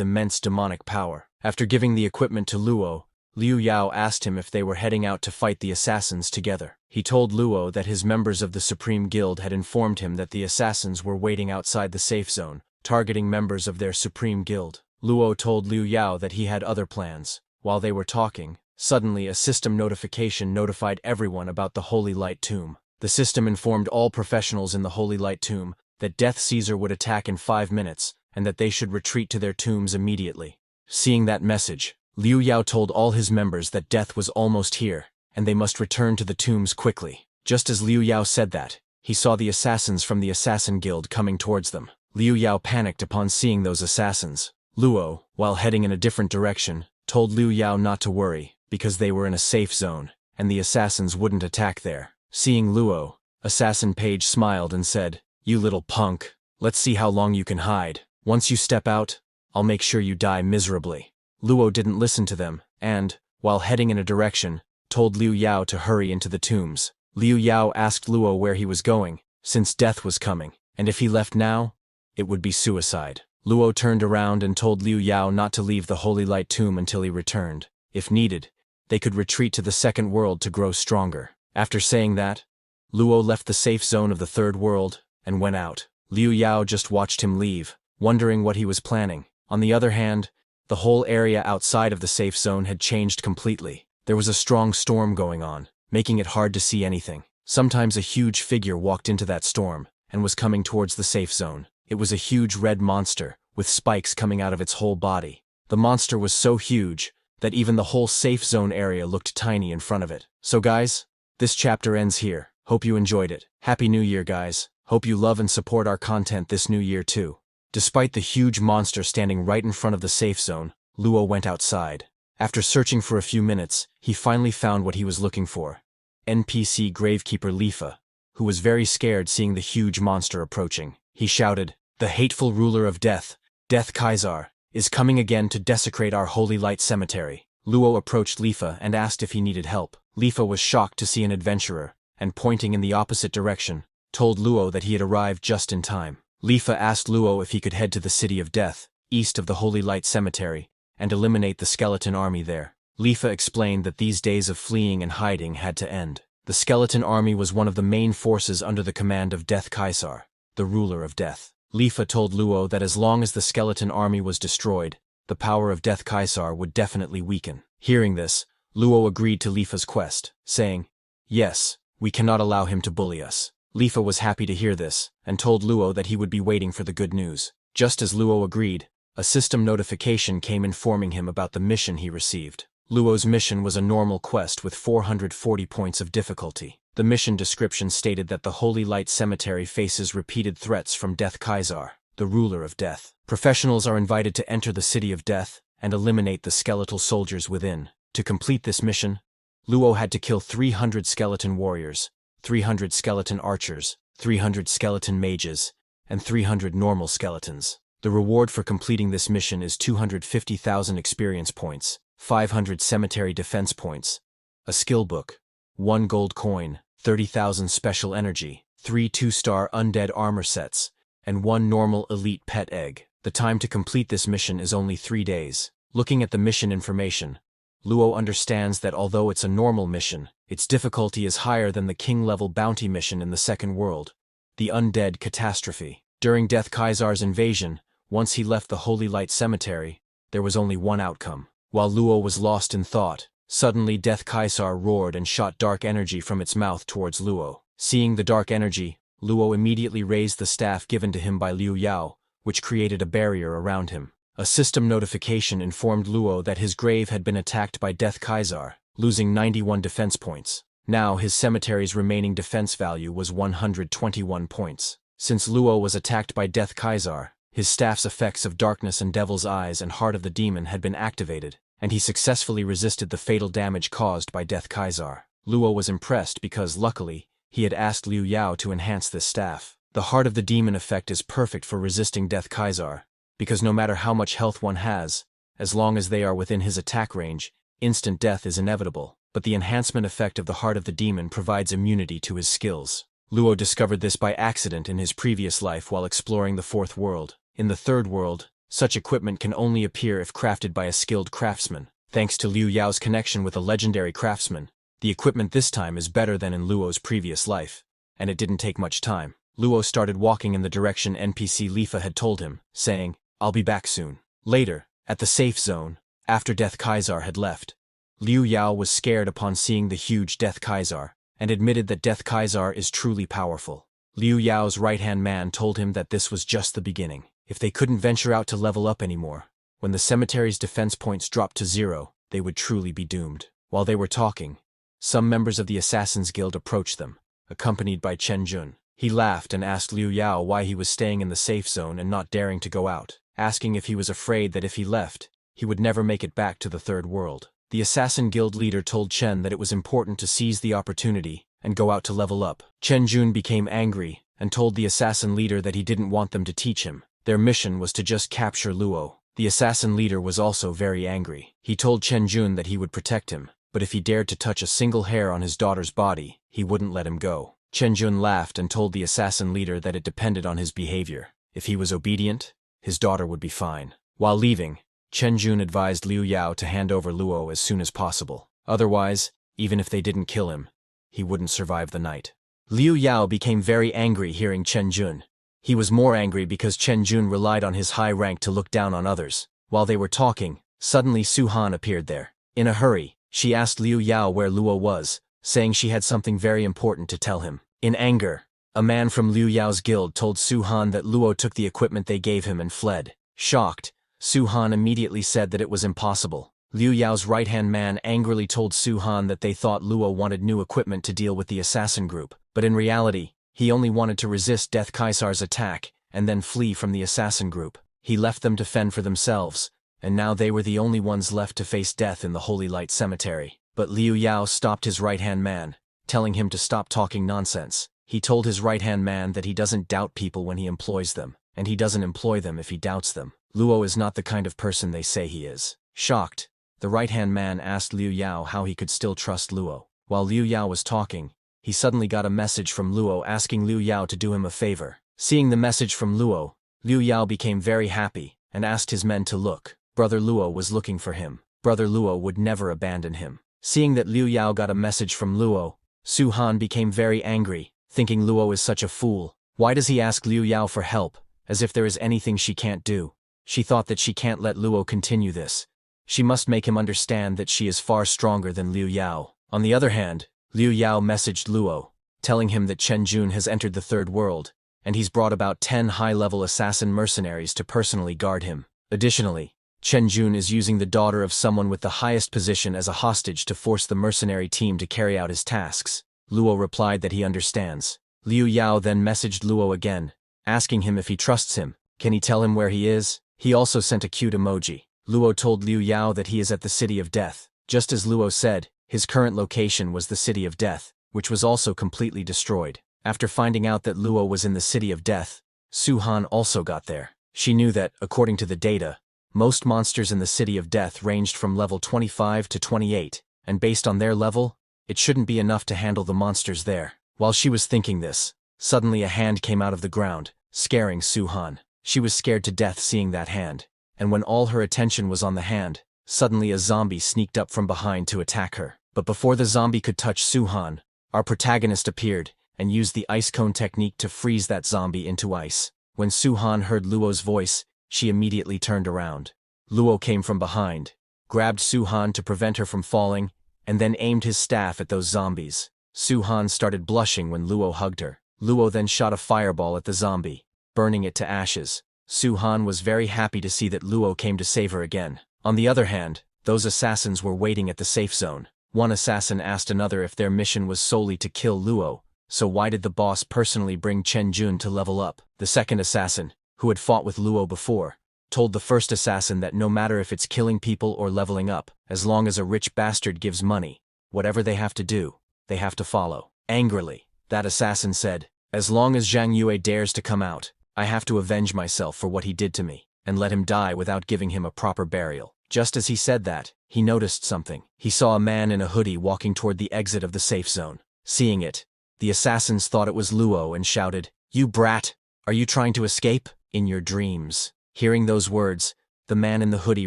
immense demonic power. After giving the equipment to Luo, Liu Yao asked him if they were heading out to fight the assassins together. He told Luo that his members of the Supreme Guild had informed him that the assassins were waiting outside the safe zone, targeting members of their Supreme Guild. Luo told Liu Yao that he had other plans. While they were talking, suddenly a system notification notified everyone about the Holy Light Tomb. The system informed all professionals in the Holy Light Tomb that Death Caesar would attack in 5 minutes and that they should retreat to their tombs immediately. Seeing that message, Liu Yao told all his members that death was almost here, and they must return to the tombs quickly. Just as Liu Yao said that, he saw the assassins from the Assassin Guild coming towards them. Liu Yao panicked upon seeing those assassins. Luo, while heading in a different direction, told Liu Yao not to worry, because they were in a safe zone, and the assassins wouldn't attack there. Seeing Luo, Assassin Page smiled and said, "You little punk, let's see how long you can hide. Once you step out, I'll make sure you die miserably." Luo didn't listen to them, and, while heading in a direction, told Liu Yao to hurry into the tombs. Liu Yao asked Luo where he was going, since death was coming, and if he left now, it would be suicide. Luo turned around and told Liu Yao not to leave the Holy Light Tomb until he returned. If needed, they could retreat to the Second World to grow stronger. After saying that, Luo left the safe zone of the Third World and went out. Liu Yao just watched him leave, wondering what he was planning. On the other hand, the whole area outside of the safe zone had changed completely. There was a strong storm going on, making it hard to see anything. Sometimes a huge figure walked into that storm and was coming towards the safe zone. It was a huge red monster, with spikes coming out of its whole body. The monster was so huge that even the whole safe zone area looked tiny in front of it. So guys, this chapter ends here. Hope you enjoyed it. Happy New Year, guys. Hope you love and support our content this new year too. Despite the huge monster standing right in front of the safe zone, Luo went outside. After searching for a few minutes, he finally found what he was looking for. NPC Gravekeeper Lifa, who was very scared seeing the huge monster approaching. He shouted, "The hateful ruler of death, Death Caesar, is coming again to desecrate our Holy Light Cemetery." Luo approached Lifa and asked if he needed help. Lifa was shocked to see an adventurer, and pointing in the opposite direction, told Luo that he had arrived just in time. Lifa asked Luo if he could head to the City of Death, east of the Holy Light Cemetery, and eliminate the skeleton army there. Lifa explained that these days of fleeing and hiding had to end. The skeleton army was one of the main forces under the command of Death Caesar, the ruler of death. Lifa told Luo that as long as the skeleton army was destroyed, the power of Death Caesar would definitely weaken. Hearing this, Luo agreed to Lifa's quest, saying, "Yes, we cannot allow him to bully us." Lifa was happy to hear this, and told Luo that he would be waiting for the good news. Just as Luo agreed, a system notification came informing him about the mission he received. Luo's mission was a normal quest with 440 points of difficulty. The mission description stated that the Holy Light Cemetery faces repeated threats from Death Caesar, the ruler of death. Professionals are invited to enter the City of Death and eliminate the skeletal soldiers within. To complete this mission, Luo had to kill 300 skeleton warriors, 300 skeleton archers, 300 skeleton mages, and 300 normal skeletons. The reward for completing this mission is 250,000 experience points, 500 cemetery defense points, a skill book, 1 gold coin, 30,000 special energy, 3 2-star undead armor sets, and 1 normal elite pet egg. The time to complete this mission is only 3 days. Looking at the mission information, Luo understands that although it's a normal mission, its difficulty is higher than the king-level bounty mission in the second world, the Undead Catastrophe. During Death Kaisar's invasion, once he left the Holy Light Cemetery, there was only one outcome. While Luo was lost in thought, suddenly Death Kaisar roared and shot dark energy from its mouth towards Luo. Seeing the dark energy, Luo immediately raised the staff given to him by Liu Yao, which created a barrier around him. A system notification informed Luo that his grave had been attacked by Death Kaisar, losing 91 defense points. Now his cemetery's remaining defense value was 121 points. Since Luo was attacked by Death Kaisar, his staff's effects of Darkness and Devil's Eyes and Heart of the Demon had been activated, and he successfully resisted the fatal damage caused by Death Kaisar. Luo was impressed because, luckily, he had asked Liu Yao to enhance this staff. The Heart of the Demon effect is perfect for resisting Death Kaisar, because no matter how much health one has, as long as they are within his attack range, instant death is inevitable. But the enhancement effect of the Heart of the Demon provides immunity to his skills. Luo discovered this by accident in his previous life while exploring the fourth world. In the third world, such equipment can only appear if crafted by a skilled craftsman. Thanks to Liu Yao's connection with a legendary craftsman, the equipment this time is better than in Luo's previous life, and it didn't take much time. Luo started walking in the direction NPC Lifa had told him, saying, "I'll be back soon." Later, at the safe zone, after Death Kaisar had left, Liu Yao was scared upon seeing the huge Death Kaisar, and admitted that Death Kaisar is truly powerful. Liu Yao's right-hand man told him that this was just the beginning. If they couldn't venture out to level up anymore, when the cemetery's defense points dropped to 0, they would truly be doomed. While they were talking, some members of the Assassin's Guild approached them, accompanied by Chen Jun. He laughed and asked Liu Yao why he was staying in the safe zone and not daring to go out, asking if he was afraid that if he left, he would never make it back to the third world. The Assassin Guild leader told Chen that it was important to seize the opportunity and go out to level up. Chen Jun became angry and told the assassin leader that he didn't want them to teach him. Their mission was to just capture Luo. The assassin leader was also very angry. He told Chen Jun that he would protect him, but if he dared to touch a single hair on his daughter's body, he wouldn't let him go. Chen Jun laughed and told the assassin leader that it depended on his behavior. If he was obedient, his daughter would be fine. While leaving, Chen Jun advised Liu Yao to hand over Luo as soon as possible. Otherwise, even if they didn't kill him, he wouldn't survive the night. Liu Yao became very angry hearing Chen Jun. He was more angry because Chen Jun relied on his high rank to look down on others. While they were talking, suddenly Su Han appeared there. In a hurry, she asked Liu Yao where Luo was, saying she had something very important to tell him. In anger, a man from Liu Yao's guild told Su Han that Luo took the equipment they gave him and fled. Shocked, Su Han immediately said that it was impossible. Liu Yao's right-hand man angrily told Su Han that they thought Luo wanted new equipment to deal with the assassin group, but in reality, he only wanted to resist Death Kaisar's attack and then flee from the assassin group. He left them to fend for themselves, and now they were the only ones left to face death in the Holy Light Cemetery. But Liu Yao stopped his right-hand man, telling him to stop talking nonsense. He told his right-hand man that he doesn't doubt people when he employs them, and he doesn't employ them if he doubts them. Luo is not the kind of person they say he is. Shocked, the right-hand man asked Liu Yao how he could still trust Luo. While Liu Yao was talking, he suddenly got a message from Luo asking Liu Yao to do him a favor. Seeing the message from Luo, Liu Yao became very happy and asked his men to look. Brother Luo was looking for him. Brother Luo would never abandon him. Seeing that Liu Yao got a message from Luo, Su Han became very angry, thinking Luo is such a fool. Why does he ask Liu Yao for help, as if there is anything she can't do? She thought that she can't let Luo continue this. She must make him understand that she is far stronger than Liu Yao. On the other hand, Liu Yao messaged Luo, telling him that Chen Jun has entered the third world, and he's brought about 10 high-level assassin mercenaries to personally guard him. Additionally, Chen Jun is using the daughter of someone with the highest position as a hostage to force the mercenary team to carry out his tasks. Luo replied that he understands. Liu Yao then messaged Luo again, asking him if he trusts him. Can he tell him where he is? He also sent a cute emoji. Luo told Liu Yao that he is at the City of Death. Just as Luo said, his current location was the City of Death, which was also completely destroyed. After finding out that Luo was in the City of Death, Su Han also got there. She knew that, according to the data, most monsters in the City of Death ranged from level 25 to 28, and based on their level, it shouldn't be enough to handle the monsters there. While she was thinking this, suddenly a hand came out of the ground, scaring Su Han. She was scared to death seeing that hand, and when all her attention was on the hand, Suddenly a zombie sneaked up from behind to attack her. But before the zombie could touch Suhan, our protagonist appeared and used the ice cone technique to freeze that zombie into ice. When Suhan heard Luo's voice, she immediately turned around. Luo came from behind, grabbed Suhan to prevent her from falling, and then aimed his staff at those zombies. Suhan started blushing when Luo hugged her. Luo then shot a fireball at the zombie, burning it to ashes. Suhan was very happy to see that Luo came to save her again. On the other hand, those assassins were waiting at the safe zone. One assassin asked another if their mission was solely to kill Luo, so why did the boss personally bring Chen Jun to level up? The second assassin, who had fought with Luo before, told the first assassin that no matter if it's killing people or leveling up, as long as a rich bastard gives money, whatever they have to do, they have to follow. Angrily, that assassin said, "As long as Zhang Yue dares to come out, I have to avenge myself for what he did to me, and let him die without giving him a proper burial." Just as he said that, he noticed something. He saw a man in a hoodie walking toward the exit of the safe zone. Seeing it, the assassins thought it was Luo and shouted, "You brat! Are you trying to escape? In your dreams." Hearing those words, the man in the hoodie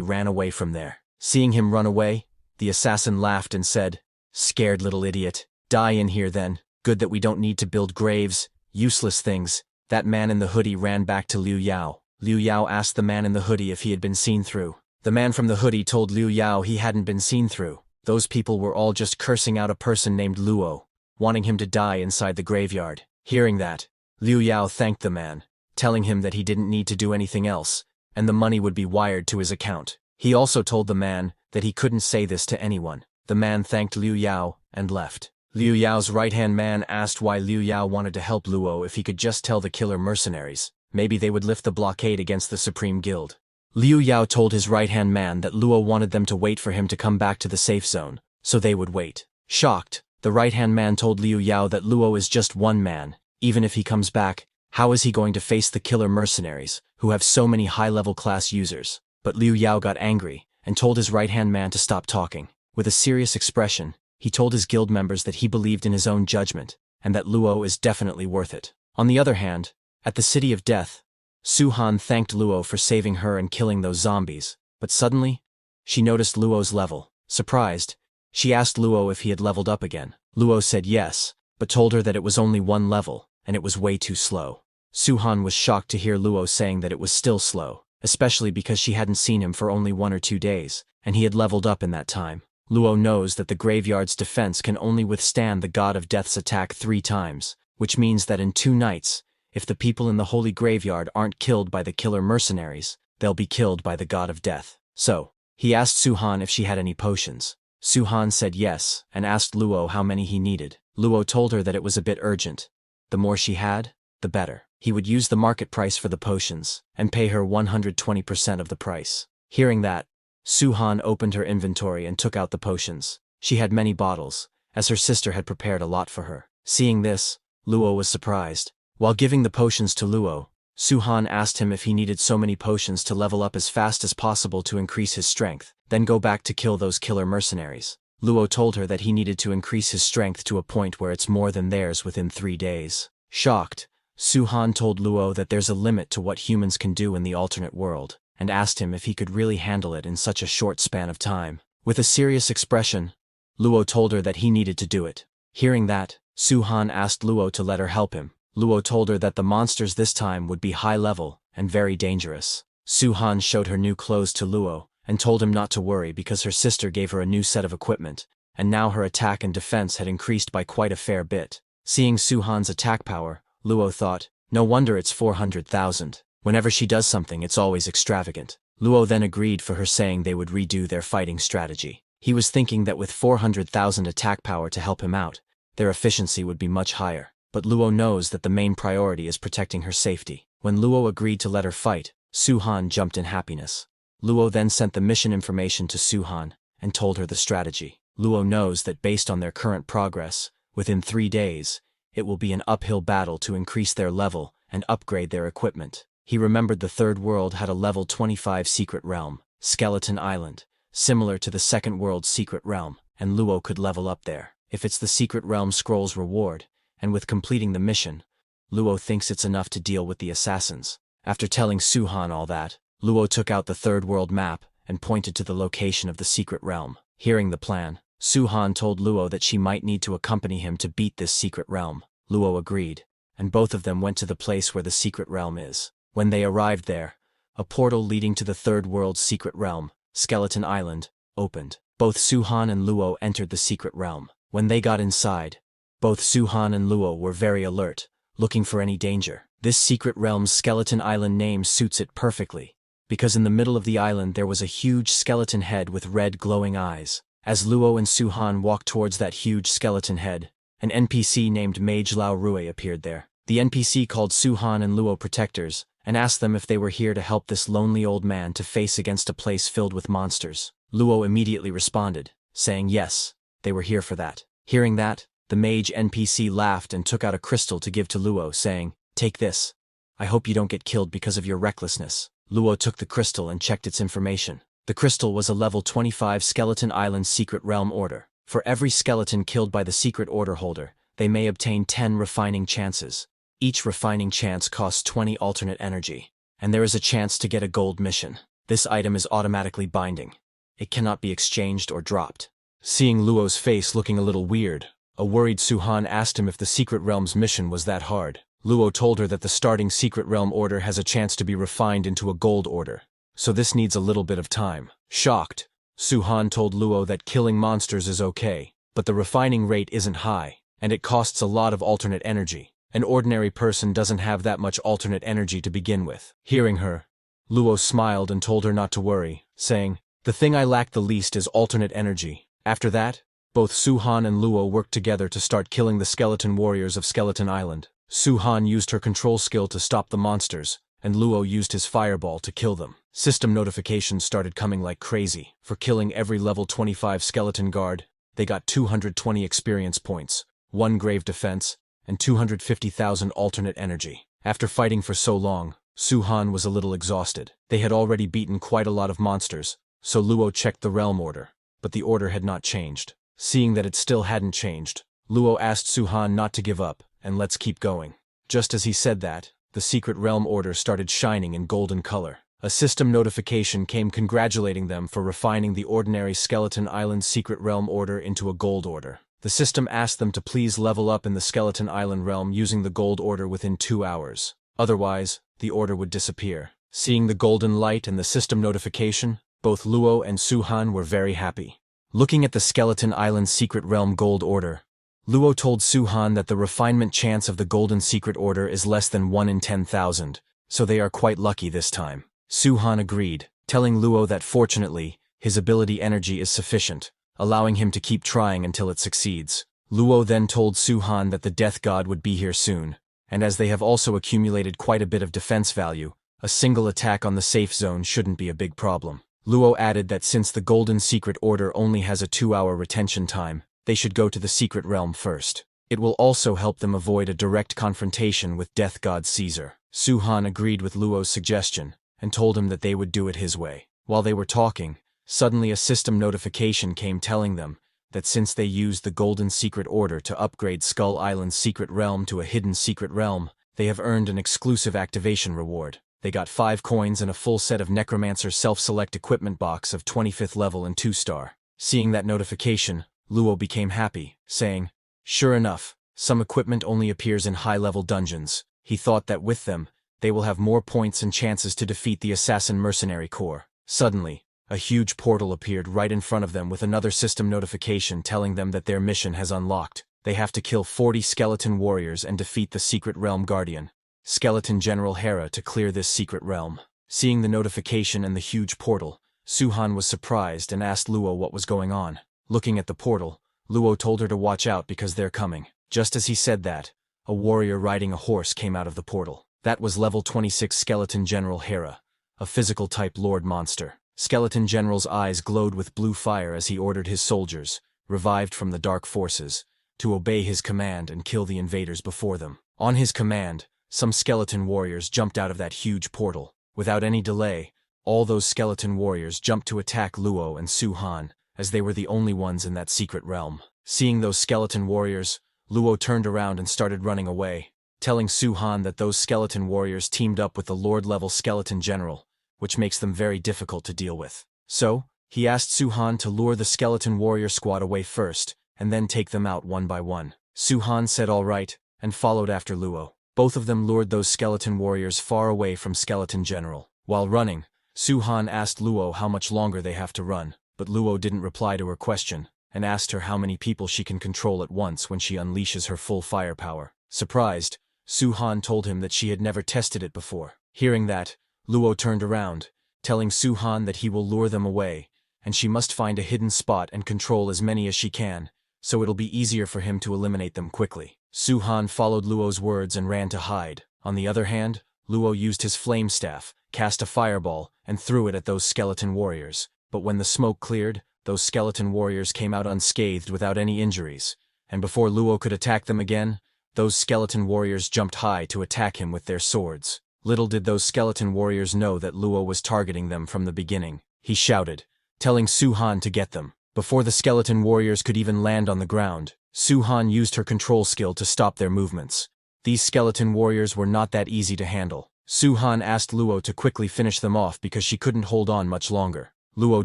ran away from there. Seeing him run away, the assassin laughed and said, "Scared little idiot. Die in here then. Good that we don't need to build graves. Useless things." That man in the hoodie ran back to Liu Yao. Liu Yao asked the man in the hoodie if he had been seen through. The man from the hoodie told Liu Yao he hadn't been seen through. Those people were all just cursing out a person named Luo, wanting him to die inside the graveyard. Hearing that, Liu Yao thanked the man, telling him that he didn't need to do anything else, and the money would be wired to his account. He also told the man that he couldn't say this to anyone. The man thanked Liu Yao and left. Liu Yao's right-hand man asked why Liu Yao wanted to help Luo if he could just tell the killer mercenaries. Maybe they would lift the blockade against the Supreme Guild. Liu Yao told his right-hand man that Luo wanted them to wait for him to come back to the safe zone, so they would wait. Shocked, the right-hand man told Liu Yao that Luo is just one man. Even if he comes back, how is he going to face the killer mercenaries, who have so many high-level class users? But Liu Yao got angry and told his right-hand man to stop talking. With a serious expression, he told his guild members that he believed in his own judgment, and that Luo is definitely worth it. On the other hand, at the City of Death, Suhan thanked Luo for saving her and killing those zombies, but suddenly, she noticed Luo's level. Surprised, she asked Luo if he had leveled up again. Luo said yes, but told her that it was only one level, and it was way too slow. Suhan was shocked to hear Luo saying that it was still slow, especially because she hadn't seen him for only 1 or 2 days, and he had leveled up in that time. Luo knows that the graveyard's defense can only withstand the God of Death's attack 3 times, which means that in 2 nights, if the people in the Holy Graveyard aren't killed by the killer mercenaries, they'll be killed by the God of Death. So, he asked Suhan if she had any potions. Suhan said yes, and asked Luo how many he needed. Luo told her that it was a bit urgent. The more she had, the better. He would use the market price for the potions, and pay her 120% of the price. Hearing that, Suhan opened her inventory and took out the potions. She had many bottles, as her sister had prepared a lot for her. Seeing this, Luo was surprised. While giving the potions to Luo, Suhan asked him if he needed so many potions to level up as fast as possible to increase his strength, then go back to kill those killer mercenaries. Luo told her that he needed to increase his strength to a point where it's more than theirs within 3 days. Shocked, Suhan told Luo that there's a limit to what humans can do in the alternate world, and asked him if he could really handle it in such a short span of time. With a serious expression, Luo told her that he needed to do it. Hearing that, Suhan asked Luo to let her help him. Luo told her that the monsters this time would be high level and very dangerous. Suhan showed her new clothes to Luo and told him not to worry because her sister gave her a new set of equipment, and now her attack and defense had increased by quite a fair bit. Seeing Suhan's attack power, Luo thought, no wonder it's 400,000. Whenever she does something, it's always extravagant. Luo then agreed for her, saying they would redo their fighting strategy. He was thinking that with 400,000 attack power to help him out, their efficiency would be much higher. But Luo knows that the main priority is protecting her safety. When Luo agreed to let her fight, Suhan jumped in happiness. Luo then sent the mission information to Suhan and told her the strategy. Luo knows that based on their current progress, within 3 days, it will be an uphill battle to increase their level and upgrade their equipment. He remembered the third world had a level 25 secret realm, Skeleton Island, similar to the second world's secret realm, and Luo could level up there. If it's the secret realm scroll's reward, and with completing the mission, Luo thinks it's enough to deal with the assassins. After telling Suhan all that, Luo took out the third world map and pointed to the location of the secret realm. Hearing the plan, Su-han told Luo that she might need to accompany him to beat this secret realm. Luo agreed, and both of them went to the place where the secret realm is. When they arrived there, a portal leading to the third world's secret realm, Skeleton Island, opened. Both Su-han and Luo entered the secret realm. When they got inside, both Su-han and Luo were very alert, looking for any danger. This secret realm's Skeleton Island name suits it perfectly, because in the middle of the island there was a huge skeleton head with red glowing eyes. As Luo and Su-han walked towards that huge skeleton head, an NPC named Mage Lao Rui appeared there. The NPC called Su-han and Luo protectors, and asked them if they were here to help this lonely old man to face against a place filled with monsters. Luo immediately responded, saying yes, they were here for that. Hearing that, the mage NPC laughed and took out a crystal to give to Luo, saying, "Take this. I hope you don't get killed because of your recklessness." Luo took the crystal and checked its information. The crystal was a level 25 Skeleton Island Secret Realm Order. For every skeleton killed by the Secret Order holder, they may obtain 10 refining chances. Each refining chance costs 20 alternate energy, and there is a chance to get a gold mission. This item is automatically binding. It cannot be exchanged or dropped. Seeing Luo's face looking a little weird, a worried Su-han asked him if the Secret Realm's mission was that hard. Luo told her that the starting Secret Realm order has a chance to be refined into a gold order, so this needs a little bit of time. Shocked, Su-han told Luo that killing monsters is okay, but the refining rate isn't high, and it costs a lot of alternate energy. An ordinary person doesn't have that much alternate energy to begin with. Hearing her, Luo smiled and told her not to worry, saying, "The thing I lack the least is alternate energy." After that, both Su-han and Luo worked together to start killing the skeleton warriors of Skeleton Island. Su-han used her control skill to stop the monsters, and Luo used his fireball to kill them. System notifications started coming like crazy. For killing every level 25 skeleton guard, they got 220 experience points, 1 grave defense, and 250,000 alternate energy. After fighting for so long, Su-han was a little exhausted. They had already beaten quite a lot of monsters, so Luo checked the realm order, but the order had not changed. Seeing that it still hadn't changed, Luo asked Su-han not to give up, and let's keep going. Just as he said that, the secret realm order started shining in golden color. A system notification came congratulating them for refining the ordinary Skeleton Island secret realm order into a gold order. The system asked them to please level up in the Skeleton Island realm using the gold order within 2 hours. Otherwise, the order would disappear. Seeing the golden light and the system notification, both Luo and Su-han were very happy. Looking at the Skeleton Island secret realm gold order, Luo told Su-han that the refinement chance of the golden secret order is less than 1 in 10,000, so they are quite lucky this time. Su-han agreed, telling Luo that fortunately, his ability energy is sufficient, allowing him to keep trying until it succeeds. Luo then told Su-han that the death god would be here soon, and as they have also accumulated quite a bit of defense value, a single attack on the safe zone shouldn't be a big problem. Luo added that since the golden secret order only has a 2-hour retention time, they should go to the secret realm first. It will also help them avoid a direct confrontation with death god Caesar. Su-han agreed with Luo's suggestion, and told him that they would do it his way. While they were talking, suddenly a system notification came telling them that since they used the golden secret order to upgrade Skull Island's secret realm to a hidden secret realm, they have earned an exclusive activation reward. They got 5 coins and a full set of Necromancer self-select equipment box of 25th level and 2-star. Seeing that notification, Luo became happy, saying, "Sure enough, some equipment only appears in high-level dungeons." He thought that with them, they will have more points and chances to defeat the Assassin Mercenary Corps. Suddenly, a huge portal appeared right in front of them with another system notification telling them that their mission has unlocked. They have to kill 40 skeleton warriors and defeat the secret realm guardian, Skeleton General Hera, to clear this secret realm. Seeing the notification and the huge portal, Su-han was surprised and asked Luo what was going on. Looking at the portal, Luo told her to watch out because they're coming. Just as he said that, a warrior riding a horse came out of the portal. That was level 26 Skeleton General Hera, a physical-type lord monster. Skeleton General's eyes glowed with blue fire as he ordered his soldiers, revived from the dark forces, to obey his command and kill the invaders before them. On his command, some skeleton warriors jumped out of that huge portal. Without any delay, all those skeleton warriors jumped to attack Luo and Su-han, as they were the only ones in that secret realm. Seeing those skeleton warriors, Luo turned around and started running away, telling Su-han that those skeleton warriors teamed up with the Lord-level Skeleton General, which makes them very difficult to deal with. So, he asked Su-han to lure the skeleton warrior squad away first, and then take them out one by one. Su-han said all right, and followed after Luo. Both of them lured those skeleton warriors far away from Skeleton General. While running, Su-han asked Luo how much longer they have to run, but Luo didn't reply to her question, and asked her how many people she can control at once when she unleashes her full firepower. Surprised, Su-han told him that she had never tested it before. Hearing that, Luo turned around, telling Su-han that he will lure them away, and she must find a hidden spot and control as many as she can, so it'll be easier for him to eliminate them quickly. Su-han followed Luo's words and ran to hide. On the other hand, Luo used his flame staff, cast a fireball, and threw it at those skeleton warriors. But when the smoke cleared, those skeleton warriors came out unscathed without any injuries, and before Luo could attack them again, those skeleton warriors jumped high to attack him with their swords. Little did those skeleton warriors know that Luo was targeting them from the beginning. He shouted, telling Su-han to get them. Before the skeleton warriors could even land on the ground, Su-han used her control skill to stop their movements. These skeleton warriors were not that easy to handle. Su-han asked Luo to quickly finish them off because she couldn't hold on much longer. Luo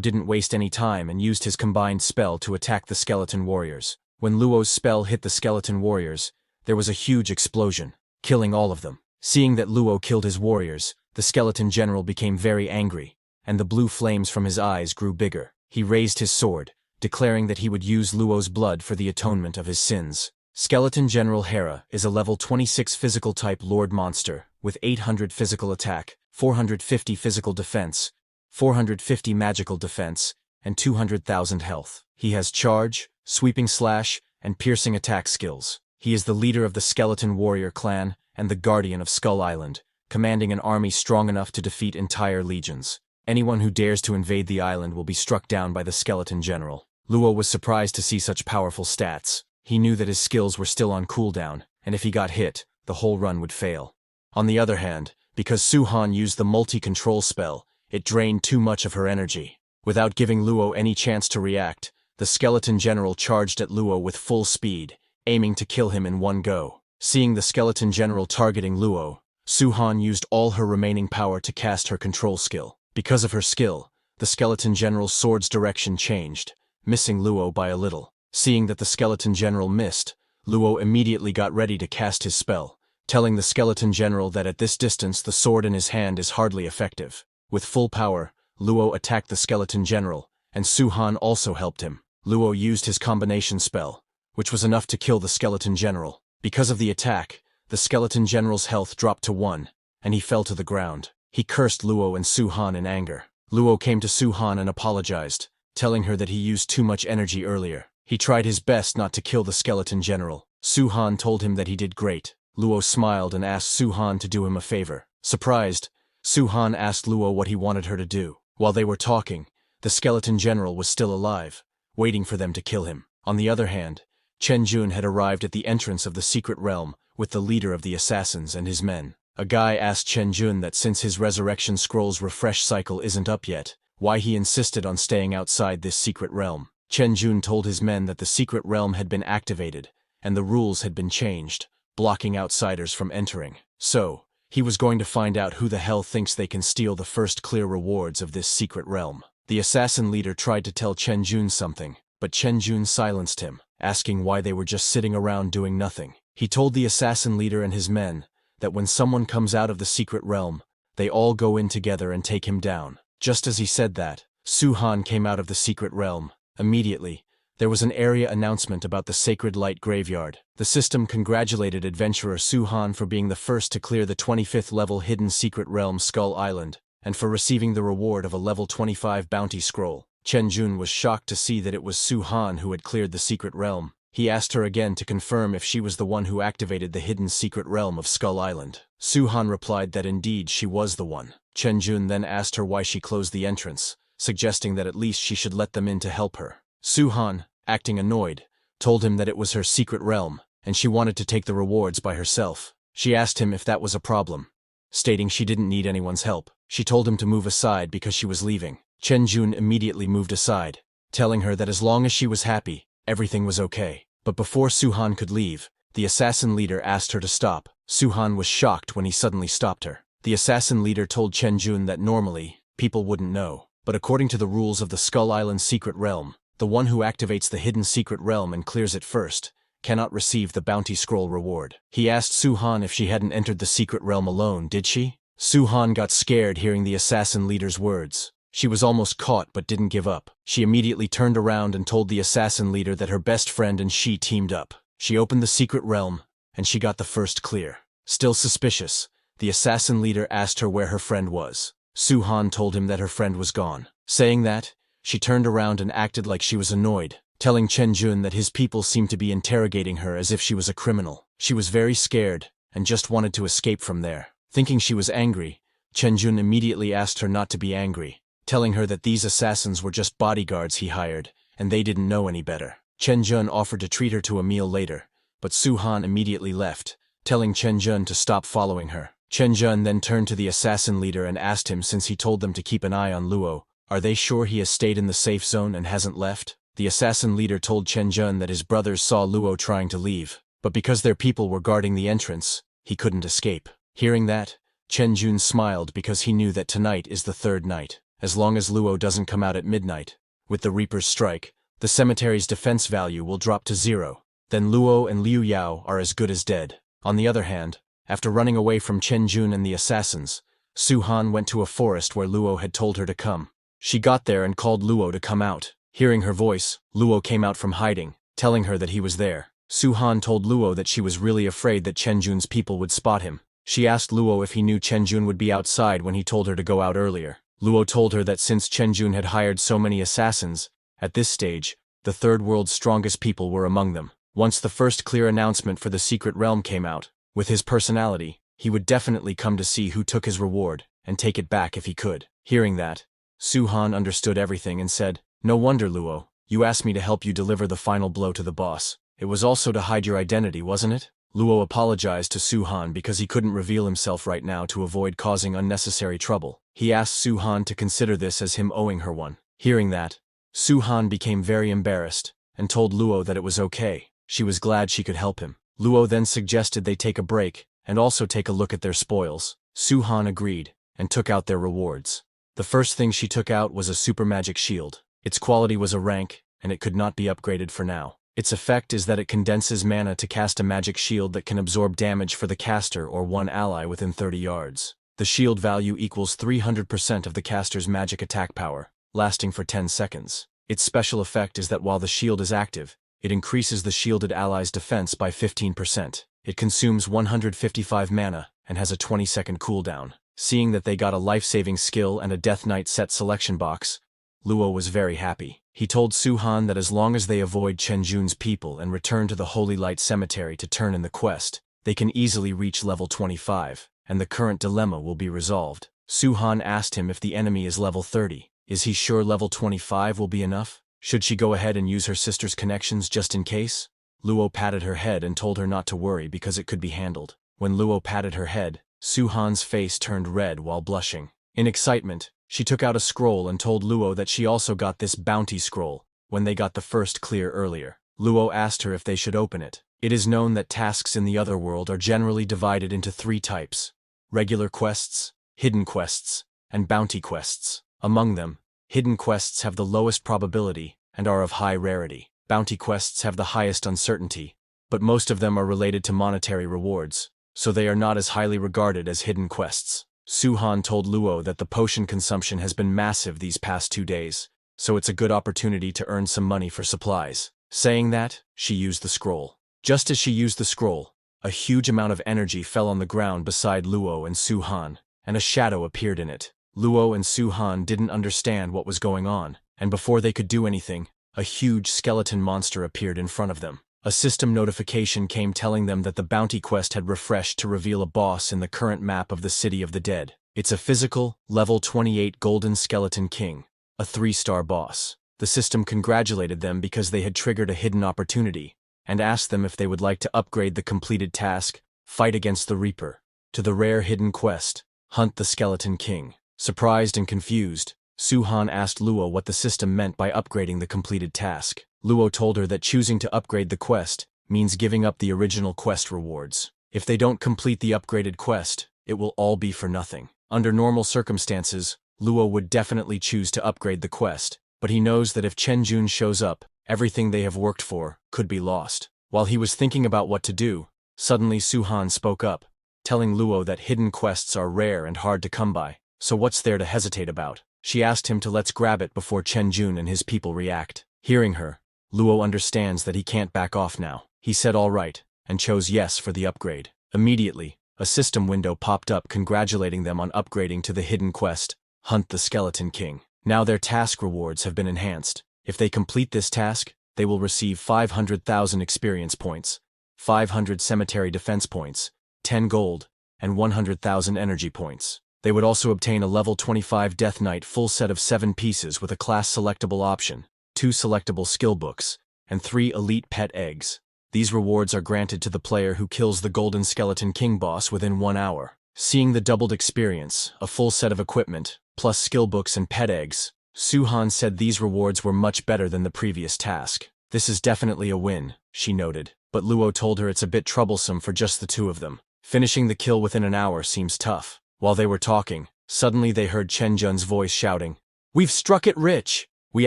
didn't waste any time and used his combined spell to attack the skeleton warriors. When Luo's spell hit the skeleton warriors, there was a huge explosion, killing all of them. Seeing that Luo killed his warriors, the skeleton general became very angry, and the blue flames from his eyes grew bigger. He raised his sword, declaring that he would use Luo's blood for the atonement of his sins. Skeleton General Hera is a level 26 physical type Lord monster, with 800 physical attack, 450 physical defense, 450 magical defense, and 200,000 health. He has charge, sweeping slash, and piercing attack skills. He is the leader of the Skeleton Warrior clan and the guardian of Skull Island, commanding an army strong enough to defeat entire legions. Anyone who dares to invade the island will be struck down by the Skeleton General. Luo was surprised to see such powerful stats. He knew that his skills were still on cooldown, and if he got hit, the whole run would fail. On the other hand, because Su-han used the multi-control spell, it drained too much of her energy. Without giving Luo any chance to react, the Skeleton General charged at Luo with full speed, aiming to kill him in one go. Seeing the Skeleton General targeting Luo, Su-han used all her remaining power to cast her control skill. Because of her skill, the Skeleton General's sword's direction changed, missing Luo by a little. Seeing that the Skeleton General missed, Luo immediately got ready to cast his spell, telling the Skeleton General that at this distance the sword in his hand is hardly effective. With full power, Luo attacked the Skeleton General, and Su-han also helped him. Luo used his combination spell, which was enough to kill the Skeleton General. Because of the attack, the Skeleton General's health dropped to 1, and he fell to the ground. He cursed Luo and Su-han in anger. Luo came to Su-han and apologized, telling her that he used too much energy earlier. He tried his best not to kill the Skeleton General. Su-han told him that he did great. Luo smiled and asked Su-han to do him a favor. Surprised, Su-han asked Luo what he wanted her to do. While they were talking, the Skeleton General was still alive, waiting for them to kill him. On the other hand, Chen Jun had arrived at the entrance of the secret realm with the leader of the assassins and his men. A guy asked Chen Jun that since his Resurrection Scroll's refresh cycle isn't up yet, why he insisted on staying outside this secret realm. Chen Jun told his men that the secret realm had been activated, and the rules had been changed, blocking outsiders from entering. So, he was going to find out who the hell thinks they can steal the first clear rewards of this secret realm. The assassin leader tried to tell Chen Jun something, but Chen Jun silenced him, asking why they were just sitting around doing nothing. He told the assassin leader and his men that when someone comes out of the secret realm, they all go in together and take him down. Just as he said that, Su-han came out of the secret realm. Immediately, there was an area announcement about the Sacred Light Graveyard. The system congratulated adventurer Su-han for being the first to clear the 25th level hidden secret realm Skull Island, and for receiving the reward of a level 25 bounty scroll. Chen Jun was shocked to see that it was Su-han who had cleared the secret realm. He asked her again to confirm if she was the one who activated the hidden secret realm of Skull Island. Su-han replied that indeed she was the one. Chen Jun then asked her why she closed the entrance, suggesting that at least she should let them in to help her. Su-han, acting annoyed, told him that it was her secret realm, and she wanted to take the rewards by herself. She asked him if that was a problem, stating she didn't need anyone's help. She told him to move aside because she was leaving. Chen Jun immediately moved aside, telling her that as long as she was happy, everything was okay. But before Su-han could leave, the assassin leader asked her to stop. Su-han was shocked when he suddenly stopped her. The assassin leader told Chen Jun that normally, people wouldn't know, but according to the rules of the Skull Island Secret Realm, the one who activates the hidden secret realm and clears it first cannot receive the bounty scroll reward. He asked Su-han if she hadn't entered the secret realm alone, did she? Su-han got scared hearing the assassin leader's words. She was almost caught but didn't give up. She immediately turned around and told the assassin leader that her best friend and she teamed up. She opened the secret realm, and she got the first clear. Still suspicious, the assassin leader asked her where her friend was. Su-han told him that her friend was gone. Saying that, she turned around and acted like she was annoyed, telling Chen Jun that his people seemed to be interrogating her as if she was a criminal. She was very scared, and just wanted to escape from there. Thinking she was angry, Chen Jun immediately asked her not to be angry, telling her that these assassins were just bodyguards he hired, and they didn't know any better. Chen Jun offered to treat her to a meal later, but Su-han immediately left, telling Chen Jun to stop following her. Chen Jun then turned to the assassin leader and asked him, since he told them to keep an eye on Luo, are they sure he has stayed in the safe zone and hasn't left? The assassin leader told Chen Jun that his brothers saw Luo trying to leave, but because their people were guarding the entrance, he couldn't escape. Hearing that, Chen Jun smiled because he knew that tonight is the third night. As long as Luo doesn't come out at midnight, with the Reaper's strike, the cemetery's defense value will drop to 0. Then Luo and Liu Yao are as good as dead. On the other hand, after running away from Chen Jun and the assassins, Su-han went to a forest where Luo had told her to come. She got there and called Luo to come out. Hearing her voice, Luo came out from hiding, telling her that he was there. Su-han told Luo that she was really afraid that Chen Jun's people would spot him. She asked Luo if he knew Chen Jun would be outside when he told her to go out earlier. Luo told her that since Chen Jun had hired so many assassins, at this stage, the third world's strongest people were among them. Once the first clear announcement for the secret realm came out, with his personality, he would definitely come to see who took his reward, and take it back if he could. Hearing that, Su-han understood everything and said, no wonder, Luo, you asked me to help you deliver the final blow to the boss. It was also to hide your identity, wasn't it? Luo apologized to Su-han because he couldn't reveal himself right now to avoid causing unnecessary trouble. He asked Su-han to consider this as him owing her one. Hearing that, Su-han became very embarrassed, and told Luo that it was okay. She was glad she could help him. Luo then suggested they take a break, and also take a look at their spoils. Su-han agreed, and took out their rewards. The first thing she took out was a super magic shield. Its quality was a rank, and it could not be upgraded for now. Its effect is that it condenses mana to cast a magic shield that can absorb damage for the caster or one ally within 30 yards. The shield value equals 300% of the caster's magic attack power, lasting for 10 seconds. Its special effect is that while the shield is active, it increases the shielded ally's defense by 15%. It consumes 155 mana and has a 20-second cooldown. Seeing that they got a life-saving skill and a Death Knight set selection box, Luo was very happy. He told Su-han that as long as they avoid Chen Jun's people and return to the Holy Light Cemetery to turn in the quest, they can easily reach level 25, and the current dilemma will be resolved. Su-han asked him if the enemy is level 30. Is he sure level 25 will be enough? Should she go ahead and use her sister's connections just in case? Luo patted her head and told her not to worry because it could be handled. When Luo patted her head, Su-han's face turned red while blushing. In excitement, she took out a scroll and told Luo that she also got this bounty scroll when they got the first clear earlier. Luo asked her if they should open it. It is known that tasks in the other world are generally divided into 3 types: regular quests, hidden quests, and bounty quests. Among them, hidden quests have the lowest probability and are of high rarity. Bounty quests have the highest uncertainty, but most of them are related to monetary rewards, so they are not as highly regarded as hidden quests. Su-han told Luo that the potion consumption has been massive these past 2 days, so it's a good opportunity to earn some money for supplies. Saying that, she used the scroll. Just as she used the scroll, a huge amount of energy fell on the ground beside Luo and Su-han, and a shadow appeared in it. Luo and Su-han didn't understand what was going on, and before they could do anything, a huge skeleton monster appeared in front of them. A system notification came telling them that the bounty quest had refreshed to reveal a boss in the current map of the City of the Dead. It's a physical, level 28 Golden Skeleton King, a 3-star boss. The system congratulated them because they had triggered a hidden opportunity, and asked them if they would like to upgrade the completed task, Fight Against the Reaper, to the rare hidden quest, Hunt the Skeleton King. Surprised and confused, Su-han asked Luo what the system meant by upgrading the completed task. Luo told her that choosing to upgrade the quest means giving up the original quest rewards. If they don't complete the upgraded quest, it will all be for nothing. Under normal circumstances, Luo would definitely choose to upgrade the quest, but he knows that if Chen Jun shows up, everything they have worked for could be lost. While he was thinking about what to do, suddenly Su-han spoke up, telling Luo that hidden quests are rare and hard to come by, so what's there to hesitate about? She asked him to let's grab it before Chen Jun and his people react. Hearing her, Luo understands that he can't back off now. He said all right, and chose yes for the upgrade. Immediately, a system window popped up congratulating them on upgrading to the hidden quest, Hunt the Skeleton King. Now their task rewards have been enhanced. If they complete this task, they will receive 500,000 experience points, 500 cemetery defense points, 10 gold, and 100,000 energy points. They would also obtain a level 25 Death Knight full set of 7 pieces with a class selectable option, 2 selectable skill books, and 3 elite pet eggs. These rewards are granted to the player who kills the Golden Skeleton King boss within 1 hour. Seeing the doubled experience, a full set of equipment, plus skill books and pet eggs, Su-han said these rewards were much better than the previous task. This is definitely a win, she noted, but Luo told her it's a bit troublesome for just the 2 of them. Finishing the kill within an hour seems tough. While they were talking, suddenly they heard Chen Jun's voice shouting, "We've struck it rich! We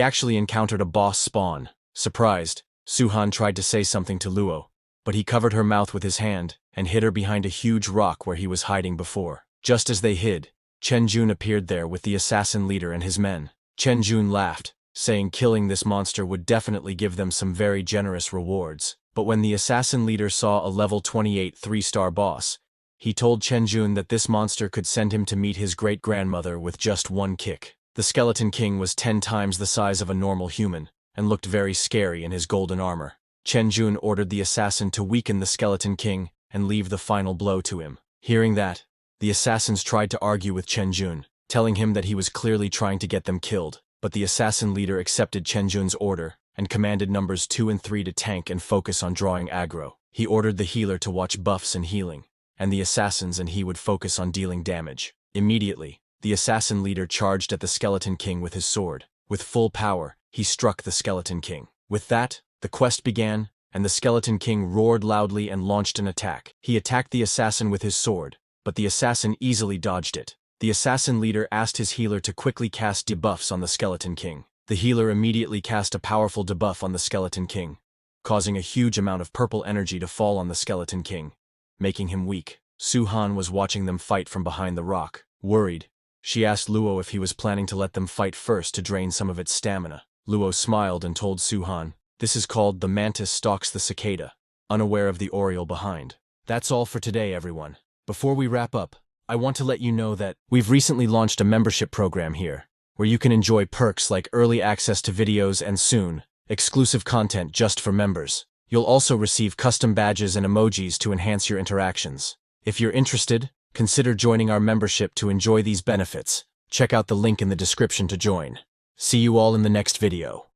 actually encountered a boss spawn." Surprised, Su-han tried to say something to Luo, but he covered her mouth with his hand and hid her behind a huge rock where he was hiding before. Just as they hid, Chen Jun appeared there with the assassin leader and his men. Chen Jun laughed, saying killing this monster would definitely give them some very generous rewards. But when the assassin leader saw a level 28 3-star boss, he told Chen Jun that this monster could send him to meet his great-grandmother with just 1 kick. The Skeleton King was 10 times the size of a normal human, and looked very scary in his golden armor. Chen Jun ordered the assassin to weaken the Skeleton King and leave the final blow to him. Hearing that, the assassins tried to argue with Chen Jun, telling him that he was clearly trying to get them killed, but the assassin leader accepted Chen Jun's order and commanded numbers 2 and 3 to tank and focus on drawing aggro. He ordered the healer to watch buffs and healing, and the assassins and he would focus on dealing damage. Immediately, the assassin leader charged at the Skeleton King with his sword. With full power, he struck the Skeleton King. With that, the quest began, and the Skeleton King roared loudly and launched an attack. He attacked the assassin with his sword, but the assassin easily dodged it. The assassin leader asked his healer to quickly cast debuffs on the Skeleton King. The healer immediately cast a powerful debuff on the Skeleton King, causing a huge amount of purple energy to fall on the Skeleton King, making him weak. Su-han was watching them fight from behind the rock. Worried, she asked Luo if he was planning to let them fight first to drain some of its stamina. Luo smiled and told Su-han, "This is called the mantis stalks the cicada," unaware of the oriole behind. That's all for today, everyone. Before we wrap up, I want to let you know that we've recently launched a membership program here, where you can enjoy perks like early access to videos and soon, exclusive content just for members. You'll also receive custom badges and emojis to enhance your interactions. If you're interested, consider joining our membership to enjoy these benefits. Check out the link in the description to join. See you all in the next video.